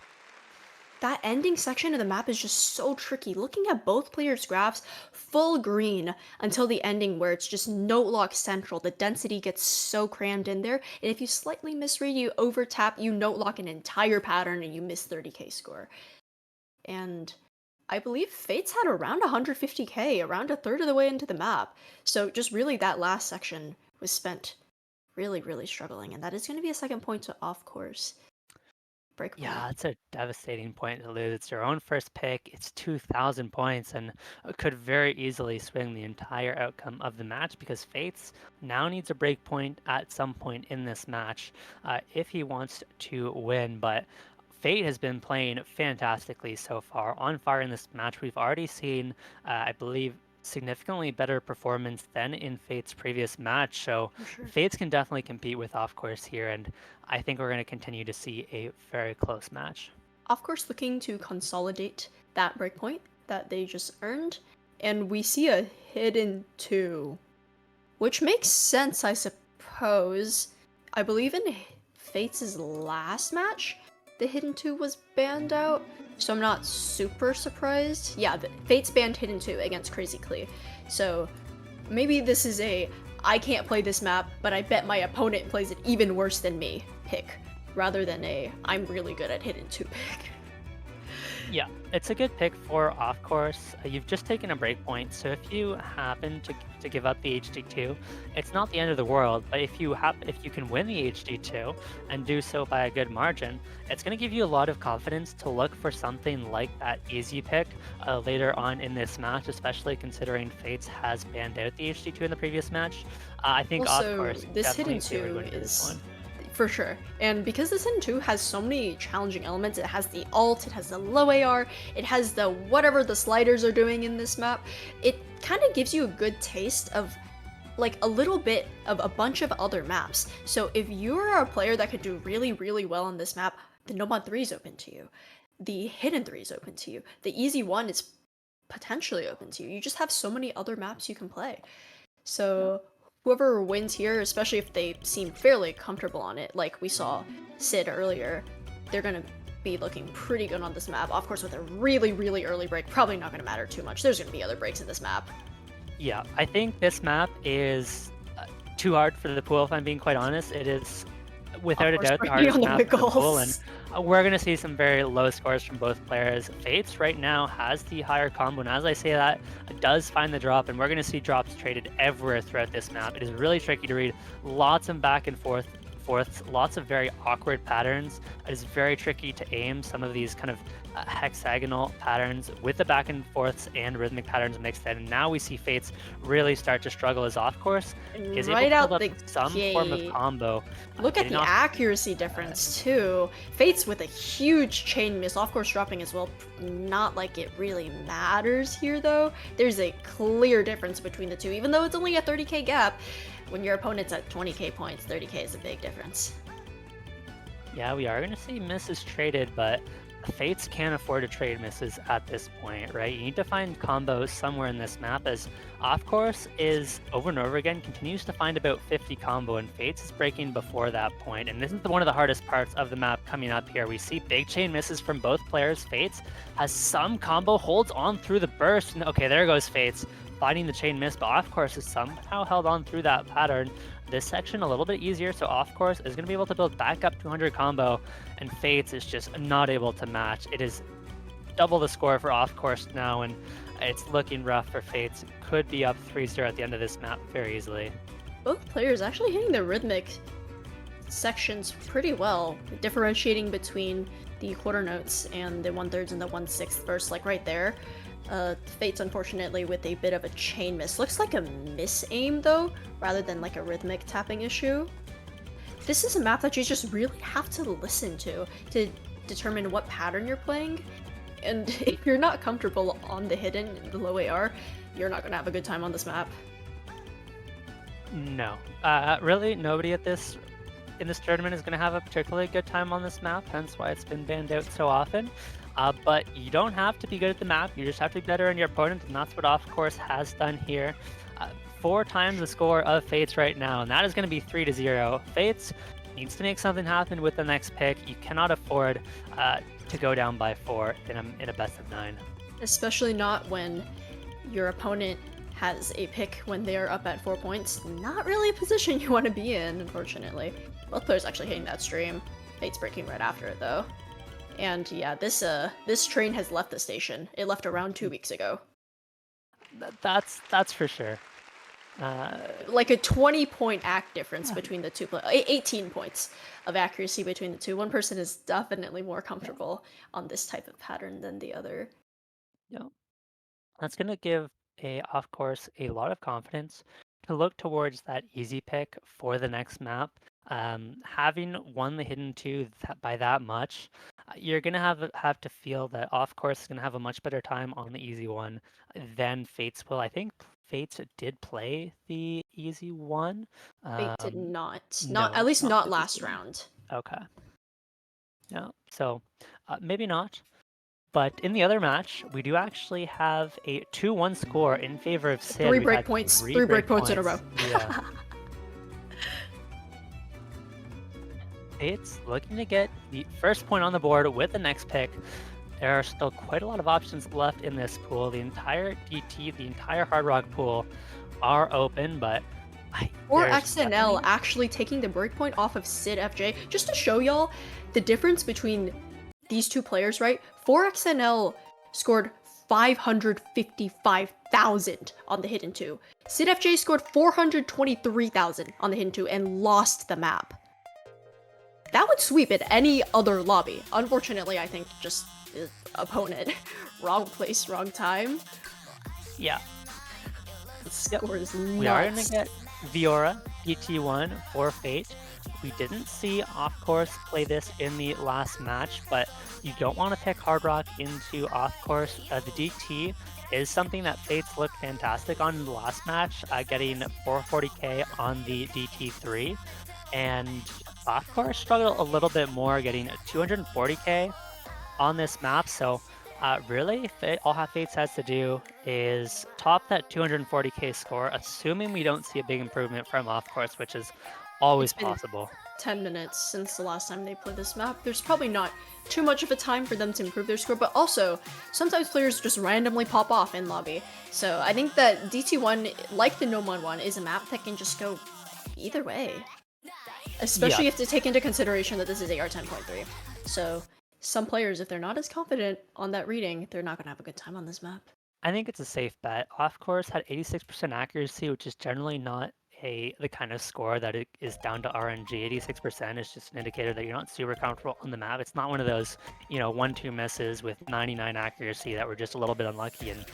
That ending section of the map is just so tricky. Looking at both players' graphs, full green until the ending where it's just note lock central. The density gets so crammed in there, and if you slightly misread, you overtap, you note lock an entire pattern, and you miss 30k score. And I believe FateZ had around 150k, around a third of the way into the map. So just really that last section was spent really, really struggling, and that is going to be a second point to off course. breakpoint. Yeah, it's a devastating point to lose. It's your own first pick. It's 2,000 points and could very easily swing the entire outcome of the match because FateZ now needs a break point at some point in this match if he wants to win. But Fate has been playing fantastically so far. On fire in this match, we've already seen, I believe, significantly better performance than in Fate's previous match. So For sure. Fates can definitely compete with off course here, and I think we're going to continue to see a very close match. Of course, looking to consolidate that breakpoint that they just earned, and we see a hidden 2, which makes sense, I suppose. I believe in Fates' last match, the hidden 2 was banned out, so I'm not super surprised. Yeah, Fates banned hidden 2 against crazyclee, so maybe this is a I can't play this map, but I bet my opponent plays it even worse than me pick, rather than a I'm really good at hidden 2 pick. Yeah, it's a good pick for off course. You've just taken a break point, so if you happen to give up the HD2, it's not the end of the world. But if you can win the HD2 and do so by a good margin, it's going to give you a lot of confidence to look for something like that easy pick later on in this match, especially considering FateZ has banned out the HD2 in the previous match. I think off Also, course this hidden definitely 2 would win this is one. for sure. And because this hidden 2 has so many challenging elements, it has the ult, it has the low AR, it has the whatever the sliders are doing in this map, it kind of gives you a good taste of like a little bit of a bunch of other maps. So if you're a player that could do really, really well on this map, the No Mod 3 is open to you. The hidden 3 is open to you. The easy 1 is potentially open to you. You just have so many other maps you can play. So whoever wins here, especially if they seem fairly comfortable on it, like we saw Sid earlier, they're gonna be looking pretty good on this map. Of course, with a really, really early break, probably not gonna matter too much. There's gonna be other breaks in this map. Yeah, I think this map is too hard for the pool, if I'm being quite honest. It is, without a Of course, doubt, the bringing hardest on the map in the pool, and wiggles. we're going to see some very low scores from both players. FateZ right now has the higher combo, and as I say that, it does find the drop, and we're going to see drops traded everywhere throughout this map. It is really tricky to read, lots of back and forths, lots of very awkward patterns. It is very tricky to aim some of these kind of hexagonal patterns with the back and forths and rhythmic patterns mixed in. And now we see FateZ really start to struggle as off course. Is able Right to out build the up some form of gate. combo. Look at getting the off. accuracy difference too. Fate's with a huge chain miss, off course dropping as well. Not like it really matters here though. There's a clear difference between the two, even though it's only a 30k gap. When your opponent's at 20k points, 30k is a big difference. Yeah, we are going to see misses traded, but FateZ can't afford to trade misses at this point, right? You need to find combos somewhere in this map, as off course is over and over again continues to find about 50 combo, and FateZ is breaking before that point. And this is one of the hardest parts of the map coming up here. We see big chain misses from both players. FateZ has some combo, holds on through the burst, and okay, there goes FateZ, finding the chain miss, but off course is somehow held on through that pattern. This section a little bit easier, so off course is going to be able to build back up 200 combo, and FateZ is just not able to match. It is double the score for off course now, and it's looking rough for FateZ. Could be up 3-0 at the end of this map very easily. Both players actually hitting the rhythmic sections pretty well, differentiating between the quarter notes and the 1/3 and the 1/6 verse, like right there. FateZ unfortunately with a bit of a chain miss. Looks like a miss aim though, rather than like a rhythmic tapping issue. This is a map that you just really have to listen to determine what pattern you're playing. And if you're not comfortable on the hidden, the low AR, you're not gonna have a good time on this map. No. Really, nobody in this tournament is going to have a particularly good time on this map, hence why it's been banned out so often. But you don't have to be good at the map, you just have to be better than your opponent, and that's what off course has done here. 4 times the score of FateZ right now, and that is going to be 3-0. FateZ needs to make something happen with the next pick. You cannot afford to go down by 4 in a best of 9. Especially not when your opponent has a pick when they are up at 4 points. Not really a position you want to be in, unfortunately. Both players actually hitting that stream. FateZ breaking right after it though. And yeah, this train has left the station. It left around 2 weeks ago. That's for sure. Like a 20-point act difference between the two, 18 points of accuracy between the two. One person is definitely more comfortable on this type of pattern than the other. Yeah. That's going to give off course a lot of confidence to look towards that easy pick for the next map. Having won the hidden two by that much, you're going to have to feel that off course is going to have a much better time on the easy one than Fates will. I think Fates did play the easy one. Fate did not. Not, No, at least not not the easy last one. round. Okay. Yeah. So maybe not. But in the other match, we do actually have a 2-1 score in favor of Sid. Three We've had breakpoints. three Three break breakpoints in a row. Yeah. It's looking to get the first point on the board with the next pick. There are still quite a lot of options left in this pool. The entire DT, the entire Hard Rock pool are open, but Or there's XNL definitely- actually taking the breakpoint off of SidFj, just to show y'all the difference between these two players, right? 4XNL scored 555,000 on the hidden two. SidFj scored 423,000 on the hidden two and lost the map. That would sweep at any other lobby. Unfortunately, I think just the opponent. Wrong place, wrong time. Yeah. The score is nuts. We are going to get Viora, PT1 for Fate. We didn't see Off Course play this in the last match, but you don't want to pick Hard Rock into Off Course. The DT is something that Fates looked fantastic on in the last match, getting 440k on the DT3. And Off Course struggled a little bit more, getting 240k on this map. So really, all Fates has to do is top that 240k score, assuming we don't see a big improvement from Off Course, which is always possible. 10 minutes since the last time they played this map. There's probably not too much of a time for them to improve their score, but also sometimes players just randomly pop off in lobby. So I think that DT1, like the Nomon one, is a map that can just go either way. Especially if they take into consideration that this is AR 10.3. So some players, if they're not as confident on that reading, they're not going to have a good time on this map. I think it's a safe bet. Off Course had 86% accuracy, which is generally not the kind of score that it is down to RNG. 86% is just an indicator that you're not super comfortable on the map. It's not one of those, 1-2 misses with 99 accuracy that were just a little bit unlucky and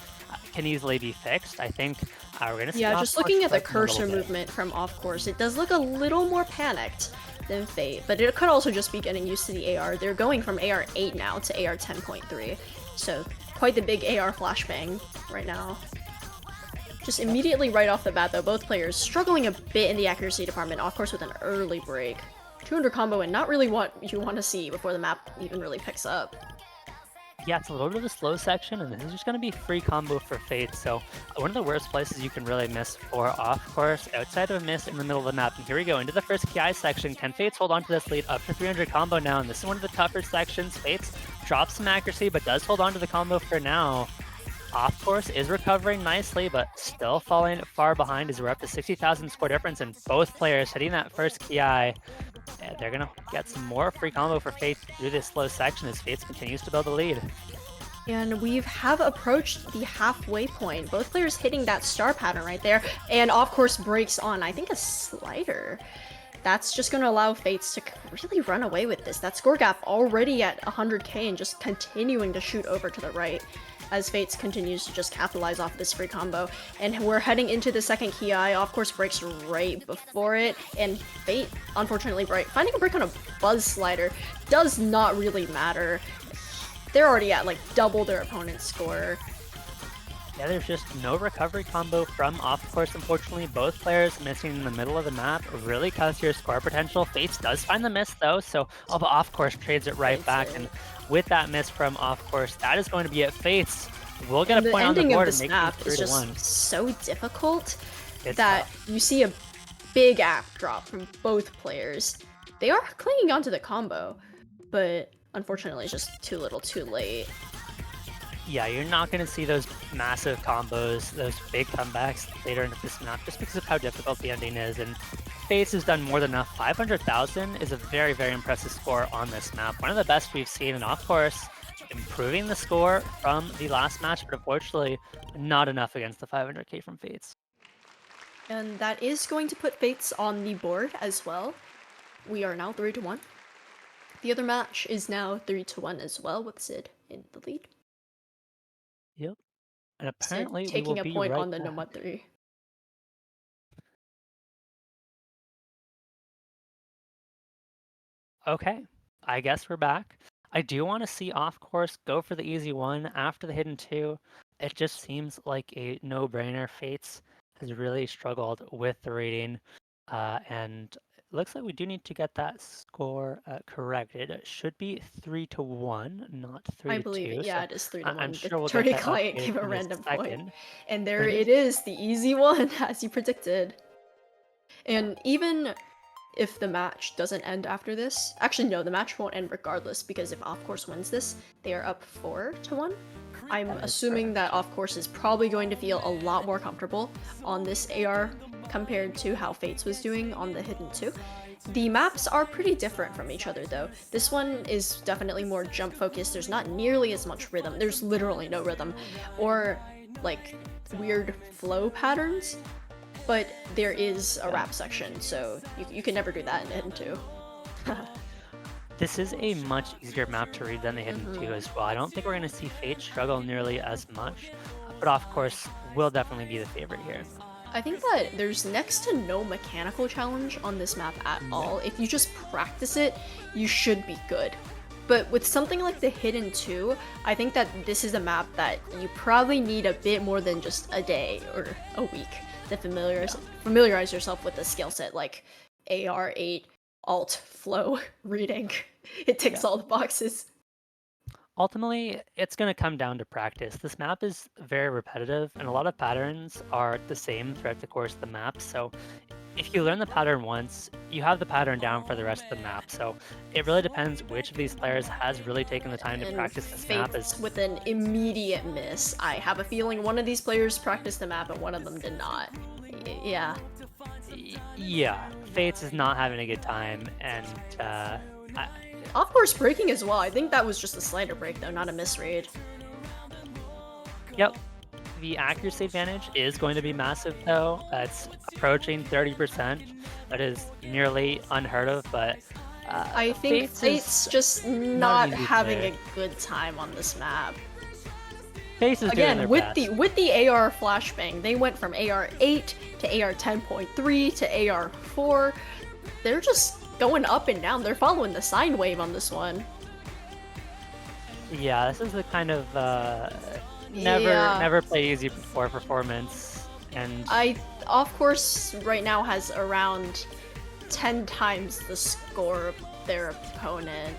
can easily be fixed. I think we're going to see. Yeah, just looking at the cursor movement from Off Course, it does look a little more panicked than Fate, but it could also just be getting used to the AR. They're going from AR 8 now to AR 10.3, so quite the big AR flashbang right now. Just immediately right off the bat, though, both players struggling a bit in the accuracy department, of course with an early break. 200 combo and not really what you want to see before the map even really picks up. Yeah, it's a little bit of a slow section, and this is just going to be free combo for Fate, so one of the worst places you can really miss for Off Course, outside of a miss in the middle of the map. And here we go, into the first KI section. Can Fates hold on to this lead up to 300 combo now? And this is one of the tougher sections. Fates drops some accuracy, but does hold on to the combo for now. Off Course is recovering nicely, but still falling far behind as we're up to 60,000 score difference, and both players hitting that first KI. They're going to get some more free combo for Fate through this slow section as Fates continues to build the lead. And we have approached the halfway point. Both players hitting that star pattern right there, and Off Course breaks on, I think, a slider. That's just going to allow Fates to really run away with this. That score gap already at 100k and just continuing to shoot over to the right as Fates continues to just capitalize off this free combo. And we're heading into the second KI. Of course, breaks right before it, and Fate, unfortunately, finding a break on a buzz slider does not really matter. They're already at like double their opponent's score. Yeah, there's just no recovery combo from Off Course, unfortunately. Both players missing in the middle of the map really cuts your score potential. Fates does find the miss, though, so Off Course trades it right back. And with that miss from Off Course, that is going to be it. Fates will get a point on the board and make it 3-1. So difficult that you see a big app drop from both players. They are clinging onto the combo, but unfortunately it's just too little too late. Yeah, you're not going to see those massive combos, those big comebacks later into this map just because of how difficult the ending is. And FateZ has done more than enough. 500,000 is a very, very impressive score on this map. One of the best we've seen, and of course, improving the score from the last match, but unfortunately, not enough against the 500k from FateZ. And that is going to put FateZ on the board as well. We are now 3-1. The other match is now 3-1 as well, with Sid in the lead. Yep. And Sid apparently we will taking a be point right on the back. Nomad 3. Okay, I guess we're back. I do want to see off course go for the easy one after the hidden two. It just seems like a no-brainer. FateZ has really struggled with the reading, and it looks like we do need to get that score corrected. It should be 3-1, not I believe it. 3-2. Yeah, So it is I'm 3-1. The sure we'll get dirty that client updated gave a in a random point. second. And there But it is, the easy one, as you predicted. And even if the match doesn't end after this, actually no, the match won't end regardless, because if off course wins this, they are up 4-1. I'm That is assuming correct. that off course is probably going to feel a lot more comfortable on this AR compared to how FateZ was doing on the hidden 2. The maps are pretty different from each other though. This one is definitely more jump focused, there's not nearly as much rhythm, there's literally no rhythm, or like weird flow patterns, but there is a rap section, so you can never do that in hidden 2. This is a much easier map to read than the hidden two as well. I don't think we're going to see FateZ struggle nearly as much, but of course, will definitely be the favorite here. I think that there's next to no mechanical challenge on this map at all. If you just practice it, you should be good. But with something like the hidden 2, I think that this is a map that you probably need a bit more than just a day or a week to familiarize yourself with the skill set, like AR8, alt, flow, reading. It ticks all the boxes. Ultimately, it's going to come down to practice. This map is very repetitive, and a lot of patterns are the same throughout the course of the map. So if you learn the pattern once, you have the pattern down for the rest of the map. So it really depends which of these players has really taken the time to And practice this map. FateZ with an immediate miss. I have a feeling one of these players practiced the map and one of them did not. Yeah. Yeah, FateZ is not having a good time, and Off course breaking as well. I think that was just a slider break though, not a misread. yep. The accuracy advantage is going to be massive though. It's approaching 30%. That is nearly unheard of, but I think FateZ just not easy having player. a good time on this map. FateZ is doing Again, their with best. the AR flashbang, they went from AR8 to AR 10.3 to AR 4. They're just going up and down. They're following the sine wave on this one. Yeah, this is the kind of Yeah. never played easy before performance, and Off course right now has around 10 times the score of their opponent.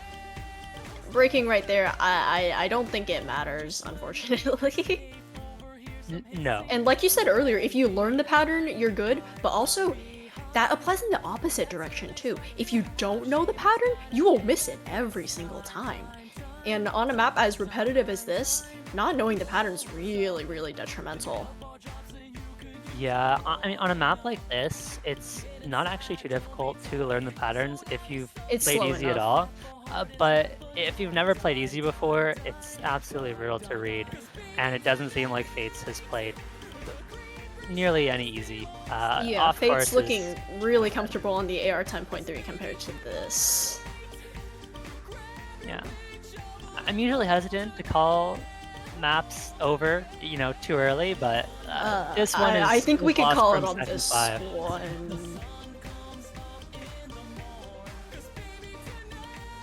Breaking right there, I don't think it matters, unfortunately. no. And like you said earlier, if you learn the pattern, you're good, but also that applies in the opposite direction too. If you don't know the pattern, you will miss it every single time. And on a map as repetitive as this, not knowing the pattern is really, really detrimental. Yeah, I mean, on a map like this, it's not actually too difficult to learn the patterns if you've It's played slow easy at enough. all. But if you've never played easy before, it's absolutely brutal to read, and it doesn't seem like FateZ has played nearly any easy. Yeah, off FateZ course looking is- really comfortable on the AR 10.3 compared to this. Yeah. I'm usually hesitant to call maps over, too early, but this one is. I think we was could lost call from it on second this 5. one.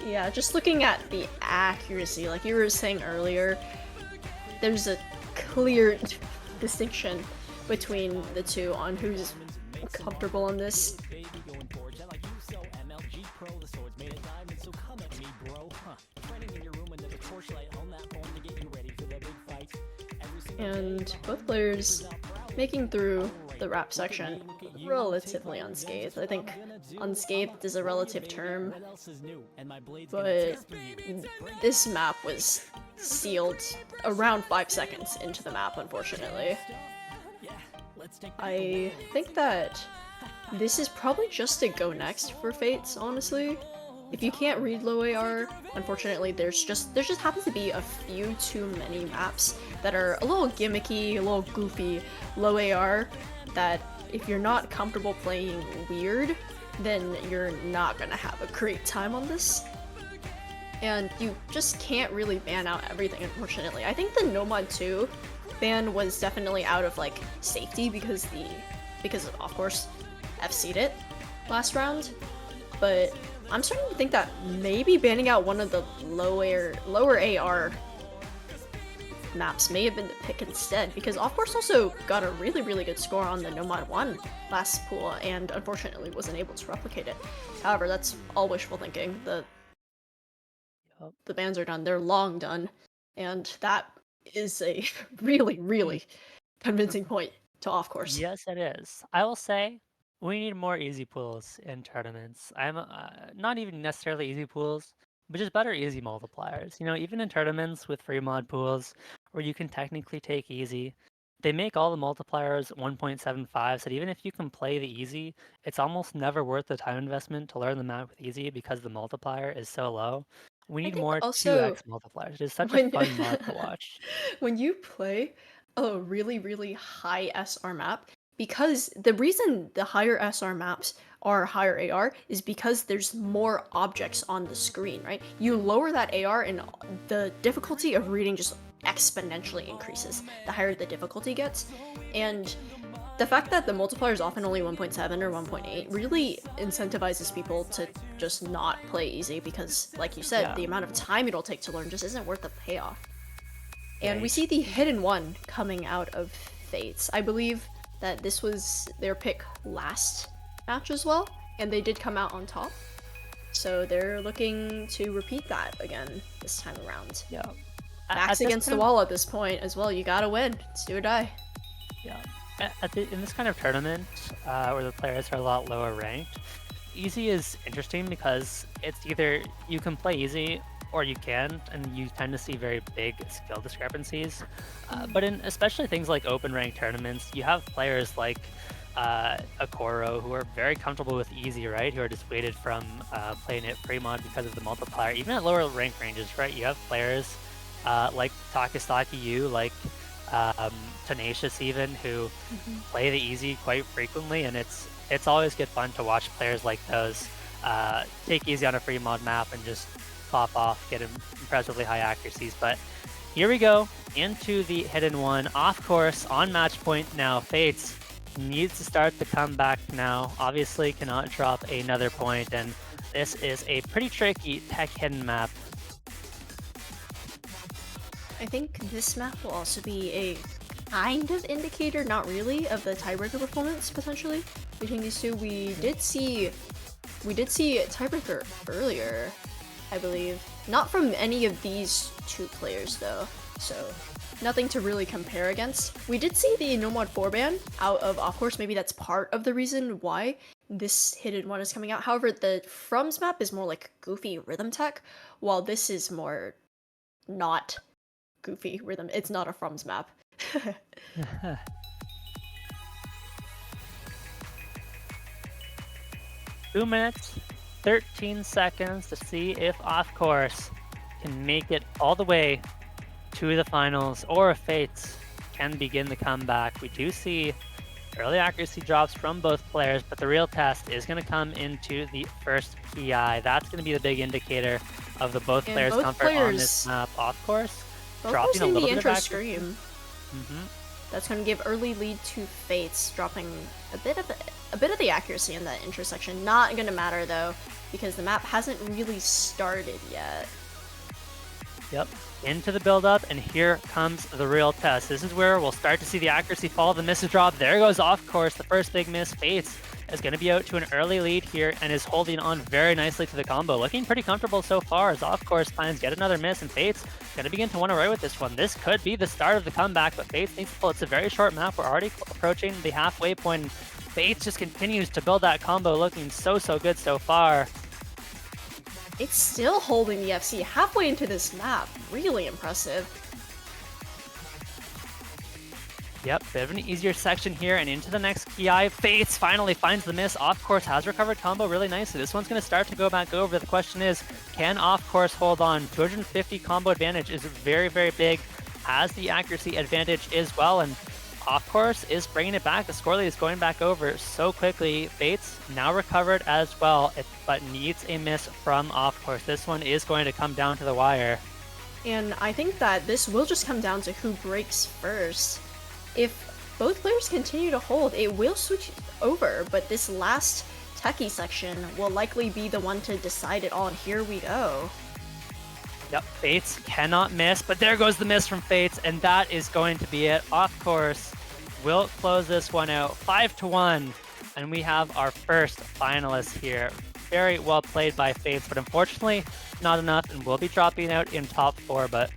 Yeah, just looking at the accuracy, like you were saying earlier, there's a clear distinction between the two on who's comfortable on this. And both players making through the rap section relatively unscathed. I think unscathed is a relative term, but this map was sealed around 5 seconds into the map, unfortunately. I think that this is probably just a go next for FateZ, honestly. If you can't read low AR, unfortunately there just happens to be a few too many maps that are a little gimmicky, a little goofy, low AR, that if you're not comfortable playing weird, then you're not gonna have a great time on this. And you just can't really ban out everything, unfortunately. I think the Nomad 2 ban was definitely out of like safety because of course FC'd it last round. But I'm starting to think that maybe banning out one of the lower AR maps may have been the pick instead, because of course also got a really good score on the Nomad 1 last pool and unfortunately wasn't able to replicate it. However, that's all wishful thinking. The bans are done, they're long done, and that is a really convincing point to off course. Yes, it is. I will say we need more easy pools in tournaments. I'm not even necessarily easy pools, but just better easy multipliers. You know, even in tournaments with free mod pools where you can technically take easy, they make all the multipliers 1.75, so that even if you can play the easy, it's almost never worth the time investment to learn the map with easy because the multiplier is so low. We I need think more also 2x multipliers. It's such a when fun mod to watch. when you play a really high SR map, because the reason the higher SR maps are higher AR is because there's more objects on the screen, right? You lower that AR and the difficulty of reading just exponentially increases the higher the difficulty gets. And the fact that the multiplier is often only 1.7 or 1.8 really incentivizes people to just not play easy because, like you said, Yeah. the amount of time it'll take to learn just isn't worth the payoff. And we Right. see the hidden one coming out of FateZ. I believe that this was their pick last match as well, and they did come out on top. So they're looking to repeat that again this time around. Yeah. Backs against the wall at this point as well. You gotta win. It's do or die. Yeah. In this kind of tournament, where the players are a lot lower ranked, easy is interesting because it's either you can play easy or you can't, and you tend to see very big skill discrepancies. But in especially things like open rank tournaments, you have players like Akoro who are very comfortable with easy, right? Who are dissuaded from playing it free mod because of the multiplier. Even at lower rank ranges, right? You have players like Takasaki Yu, like Tenacious even, who play the easy quite frequently, and it's always good fun to watch players like those take easy on a free mod map and just pop off, get impressively high accuracies. But here we go into the hidden one, off course on match point now. FateZ needs to start the comeback now. Obviously cannot drop another point, and this is a pretty tricky tech hidden map. I think this map will also be a kind of indicator, not really, of the tiebreaker performance potentially between these two. We did see tiebreaker earlier, I believe. Not from any of these two players though, so nothing to really compare against. We did see the Nomad 4 ban out of course, maybe that's part of the reason why this hidden one is coming out. However, the Frums map is more like goofy rhythm tech, while this is more not goofy rhythm. It's not a Frums map. 2 minutes, 13 seconds to see if off course can make it all the way to the finals, or if FateZ can begin the comeback. We do see early accuracy drops from both players, but the real test is going to come into the first PI. That's going to be the big indicator of the both And players' both comfort on this map. Off course, dropping a in little the bit of intro accuracy. scream. That's going to give early lead to FateZ, dropping a bit of the accuracy in that intersection. Not going to matter though, because the map hasn't really started yet. Yep, into the build-up, and here comes the real test. This is where we'll start to see the accuracy fall, the misses drop. There goes off course, the first big miss. FateZ is going to be out to an early lead here and is holding on very nicely to the combo. Looking pretty comfortable so far as off course finds yet another miss, and FateZ going to begin to want to ride with this one. This could be the start of the comeback, but FateZ needs to pull. It's a very short map. We're already approaching the halfway point. FateZ just continues to build that combo, looking so good so far. It's still holding the FC halfway into this map. Really impressive. Yep, bit of an easier section here and into the next PI. FateZ finally finds the miss. Off course has recovered combo really nicely. This one's going to start to go back over. The question is, can off course hold on? 250 combo advantage is very big. Has the accuracy advantage as well, and off course is bringing it back. The score lead is going back over so quickly. FateZ now recovered as well, but needs a miss from off course. This one is going to come down to the wire. And I think that this will just come down to who breaks first. If both players continue to hold, it will switch over, but this last techie section will likely be the one to decide it all, and here we go. Yep, FateZ cannot miss, but there goes the miss from FateZ, and that is going to be it. Off course will close this one out 5-1, and we have our first finalist here. Very well played by FateZ, but unfortunately not enough, and will be dropping out in top 4, but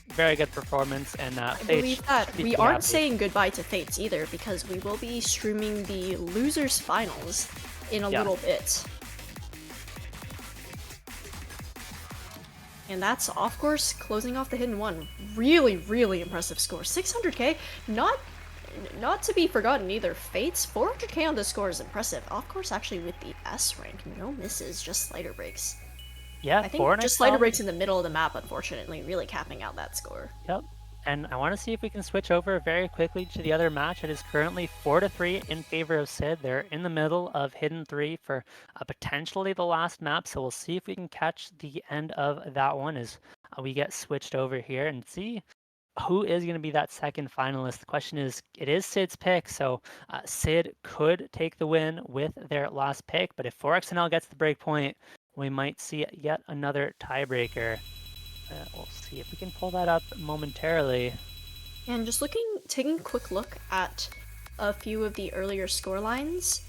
very good performance, and I believe that we aren't happy. saying goodbye to FateZ either, because we will be streaming the losers finals in a little bit. And that's off course closing off the hidden one. Really, really impressive score. 600k, not to be forgotten either. FateZ 400k on this score is impressive. Off course actually with the S rank, no misses, just slider breaks. Yeah, I think just slider breaks in the middle of the map, unfortunately, really capping out that score. Yep. And I want to see if we can switch over very quickly to the other match. It is currently 4-3 in favor of Sid. They're in the middle of Hidden 3 for potentially the last map, so we'll see if we can catch the end of that one as we get switched over here and see who is going to be that second finalist. The question is, it is Sid's pick, so Sid could take the win with their last pick, but if 4XNL gets the break point, we might see yet another tiebreaker. We'll see if we can pull that up momentarily. And just taking a quick look at a few of the earlier score lines.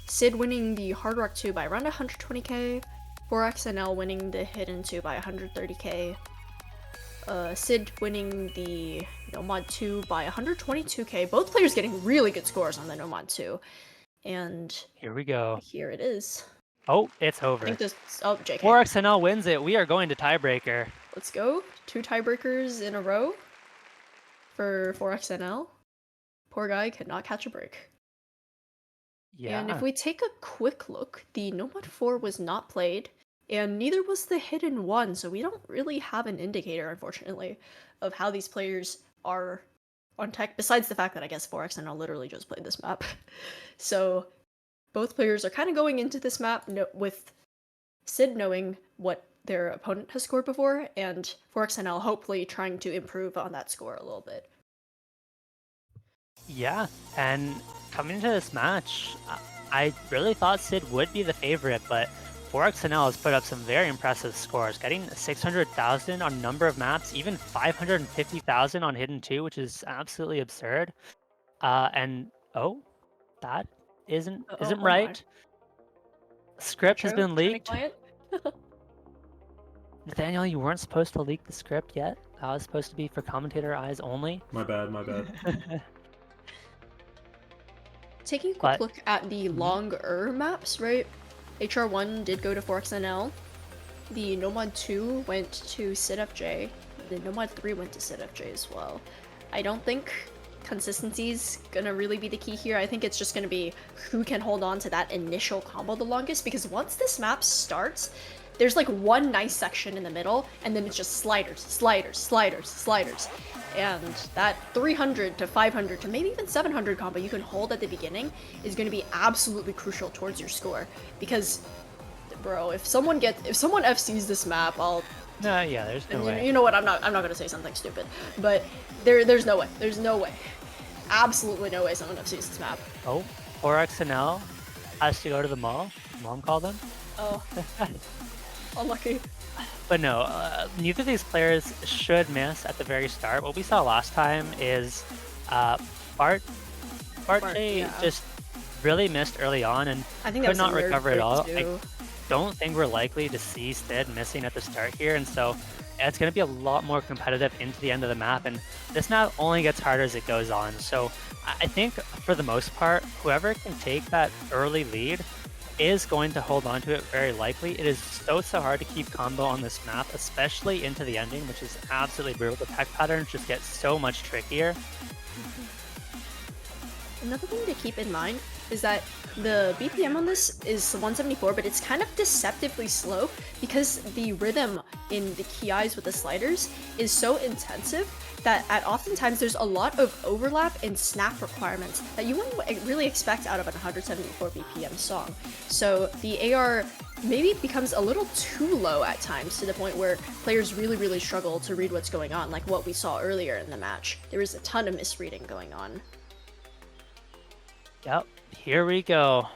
Sid winning the Hard Rock 2 by around 120k, 4XNL winning the Hidden 2 by 130k, Sid winning the Nomad 2 by 122k, both players getting really good scores on the Nomad 2. And here we go. Here it is. Oh, it's over. I think this, oh, JK. 4XNL wins it. We are going to tiebreaker. Let's go. 2 tiebreakers in a row for 4XNL. Poor guy could not catch a break. Yeah. And if we take a quick look, the Nomad 4 was not played, and neither was the Hidden 1, so we don't really have an indicator, unfortunately, of how these players are on tech, besides the fact that I guess 4XNL literally just played this map. So both players are kind of going into this map with Sid knowing what their opponent has scored before, and 4XNL hopefully trying to improve on that score a little bit. Yeah, and coming into this match, I really thought Sid would be the favorite, but 4XNL has put up some very impressive scores, getting 600,000 on a number of maps, even 550,000 on Hidden 2, which is absolutely absurd. And oh, that isn't right. Script has been leaked. Nathaniel, you weren't supposed to leak the script yet. That was supposed to be for commentator eyes only. My bad, my bad. Taking a quick look at the longer maps, right? HR1 did go to 4XNL. The Nomad 2 went to SidFj. The Nomad 3 went to SidFj as well. I don't think consistency's gonna really be the key here. I think it's just gonna be who can hold on to that initial combo the longest, because once this map starts, there's like one nice section in the middle, and then it's just sliders, sliders, sliders, sliders. And that 300 to 500 to maybe even 700 combo you can hold at the beginning is going to be absolutely crucial towards your score. Because, bro, if someone FCs this map, I'll... No, yeah, there's no way. You know what? I'm not gonna say something stupid, but there's no way. There's no way. Absolutely no way someone FCs this map. Oh, 4XNL has to go to the mall. Mom called them. Oh, unlucky. But no, neither of these players should miss at the very start. What we saw last time is Bartjii just really missed early on and I think could not recover at all. Too. I don't think we're likely to see Sid missing at the start here, and so it's going to be a lot more competitive into the end of the map, and this map only gets harder as it goes on. So I think for the most part, whoever can take that early lead is going to hold on to it very likely. It is so hard to keep combo on this map, especially into the ending, which is absolutely brutal. The tech patterns just get so much trickier. Another thing to keep in mind is that the BPM on this is 174, but it's kind of deceptively slow because the rhythm in the key eyes with the sliders is so intensive that oftentimes there's a lot of overlap and snap requirements that you wouldn't really expect out of an 174 BPM song. So the AR maybe becomes a little too low at times, to the point where players really struggle to read what's going on, like what we saw earlier in the match. There was a ton of misreading going on. Yep, here we go.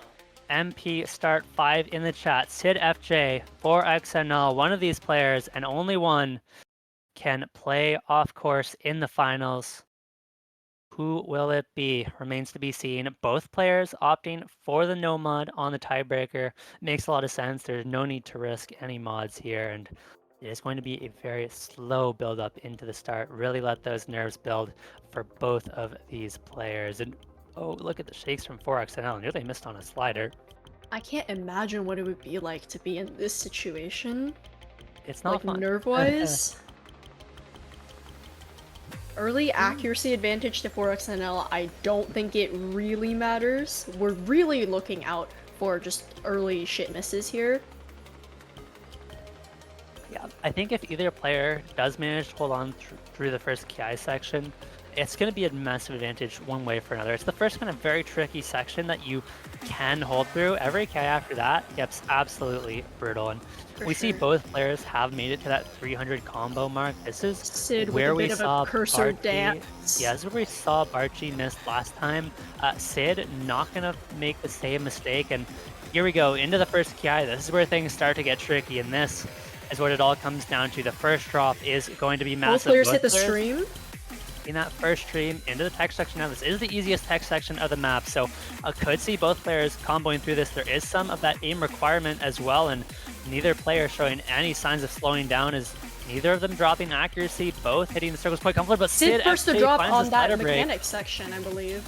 MP start 5 in the chat. SidFj, 4XNL, one of these players, and only one, can play off course in the finals. Who will it be? Remains to be seen. Both players opting for the no mod on the tiebreaker. Makes a lot of sense. There's no need to risk any mods here, and it is going to be a very slow build up into the start. Really let those nerves build for both of these players. And oh, look at the shakes from 4XNL. Nearly missed on a slider. I can't imagine what it would be like to be in this situation. It's not like fun. nerve-wise. Early accuracy advantage to 4XNL, I don't think it really matters. We're really looking out for just early shit misses here. Yeah, I think if either player does manage to hold on through the first KI section, it's going to be a massive advantage one way or another. It's the first kind of very tricky section that you can hold through. Every KI after that gets absolutely brutal, and we see both players have made it to that 300 combo mark. This is Sid where with a we bit saw of a cursor Bartjii. dance. Yeah, this is where we saw Bartjii miss last time. Sid not going to make the same mistake, and here we go into the first KI. This is where things start to get tricky, and this is what it all comes down to. The first drop is going to be massive. Both players hit the stream. In that first stream into the tech section. Now this is the easiest tech section of the map, so I could see both players comboing through this. There is some of that aim requirement as well, and neither player showing any signs of slowing down, as neither of them dropping accuracy, both hitting the circles quite comfortably. But Sid first to drop on that mechanic break section, I believe.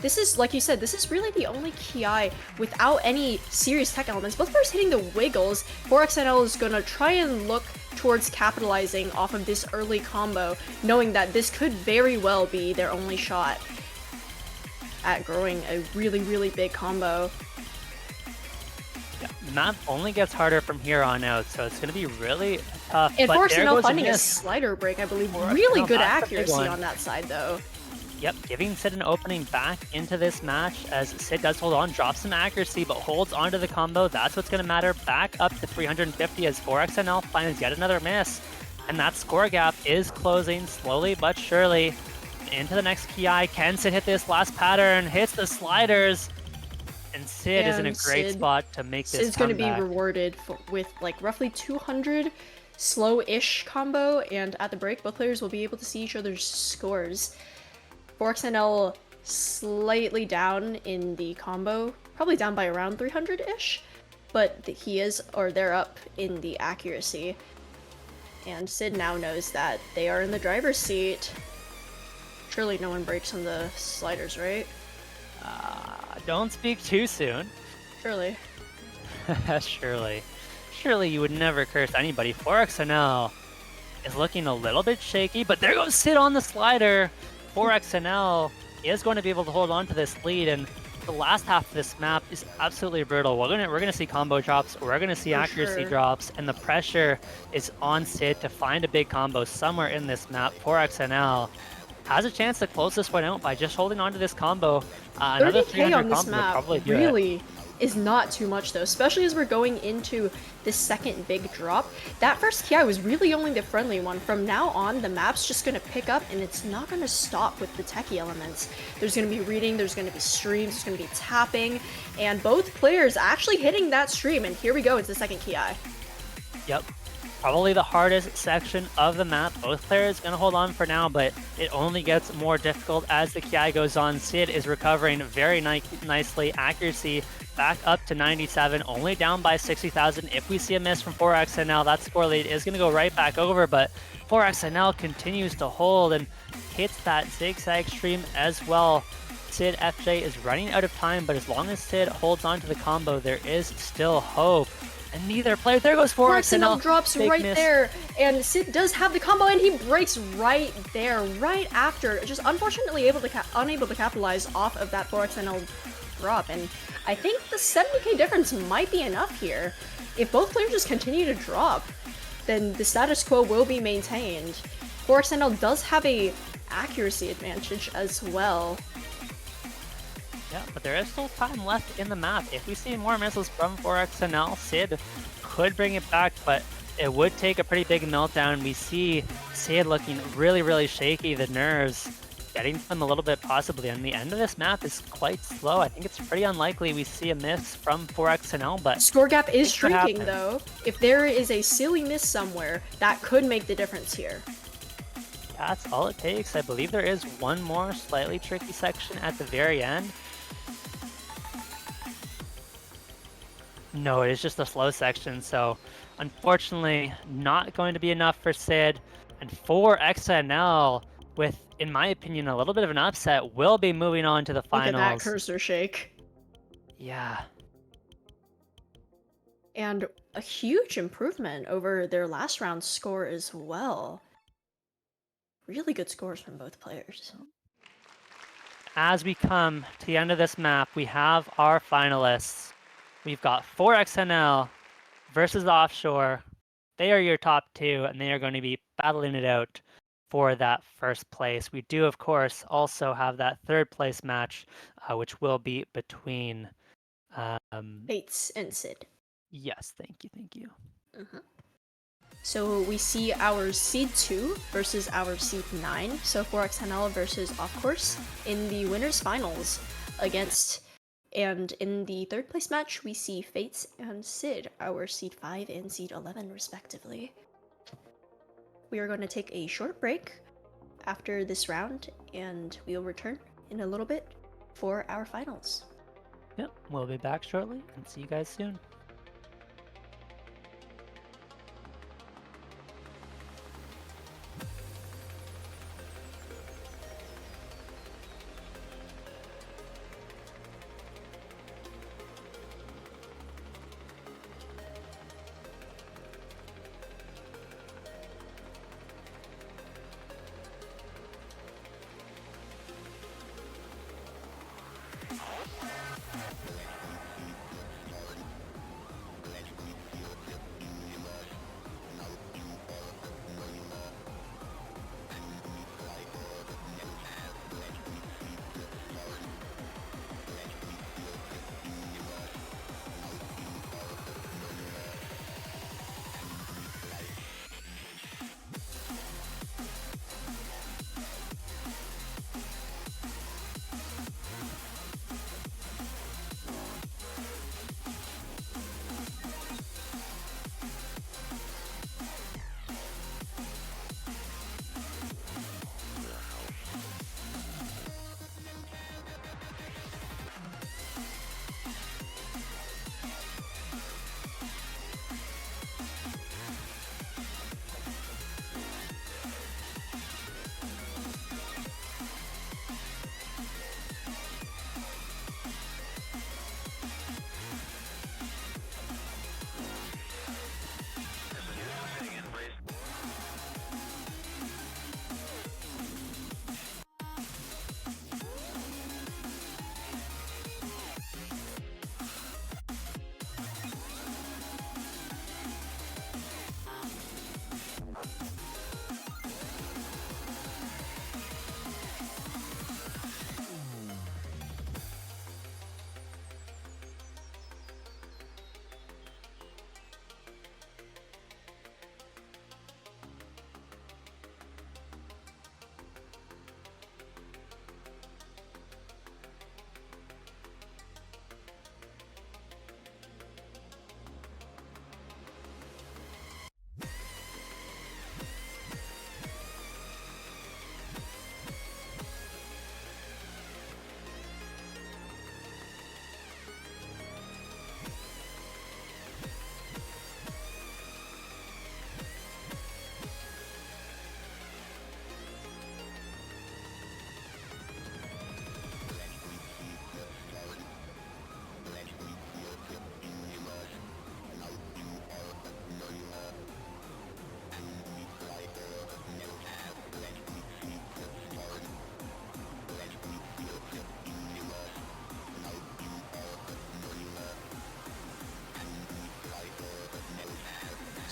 This is, like you said, this is really the only KI without any serious tech elements. Both players hitting the wiggles. 4XNL is gonna try and look towards capitalizing off of this early combo, knowing that this could very well be their only shot at growing a really big combo. Yeah, map only gets harder from here on out, so it's going to be really tough. And but 4XNL finding a slider break, I believe. Really good accuracy on on that side, though. Yep, giving Sid an opening back into this match, as Sid does hold on, drops some accuracy, but holds onto the combo. That's what's going to matter. Back up to 350 as 4XNL finds yet another miss. And that score gap is closing slowly but surely into the next KI. Can Sid hit this last pattern? Hits the sliders. And Sid is in a great spot to make this Sid's going to be rewarded with like roughly 200 slow-ish combo, and at the break, both players will be able to see each other's scores. 4XNL slightly down in the combo, probably down by around 300-ish, but he is, or they're up in the accuracy. And Sid now knows that they are in the driver's seat. Surely no one breaks on the sliders, right? Don't speak too soon. Surely. Surely you would never curse anybody. 4XNL is looking a little bit shaky, but there goes Sid on the slider. 4XNL is going to be able to hold on to this lead, and the last half of this map is absolutely brutal. We're gonna see combo drops, we're gonna see accuracy drops, and the pressure is on Sid to find a big combo somewhere in this map. 4XNL has a chance to close this one out by just holding on to this combo. Another 300 on this combo map would probably do really is not too much though, especially as we're going into the second big drop. That first KI was really only the friendly one. From now on, the map's just gonna pick up, and it's not gonna stop with the techie elements. There's gonna be reading, there's gonna be streams, there's gonna be tapping, and both players actually hitting that stream, and here we go, it's the second KI. Yep. Probably the hardest section of the map. Both players gonna hold on for now, but it only gets more difficult as the KI goes on. Sid is recovering very nicely. Accuracy back up to 97, only down by 60,000. If we see a miss from 4XNL, that score lead is gonna go right back over, but 4XNL continues to hold and hits that zigzag stream as well. SidFj is running out of time, but as long as Sid holds on to the combo, there is still hope. And neither player, there goes 4XNL, drops right there, and Sid does have the combo, and he breaks right there, right after. Just unfortunately unable to capitalize off of that 4XNL drop, and I think the 70k difference might be enough here. If both players just continue to drop, then the status quo will be maintained. 4XNL does have a accuracy advantage as well. Yeah, but there is still time left in the map. If we see more missiles from 4XNL, Sid could bring it back, but it would take a pretty big meltdown. We see Sid looking really, really shaky, the nerves getting to them a little bit possibly, and the end of this map is quite slow. I think it's pretty unlikely we see a miss from 4XNL, but score gap is it could shrinking happen. though. If there is a silly miss somewhere, that could make the difference here. That's all it takes. I believe there is one more slightly tricky section at the very end. No, it is just a slow section, so unfortunately not going to be enough for Sid. And 4XNL, with, in my opinion, a little bit of an upset, will be moving on to the finals. Look at that cursor shake. Yeah. And a huge improvement over their last round score as well. Really good scores from both players. As we come to the end of this map, we have our finalists. We've got 4XNL versus Offshore. They are your top two, and they are going to be battling it out for that first place. We do, of course, also have that third place match, which will be between... FateZ and Sid. Yes, thank you. So we see our Seed 2 versus our Seed 9, so 4XNL versus Off Course in the winners finals against, and in the third place match we see FateZ and Sid, our Seed 5 and Seed 11 respectively. We are going to take a short break after this round, and we'll return in a little bit for our finals. Yep, we'll be back shortly, and see you guys soon.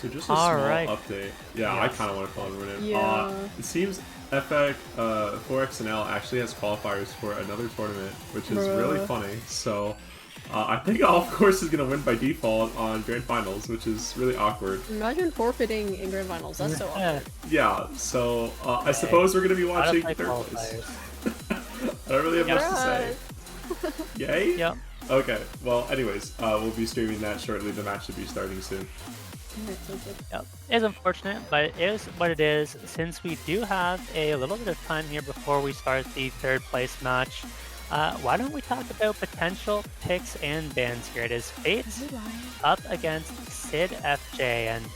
So just a All small right. update. Yeah, I Yes. kind of want to call it renyoo. Yeah. It seems FX 4XNL actually has qualifiers for another tournament, which is really Bruh. funny. So I think Off Course is gonna win by default on Grand Finals, which is really awkward. Imagine forfeiting in grand finals. That's so awkward. Yeah. So I suppose we're gonna be Gotta watching play third place. qualifiers. I don't really have much to say. Yay? Yep. Okay. Well, anyways, we'll be streaming that shortly. The match should be starting soon. Yep. It's unfortunate, but it is what it is. Since we do have a little bit of time here before we start the third place match, why don't we talk about potential picks and bans here? It is FateZ up against SidFj, and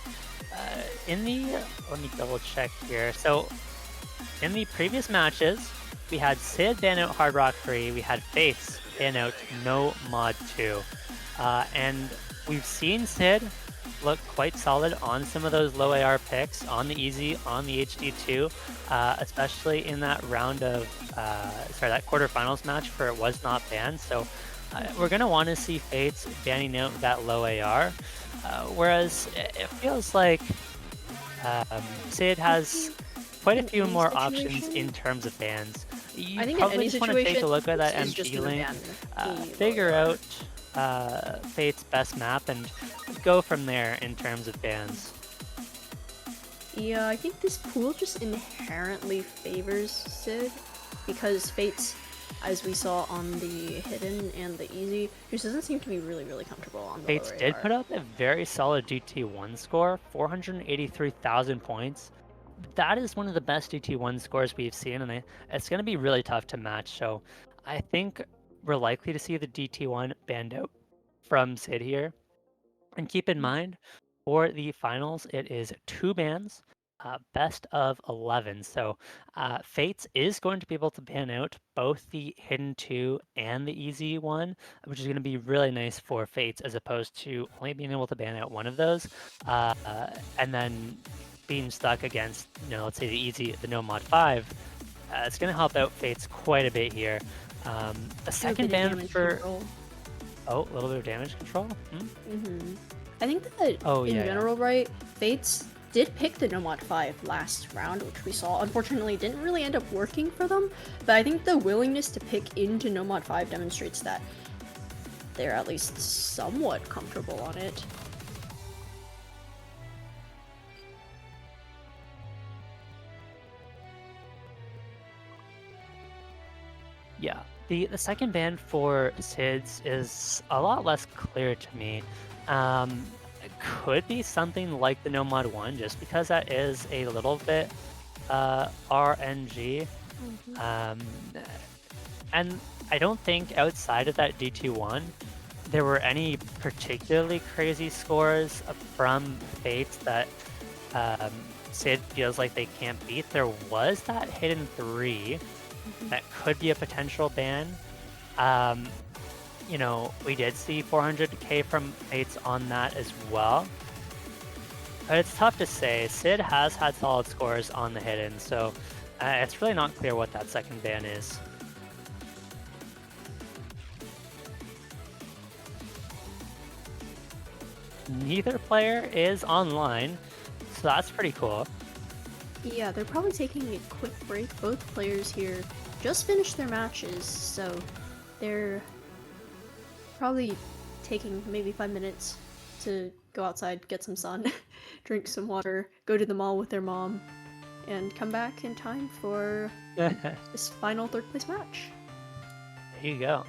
in the let me double check here. So in the previous matches, we had Sid ban out Hard Rock Free, we had FateZ ban out No Mod 2, and we've seen Sid look quite solid on some of those low AR picks, on the easy, on the HD2, especially in that round of, that quarterfinals match where it was not banned. So we're going to want to see FateZ banning out that low AR, whereas it feels like Sid has quite a few more options in terms of bans. You I think in probably any just want to take a situation, look at that it's just MP gonna link, ban the figure lower. out FateZ's best map, and go from there in terms of bans. Yeah, I think this pool just inherently favors Sid because FateZ, as we saw on the hidden and the easy, just doesn't seem to be really comfortable on the FateZ lower did AR. put up a very solid GT1 score, 483,000 points. That is one of the best GT1 scores we've seen, and it's going to be really tough to match. So I think we're likely to see the GT1 banned out from Sid here. And keep in mind, for the finals, it is 2 bans, best of 11. So FateZ is going to be able to ban out both the hidden 2 and the easy 1, which is going to be really nice for FateZ as opposed to only being able to ban out one of those, and then being stuck against, let's say the easy, the no mod 5. It's going to help out FateZ quite a bit here. The second ban for... Oh, a little bit of damage control? I think that in yeah. general, right, FateZ did pick the No Mod 5 last round, which we saw. Unfortunately, didn't really end up working for them, but I think the willingness to pick into No Mod 5 demonstrates that they're at least somewhat comfortable on it. Yeah, the second ban for SIDS is a lot less clear to me. It could be something like the No Mod 1, just because that is a little bit RNG. And I don't think outside of that DT1, there were any particularly crazy scores from FateZ that Sid feels like they can't beat. There was that hidden 3 that could be a potential ban. We did see 400k from FateZ on that as well. But it's tough to say. Sid has had solid scores on the hidden, so it's really not clear what that second ban is. Neither player is online, so that's pretty cool. Yeah, they're probably taking a quick break. Both players here just finished their matches, so they're probably taking maybe 5 minutes to go outside, get some sun, drink some water, go to the mall with their mom, and come back in time for this final third place match. There you go.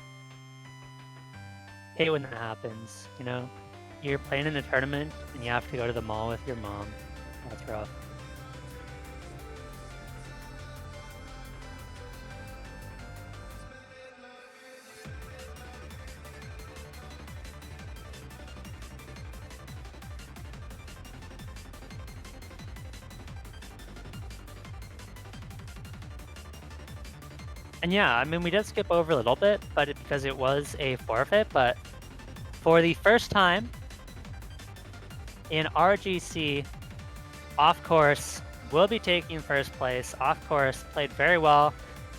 Hate when that happens, You're playing in a tournament and you have to go to the mall with your mom. That's rough. And yeah, we did skip over a little bit, but because it was a forfeit, but for the first time in RGC, Off Course will be taking first place. Off Course played very well,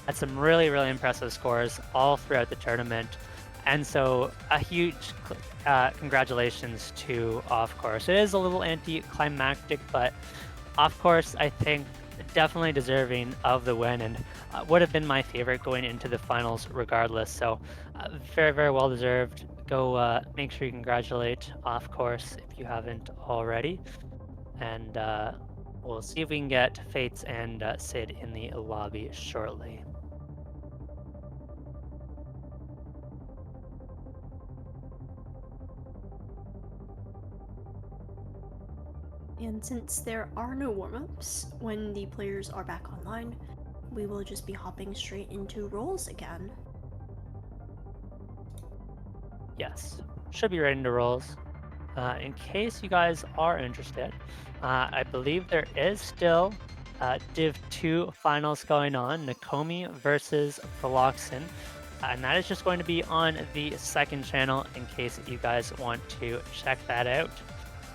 had some really impressive scores all throughout the tournament, And so a huge congratulations to Off Course. It is a little anticlimactic, but Off Course, I think, definitely deserving of the win, and would have been my favorite going into the finals regardless. So very, very well deserved. Go make sure you congratulate Off Course if you haven't already. And we'll see if we can get FateZ and Sid in the lobby shortly. And since there are no warm-ups when the players are back online, we will just be hopping straight into roles again. Yes, should be right into roles. In case you guys are interested, I believe there is still Div 2 finals going on, Nakomi versus Philoxen, and that is just going to be on the second channel in case you guys want to check that out.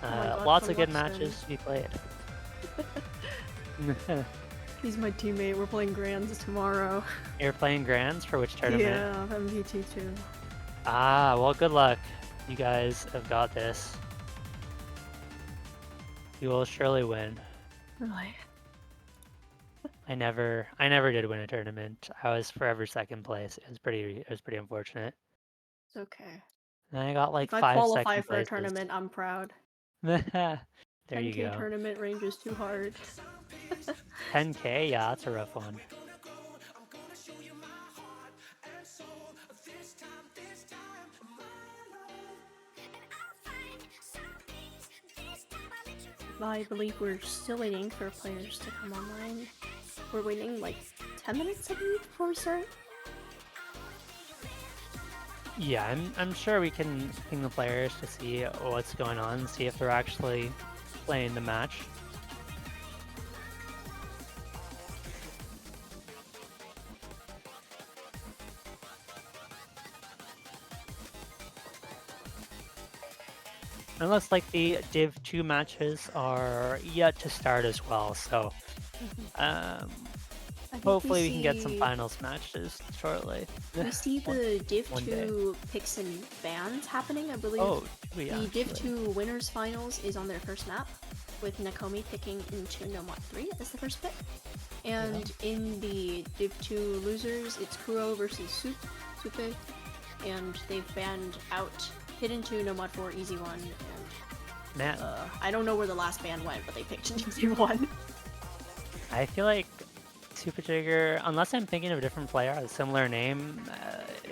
Oh my God, Lots of good Philoxen. matches to be played. He's my teammate. We're playing Grands tomorrow. You're playing Grands for which tournament? Yeah, MVT2. Ah, well, good luck. You guys have got this. You will surely win. Really? I never did win a tournament. I was forever second place. It was pretty unfortunate. It's okay. And I got like If I 5 qualify second for a places. tournament, I'm proud. There you 10K go. tournament range is too hard. 10K? Yeah, that's a rough one. I believe we're still waiting for players to come online. We're waiting like 10 minutes, I believe, before we start. Yeah, I'm sure we can ping the players to see what's going on, see if they're actually playing the match. It looks like the Div 2 matches are yet to start as well, so hopefully we can get some finals matches shortly. We see the Div one 2 picks and bans happening, I believe. Oh, do we the Div actually? 2 winners finals is on their first map, with Nakomi picking into Nomad 3 as the first pick. And in the Div 2 losers, it's Kuro versus Supe, and they've banned out Hidden 2, Nomad 4, Easy 1, and Man, I don't know where the last ban went, but they picked Easy 1. I feel like suppejeger, unless I'm thinking of a different player, a similar name,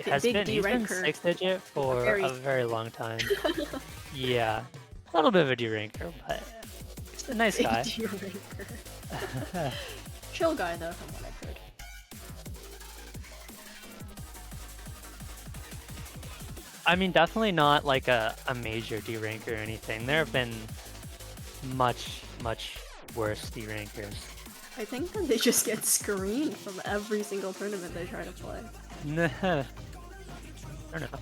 he's been 6th digit for a very long time. Yeah, a little bit of a D-ranker, but a nice guy. Chill guy though, from what I've heard. I mean, definitely not like a major D-ranker or anything. There have been much worse D-rankers. I think that they just get screened from every single tournament they try to play. I don't know.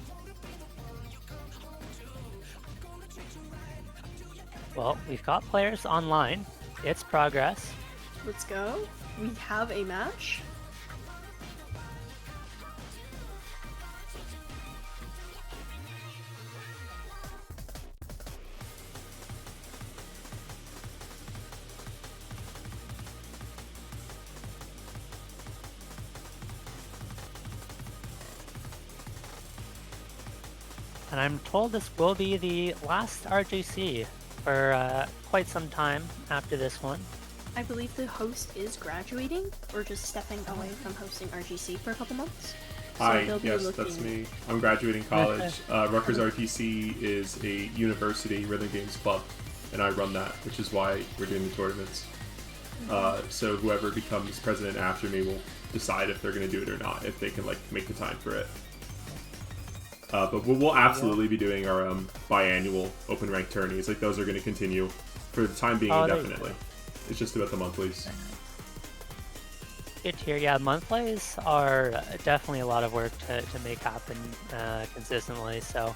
Well, we've got players online. It's progress. Let's go. We have a match. And I'm told this will be the last RGC for quite some time after this one. I believe the host is graduating or just stepping away from hosting RGC for a couple months. So Hi, yes, that's me. I'm graduating college. Rutgers RGC is a university rhythm games club, and I run that, which is why we're doing the tournaments. So whoever becomes president after me will decide if they're going to do it or not, if they can like make the time for it. But we'll absolutely be doing our biannual open rank tourneys. Like those are going to continue for the time being indefinitely. It's just about the monthlies. Good to hear. Yeah, monthlies are definitely a lot of work to make happen consistently. So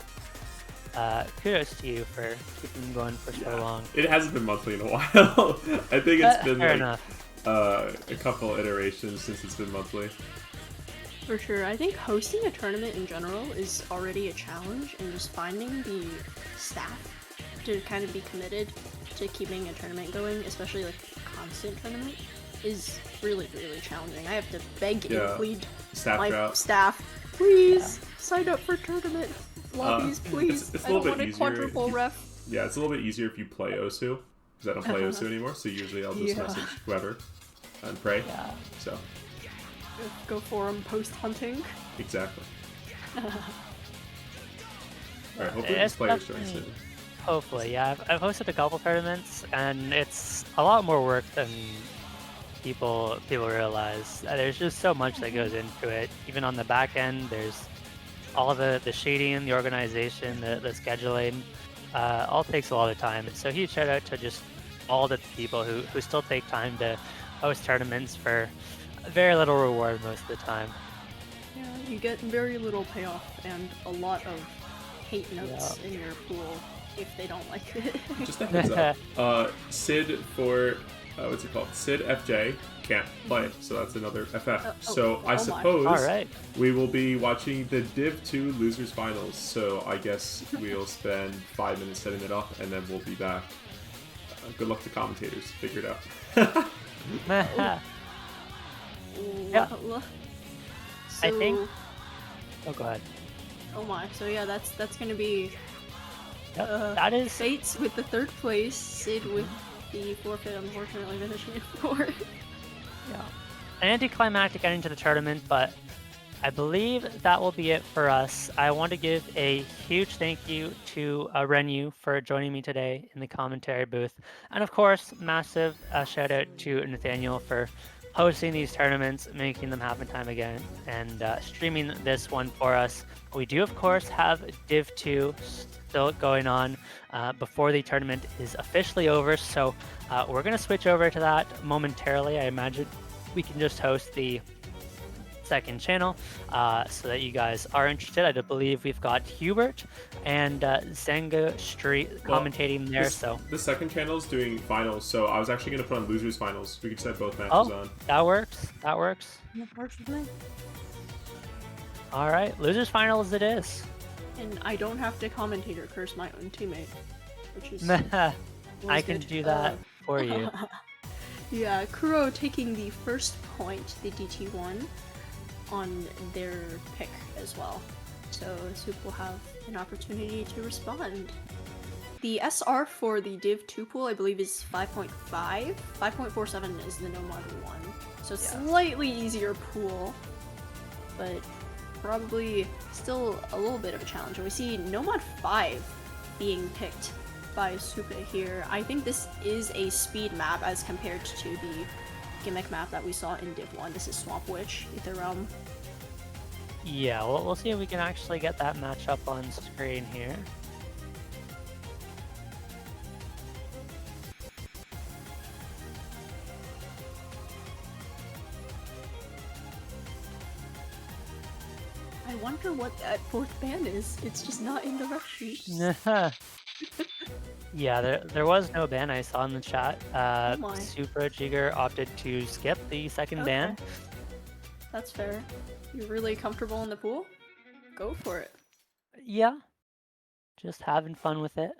kudos to you for keeping them going for so long. It hasn't been monthly in a while. I think it's been fair like enough. A couple iterations since it's been monthly. For sure. I think hosting a tournament in general is already a challenge, and just finding the staff to kind of be committed to keeping a tournament going, especially like a constant tournament, is really, really challenging. I have to beg and plead my drought. staff, please sign up for tournament lobbies, please. It's a I don't little want bit a easier. quadruple ref. Yeah, it's a little bit easier if you play Osu, because I don't play Osu anymore, so usually I'll just message whoever and pray. Yeah. So. Go forum post hunting. Exactly. Alright, hopefully these players join soon. Hopefully, yeah. I've hosted a couple tournaments, and it's a lot more work than people realize. There's just so much that goes into it. Even on the back end, there's all the shading, the organization, the scheduling. All takes a lot of time. So huge shout out to just all the people who still take time to host tournaments for very little reward most of the time. Yeah, you get very little payoff and a lot of hate notes in your pool if they don't like it. Just a heads up. Sid for what's it called? SidFj can't play, so that's another FF. So I suppose we will be watching the Div 2 Losers Finals. So I guess we'll spend 5 minutes setting it up, and then we'll be back. Good luck to commentators. Figure it out. Yeah. So, I think. Oh, go ahead. Oh my. So yeah, that's gonna be. That is FateZ with the 3rd place. Sid with the forfeit, unfortunately finishing it 4th. Yeah. An anticlimactic ending to the tournament, but I believe that will be it for us. I want to give a huge thank you to renyoo for joining me today in the commentary booth. And of course, massive shout out to Nathaniel for hosting these tournaments, making them happen time again, and streaming this one for us. We do, of course, have Div 2 still going on before the tournament is officially over, so we're going to switch over to that momentarily. I imagine we can just host the 2nd channel so that you guys are interested. I believe we've got Hubert and Zenga Street commentating there. So the 2nd channel is doing finals, so I was actually going to put on Losers Finals. We could set both matches on. That works. That works. That works with me. All right, Losers Finals it is. And I don't have to commentator curse my own teammate, which is I can do that for you. Yeah, Kuro taking the 1st point, the DT1, on their pick as well. So Soup will have an opportunity to respond. The SR for the Div 2 pool, I believe, is 5.5. 5.47 is the Nomad 1. So slightly easier pool, but probably still a little bit of a challenge. And we see Nomad 5 being picked by Supe here. I think this is a speed map as compared to the gimmick map that we saw in Div 1. This is Swamp Witch, Ether Realm. Yeah, well, we'll see if we can actually get that matchup on screen here. I wonder what that 4th ban is. It's just not in the ref sheet. Yeah, there was no ban I saw in the chat. Suppejeger opted to skip the 2nd ban. That's fair. You're really comfortable in the pool? Go for it. Yeah. Just having fun with it.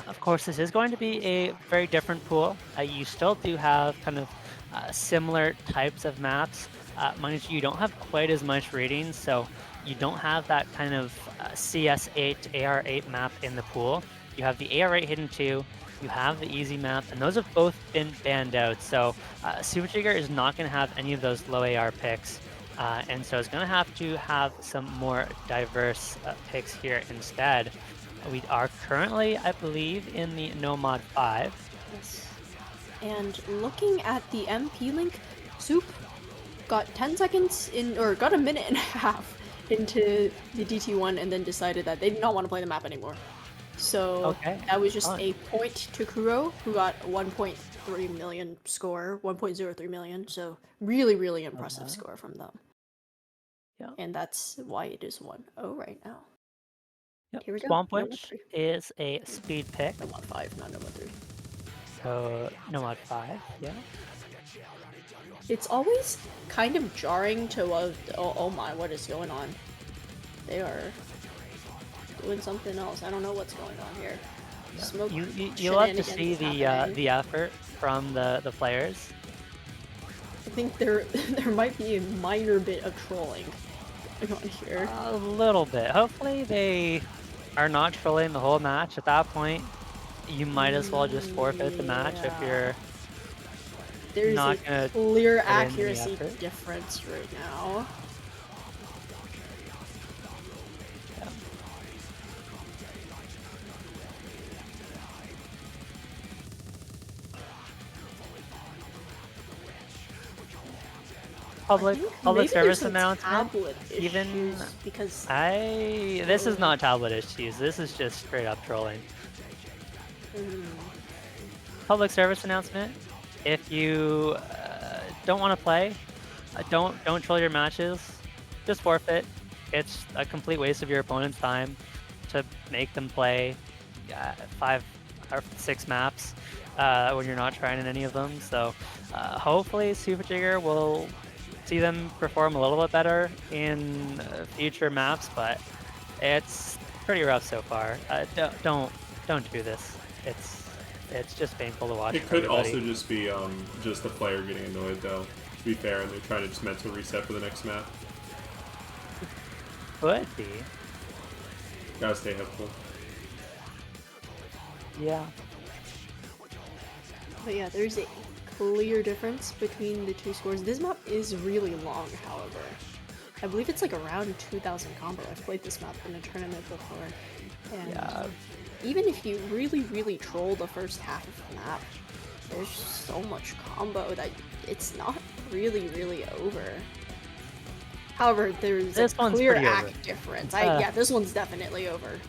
Of course, this is going to be a very different pool. You still do have kind of similar types of maps. Mind you don't have quite as much reading, so you don't have that kind of CS8, AR8 map in the pool. You have the AR8 hidden too, you have the easy map, and those have both been banned out. So Suppejeger is not going to have any of those low AR picks, and so it's going to have some more diverse picks here instead. We are currently, I believe, in the Nomad 5. Yes. And looking at the MP link, Soup got 10 seconds in, or got a minute and a half into the DT1 and then decided that they did not want to play the map anymore. So that was just a point to Kuro, who got 1.3 million score, 1.03 million. So really, really impressive score from them. Yeah. And that's why it is 1-0 right now. Yep. Here we go. Swamp Witch is a speed pick. Nomad 5, not Nomad 3. So Nomad 5, yeah. It's always kind of jarring to oh my, what is going on? They are doing something else. I don't know what's going on here. Smoke You love to shenanigans see is happening. the effort from the players. I think there might be a minor bit of trolling going on here. A little bit. Hopefully they are not trolling the whole match. At that point, you might as well just forfeit the match if Yeah. you're There's a not gonna clear put in any accuracy effort. difference right now. Yeah. I think Public maybe there's service some announcement. tablet Even issues because this is not tablet issues. This is just straight up trolling. mm, Public service announcement. If you don't want to play, don't troll your matches. Just forfeit. It's a complete waste of your opponent's time to make them play 5 or 6 maps when you're not trying in any of them. So hopefully suppejeger will see them perform a little bit better in future maps, but it's pretty rough so far. Don't do this. It's just painful to watch It for could everybody. also just be just the player getting annoyed though. To be fair, and they're trying to just mental reset for the next map. Could be. Gotta stay hopeful. Yeah. but yeah, there's a clear difference between the two scores. This map is really long, however. I believe it's like around 2,000 combo. I've played this map in a tournament before, and Yeah. even if you really troll the first half of the map, there's so much combo that it's not really over. However, there's This a one's clear pretty over. act difference. Uh, Yeah, this one's definitely over.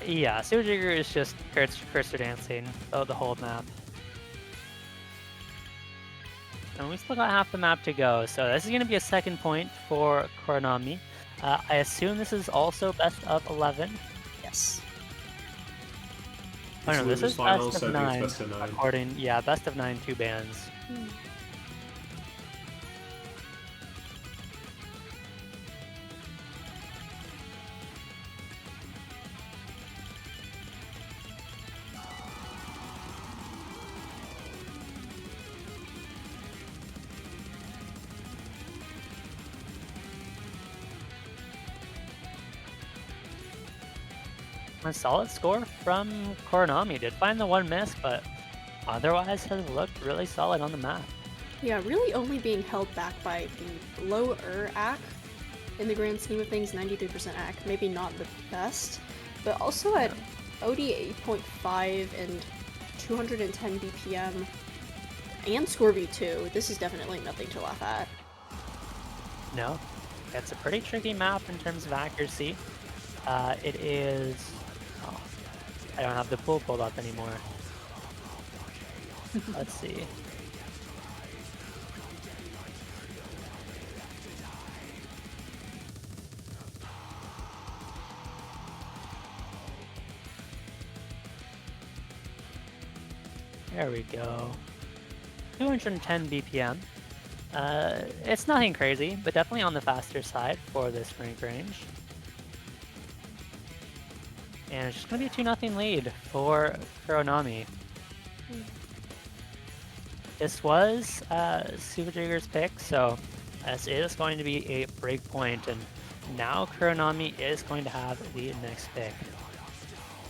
Yeah, suppejeger is just cursor dancing the whole map. And we still got half the map to go, so this is going to be a second point for Kuronami. I assume this is also best of 11. Yes. Oh It's no, this losers is finals, best so of I think 9. it's best of 9. According, yeah, best of 9, 2 bands. A solid score from Kuronami. Did find the one miss, but otherwise has looked really solid on the map. Yeah, really only being held back by the lower AC in the grand scheme of things, 93% AC, maybe not the best, but also at OD 8.5 and 210 BPM and score V2, this is definitely nothing to laugh at. No, it's a pretty tricky map in terms of accuracy. It is... Oh, I don't have the pool pulled up anymore. Let's see. There we go. 210 BPM. It's nothing crazy, but definitely on the faster side for this range. And it's just going to be a 2-0 lead for Kuronami. This was suppejeger's pick, so this is going to be a break point, and now Kuronami is going to have the next pick.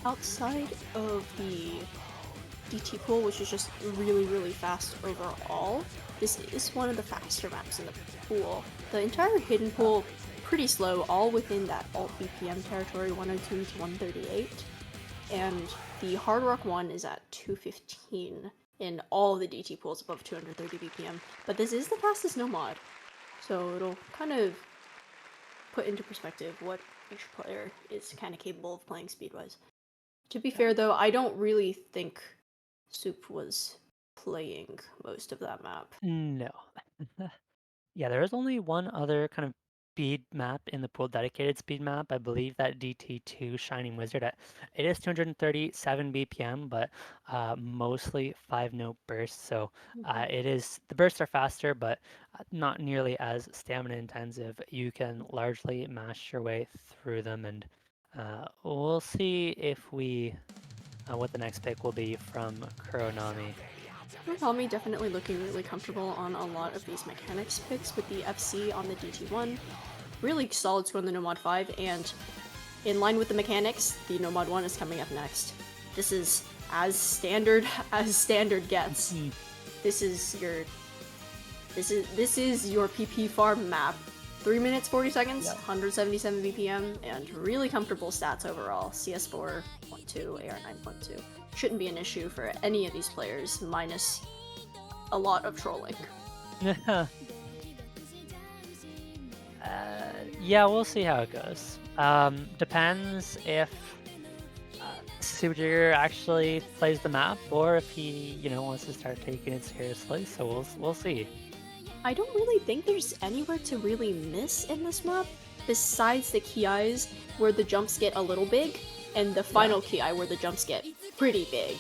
Outside of the DT pool, which is just really fast overall, this is one of the faster maps in the pool. The entire hidden pool, pretty slow, all within that alt BPM territory, 102 to 138. And the Hard Rock one is at 215 in all the DT pools above 230 BPM. But this is the fastest no mod, so it'll kind of put into perspective what each player is kind of capable of playing speed-wise. To be fair though, I don't really think Soup was playing most of that map. No. Yeah, there is only one other kind of speed map in the pool dedicated speed map. I believe that DT2 Shining Wizard it is 237 BPM, but mostly 5-note bursts. So it is the bursts are faster, but not nearly as stamina intensive. You can largely mash your way through them, and we'll see if we what the next pick will be from Kuronami. Kuronami definitely looking really comfortable on a lot of these mechanics picks with the FC on the DT1. Really solid score on the Nomad 5, and in line with the mechanics, the Nomad 1 is coming up next. This is as standard gets. This is your PP farm map. 3 minutes 40 seconds, 177 BPM, and really comfortable stats overall. CS4 0.2, AR 9.2. Shouldn't be an issue for any of these players, minus a lot of trolling. Yeah, we'll see how it goes. Depends if suppejeger actually plays the map, or if he, wants to start taking it seriously. So we'll see. I don't really think there's anywhere to really miss in this map, besides the KIs where the jumps get a little big, and the final KI where the jumps get pretty big.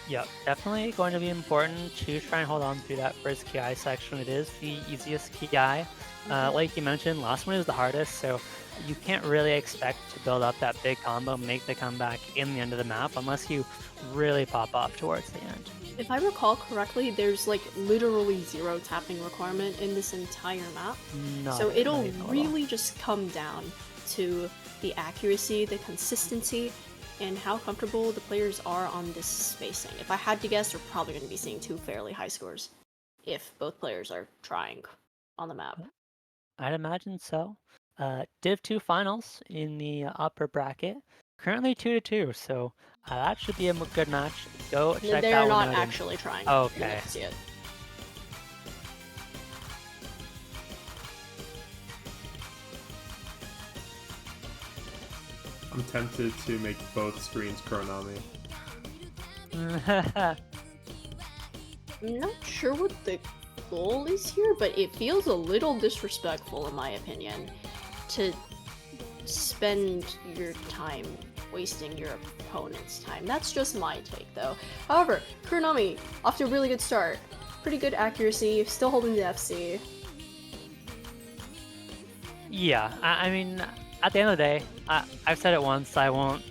Yep, definitely going to be important to try and hold on through that first KI section. It is the easiest KI. Like you mentioned, last one is the hardest, so you can't really expect to build up that big combo, make the comeback in the end of the map, unless you really pop off towards the end. If I recall correctly, there's like literally 0 tapping requirement in this entire map. So it'll really just come down to the accuracy, the consistency, and how comfortable the players are on this spacing. If I had to guess, we're probably going to be seeing 2 fairly high scores if both players are trying on the map. I'd imagine so. Div 2 finals in the upper bracket. Currently 2-2, so that should be a good match. Go check that one out. They're not actually trying. Okay. See it. I'm tempted to make both screens Kuronami. I'm not sure what the goal is here, but it feels a little disrespectful in my opinion to spend your time wasting your opponent's time. That's just my take though. However, Kuronami off to a really good start. Pretty good accuracy, still holding the FC. Yeah, I mean, at the end of the day, I've said it once, I won't,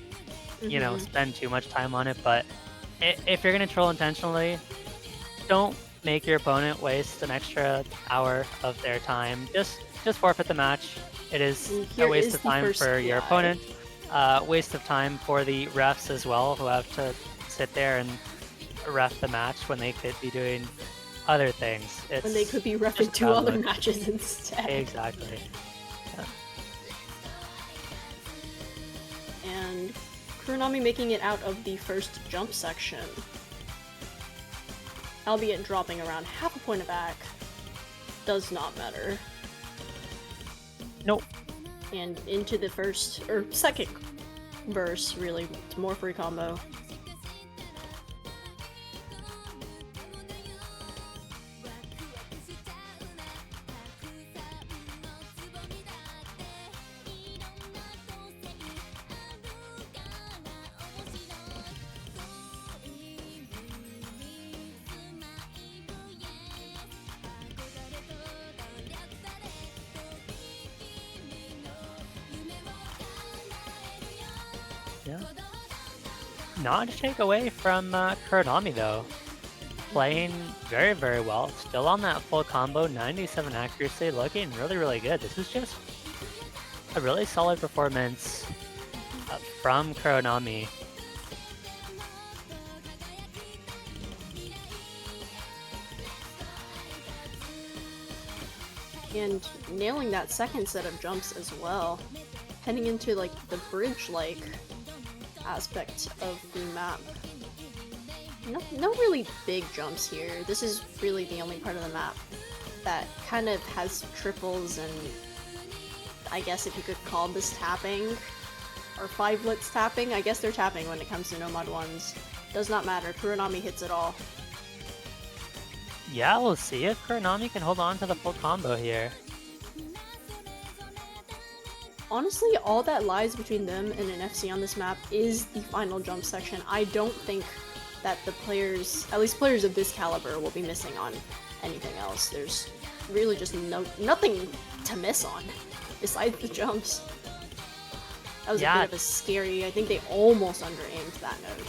spend too much time on it, but if you're going to troll intentionally, don't make your opponent waste an extra hour of their time. Just forfeit the match. It is a waste of time for your opponent, waste of time for the refs as well, who have to sit there and ref the match when they could be doing other things. When they could be reffing 2 other matches instead. Exactly. And Kuronami making it out of the first jump section. Albeit dropping around half a point of back. Does not matter. Nope. And into the second burst, really. It's more free combo. Yeah. Not to take away from Kuronami though. Playing very, very well. Still on that full combo, 97 accuracy, looking really, really good. This is just a really solid performance from Kuronami. And nailing that second set of jumps as well. Heading into like the bridge-like aspect of the map. No really big jumps here. This is really the only part of the map that kind of has triples and I guess if you could call this tapping or 5-lits tapping. I guess they're tapping when it comes to Nomad 1s. Does not matter. Kuronami hits it all. Yeah, we'll see if Kuronami can hold on to the full combo here. Honestly, all that lies between them and an FC on this map is the final jump section. I don't think that the players, at least players of this caliber, will be missing on anything else. There's really just nothing to miss on besides the jumps. That was a bit of a scary, I think they almost under-aimed that node.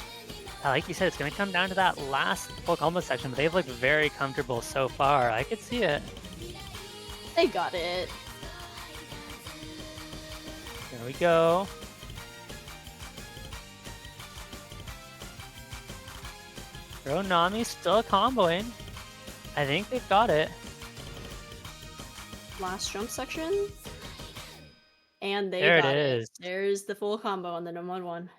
Like you said, it's going to come down to that last full combo section, but they've looked very comfortable so far. I could see it. They got it. There we go. Kuronami still comboing. I think they've got it. Last jump section. And they There got it it. is. There's the full combo on the #1.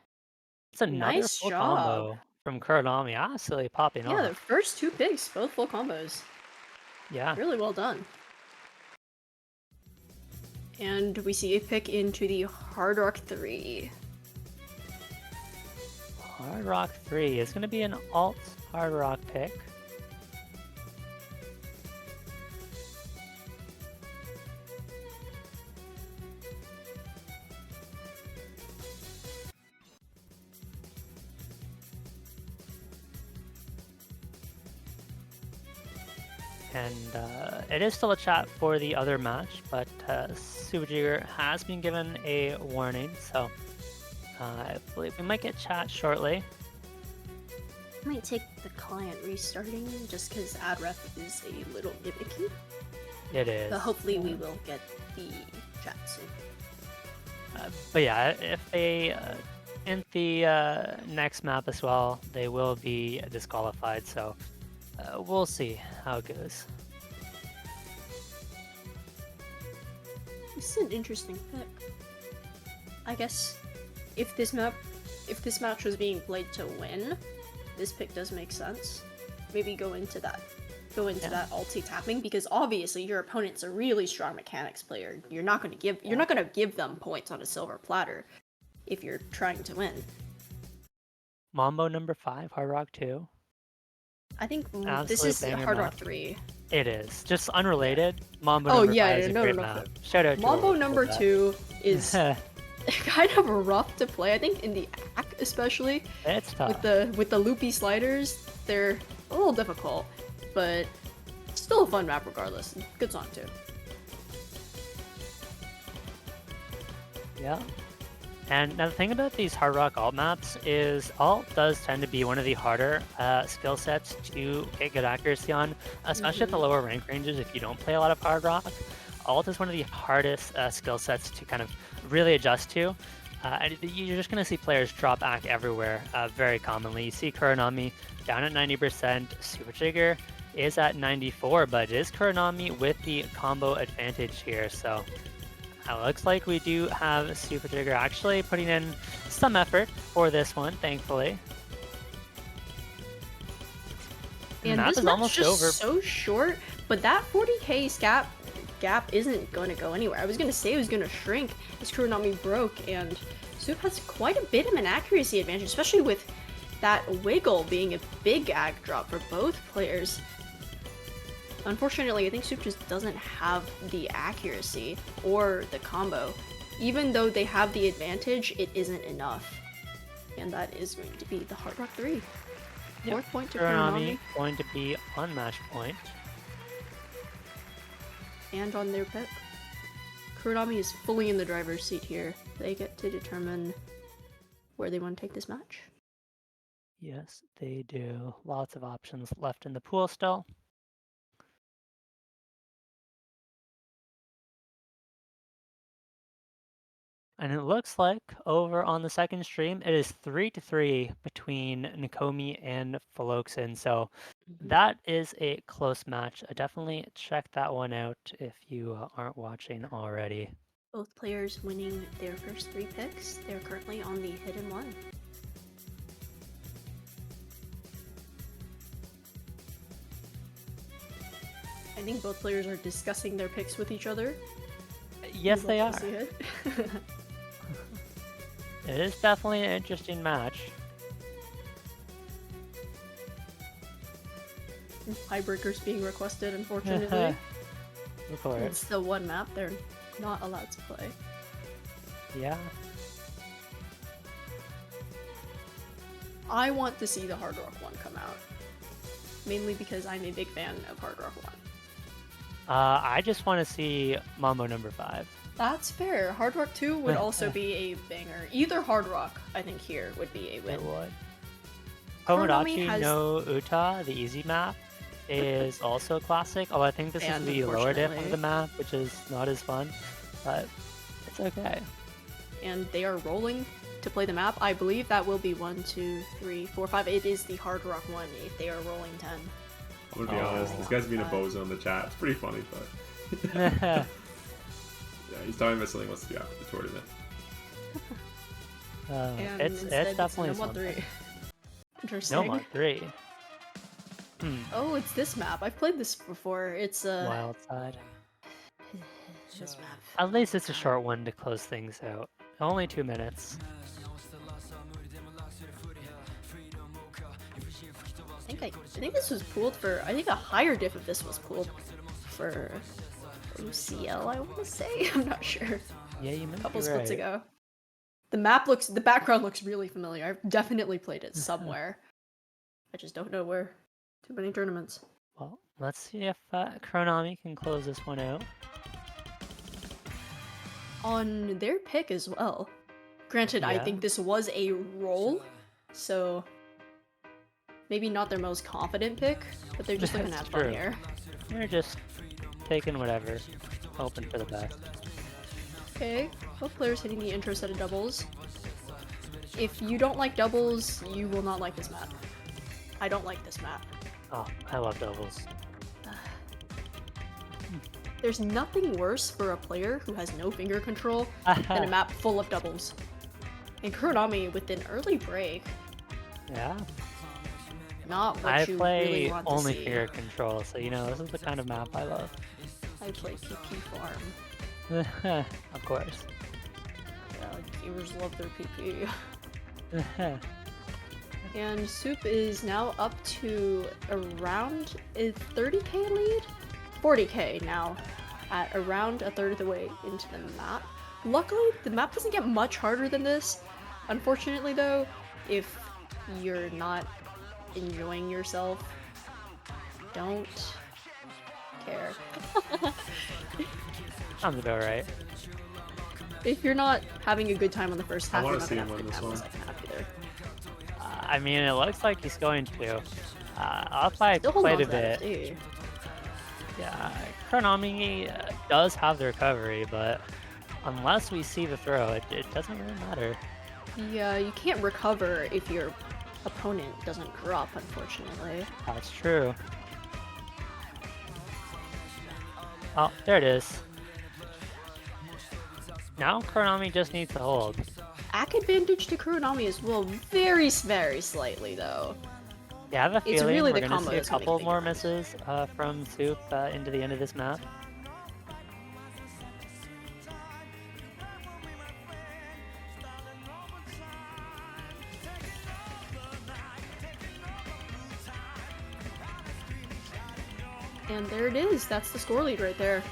It's another Nice full job. combo from Kuronami. Absolutely popping off. Yeah, the first two picks, both full combos. Yeah. Really well done. And we see a pick into the Hard Rock 3. Hard Rock 3 is going to be an alt Hard Rock pick. And it is still a chat for the other match, but suppejeger has been given a warning, so I believe we might get chat shortly. Might take the client restarting just because adref is a little gimmicky. It is. But hopefully we will get the chat soon. But yeah, if they in the next map as well, they will be disqualified, so we'll see how it goes. This is an interesting pick. I guess if this match was being played to win, this pick does make sense. Maybe go into that ulti tapping, because obviously your opponent's a really strong mechanics player. You're not gonna give them points on a silver platter if you're trying to win. Mambo #5, Hard Rock 2. I think Absolute this is banger Hard map. Rock 3. It is. Just unrelated. Mambo Oh #5 yeah, is a no, great no, map. Shout out to Mambo whoever did #2 is that. kind of rough to play. I think in the act especially It's tough. with the loopy sliders, they're a little difficult, but still a fun map regardless. Good song too. Yeah. And now the thing about these Hard Rock alt maps is alt does tend to be one of the harder skill sets to get good accuracy on, especially at the lower rank ranges if you don't play a lot of Hard Rock. Alt is one of the hardest skill sets to kind of really adjust to. And you're just going to see players drop back everywhere very commonly. You see Kuronami down at 90%, suppejeger is at 94, but it is Kuronami with the combo advantage here, so it looks like we do have suppejeger actually putting in some effort for this one, thankfully. And map this is map's almost just over. so short, but that 40k gap isn't going to go anywhere. I was going to say it was going to shrink as Kuronami broke, and Soup has quite a bit of an accuracy advantage, especially with that wiggle being a big ag drop for both players. Unfortunately, I think Soup just doesn't have the accuracy or the combo. Even though they have the advantage, it isn't enough. And that is going to be the Hard Rock 3. Fourth point to Kuronami. Going to be on match point. And on their pick. Kuronami is fully in the driver's seat here. They get to determine where they want to take this match. Yes, they do. Lots of options left in the pool still. And it looks like over on the second stream, it is 3-3 between Nakomi and Philoxen. So that is a close match. Definitely check that one out if you aren't watching already. Both players winning their first 3 picks. They're currently on the hidden 1. I think both players are discussing their picks with each other. Yes, they are. It. It is definitely an interesting match. Tiebreakers being requested, unfortunately. Of course. It's the one map they're not allowed to play. Yeah. I want to see the Hard Rock 1 come out. Mainly because I'm a big fan of Hard Rock 1. I just want to see Mambo number 5. That's fair. Hard Rock 2 would also be a banger. Either Hard Rock, I think, here would be a win. It would. Kuronami Tomodachi has- no Uta, the easy map, is also a classic. Although I think this is And the lower diff of unfortunately- the map, which is not as fun, but it's okay. And they are rolling to play the map. I believe that will be 1, 2, 3, 4, 5. It is the Hard Rock 1 if they are rolling 10. I'm gonna be honest, this guy's being a bozo in the chat. It's pretty funny, but yeah, he's talking about something he wants to do after the tournament. And it's instead definitely it's no mod something. 3. Interesting. No mod 3. Oh, it's this map. I've played this before. It's Wild side. this map. At least it's a short one to close things out. Only 2 minutes. I think this was pooled for. I think a higher diff of this was pooled for OCL. I want to say. I'm not sure. Yeah, you might A couple be splits right. ago. The background looks really familiar. I've definitely played it somewhere. I just don't know where. Too many tournaments. Well, let's see if Kuronami can close this one out. On their pick as well. Granted, I Yeah. think this was a roll, so maybe not their most confident pick, but they're just looking to have That's fun true. here. They're just taking whatever, hoping for the best. Okay, both players hitting the intro set of doubles. If you don't like doubles, you will not like this map. I don't like this map. Oh, I love doubles. There's nothing worse for a player who has no finger control than a map full of doubles. And Kuronami, with an early break, Yeah, not what I you play really want only to see. finger control, so you know this is the kind of map I love. I play PP Farm. Of course. Yeah, gamers love their PP. And Soup is now up to around a 30k lead? 40k now, at around a third of the way into the map. Luckily, the map doesn't get much harder than this. Unfortunately though, if you're not enjoying yourself, don't care. Sounds about right. If you're not having a good time on the first half, wanna you're not see gonna him have a win good this time on the one. second half either. I mean, it looks like he's going to. I'll play Still hold quite on a to that bit. FD. Yeah, Kuronami does have the recovery, but unless we see the throw, it doesn't really matter. Yeah, you can't recover if your opponent doesn't corrupt, unfortunately. That's true. Oh, there it is. Now Kuronami just needs to hold. Ack advantage to Kuronami as well, very, very slightly though. Yeah, I have a It's feeling really we're the going to combo see a that's gonna couple make more the difference. misses from Soup into the end of this map. And there it is, that's the score lead right there.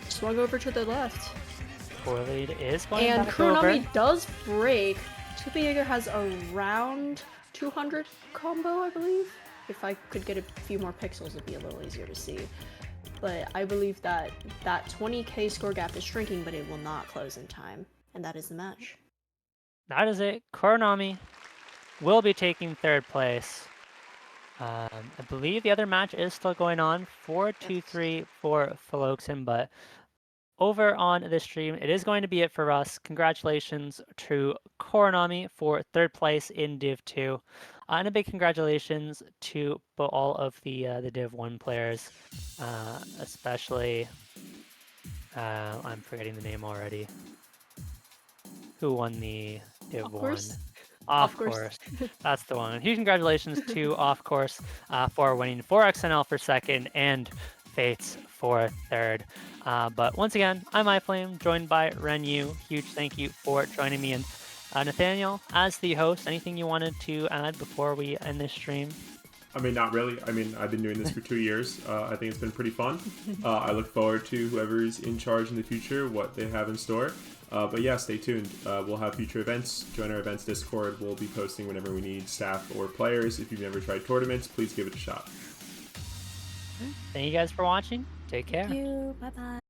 Swung over to the left. Score lead is going And back Kuronami over. does break. Suppejeger has around 200 combo, I believe. If I could get a few more pixels, it'd be a little easier to see. But I believe that that 20k score gap is shrinking, but it will not close in time. And that is the match. That is it. Kuronami will be taking third place. I believe the other match is still going on. 4-2-3 for Philoxen, but over on the stream, it is going to be it for us. Congratulations to Kuronami for third place in Div 2. And a big congratulations to all of the Div 1 players, especially, I'm forgetting the name already. Who won the Div 1? Course. Of Of course. course. That's the one. Huge congratulations to Off Course for winning 4XNL for second and FateZ for third. But once again, I'm iFlame, joined by renyoo. Huge thank you for joining me. And Nathaniel, as the host, anything you wanted to add before we end this stream? I mean, not really. I mean, I've been doing this for 2 years. I think it's been pretty fun. I look forward to whoever's in charge in the future, what they have in store. But yeah, stay tuned. We'll have future events. Join our events Discord. We'll be posting whenever we need staff or players. If you've never tried tournaments, please give it a shot. Thank you guys for watching. Take care. Thank you. Bye bye.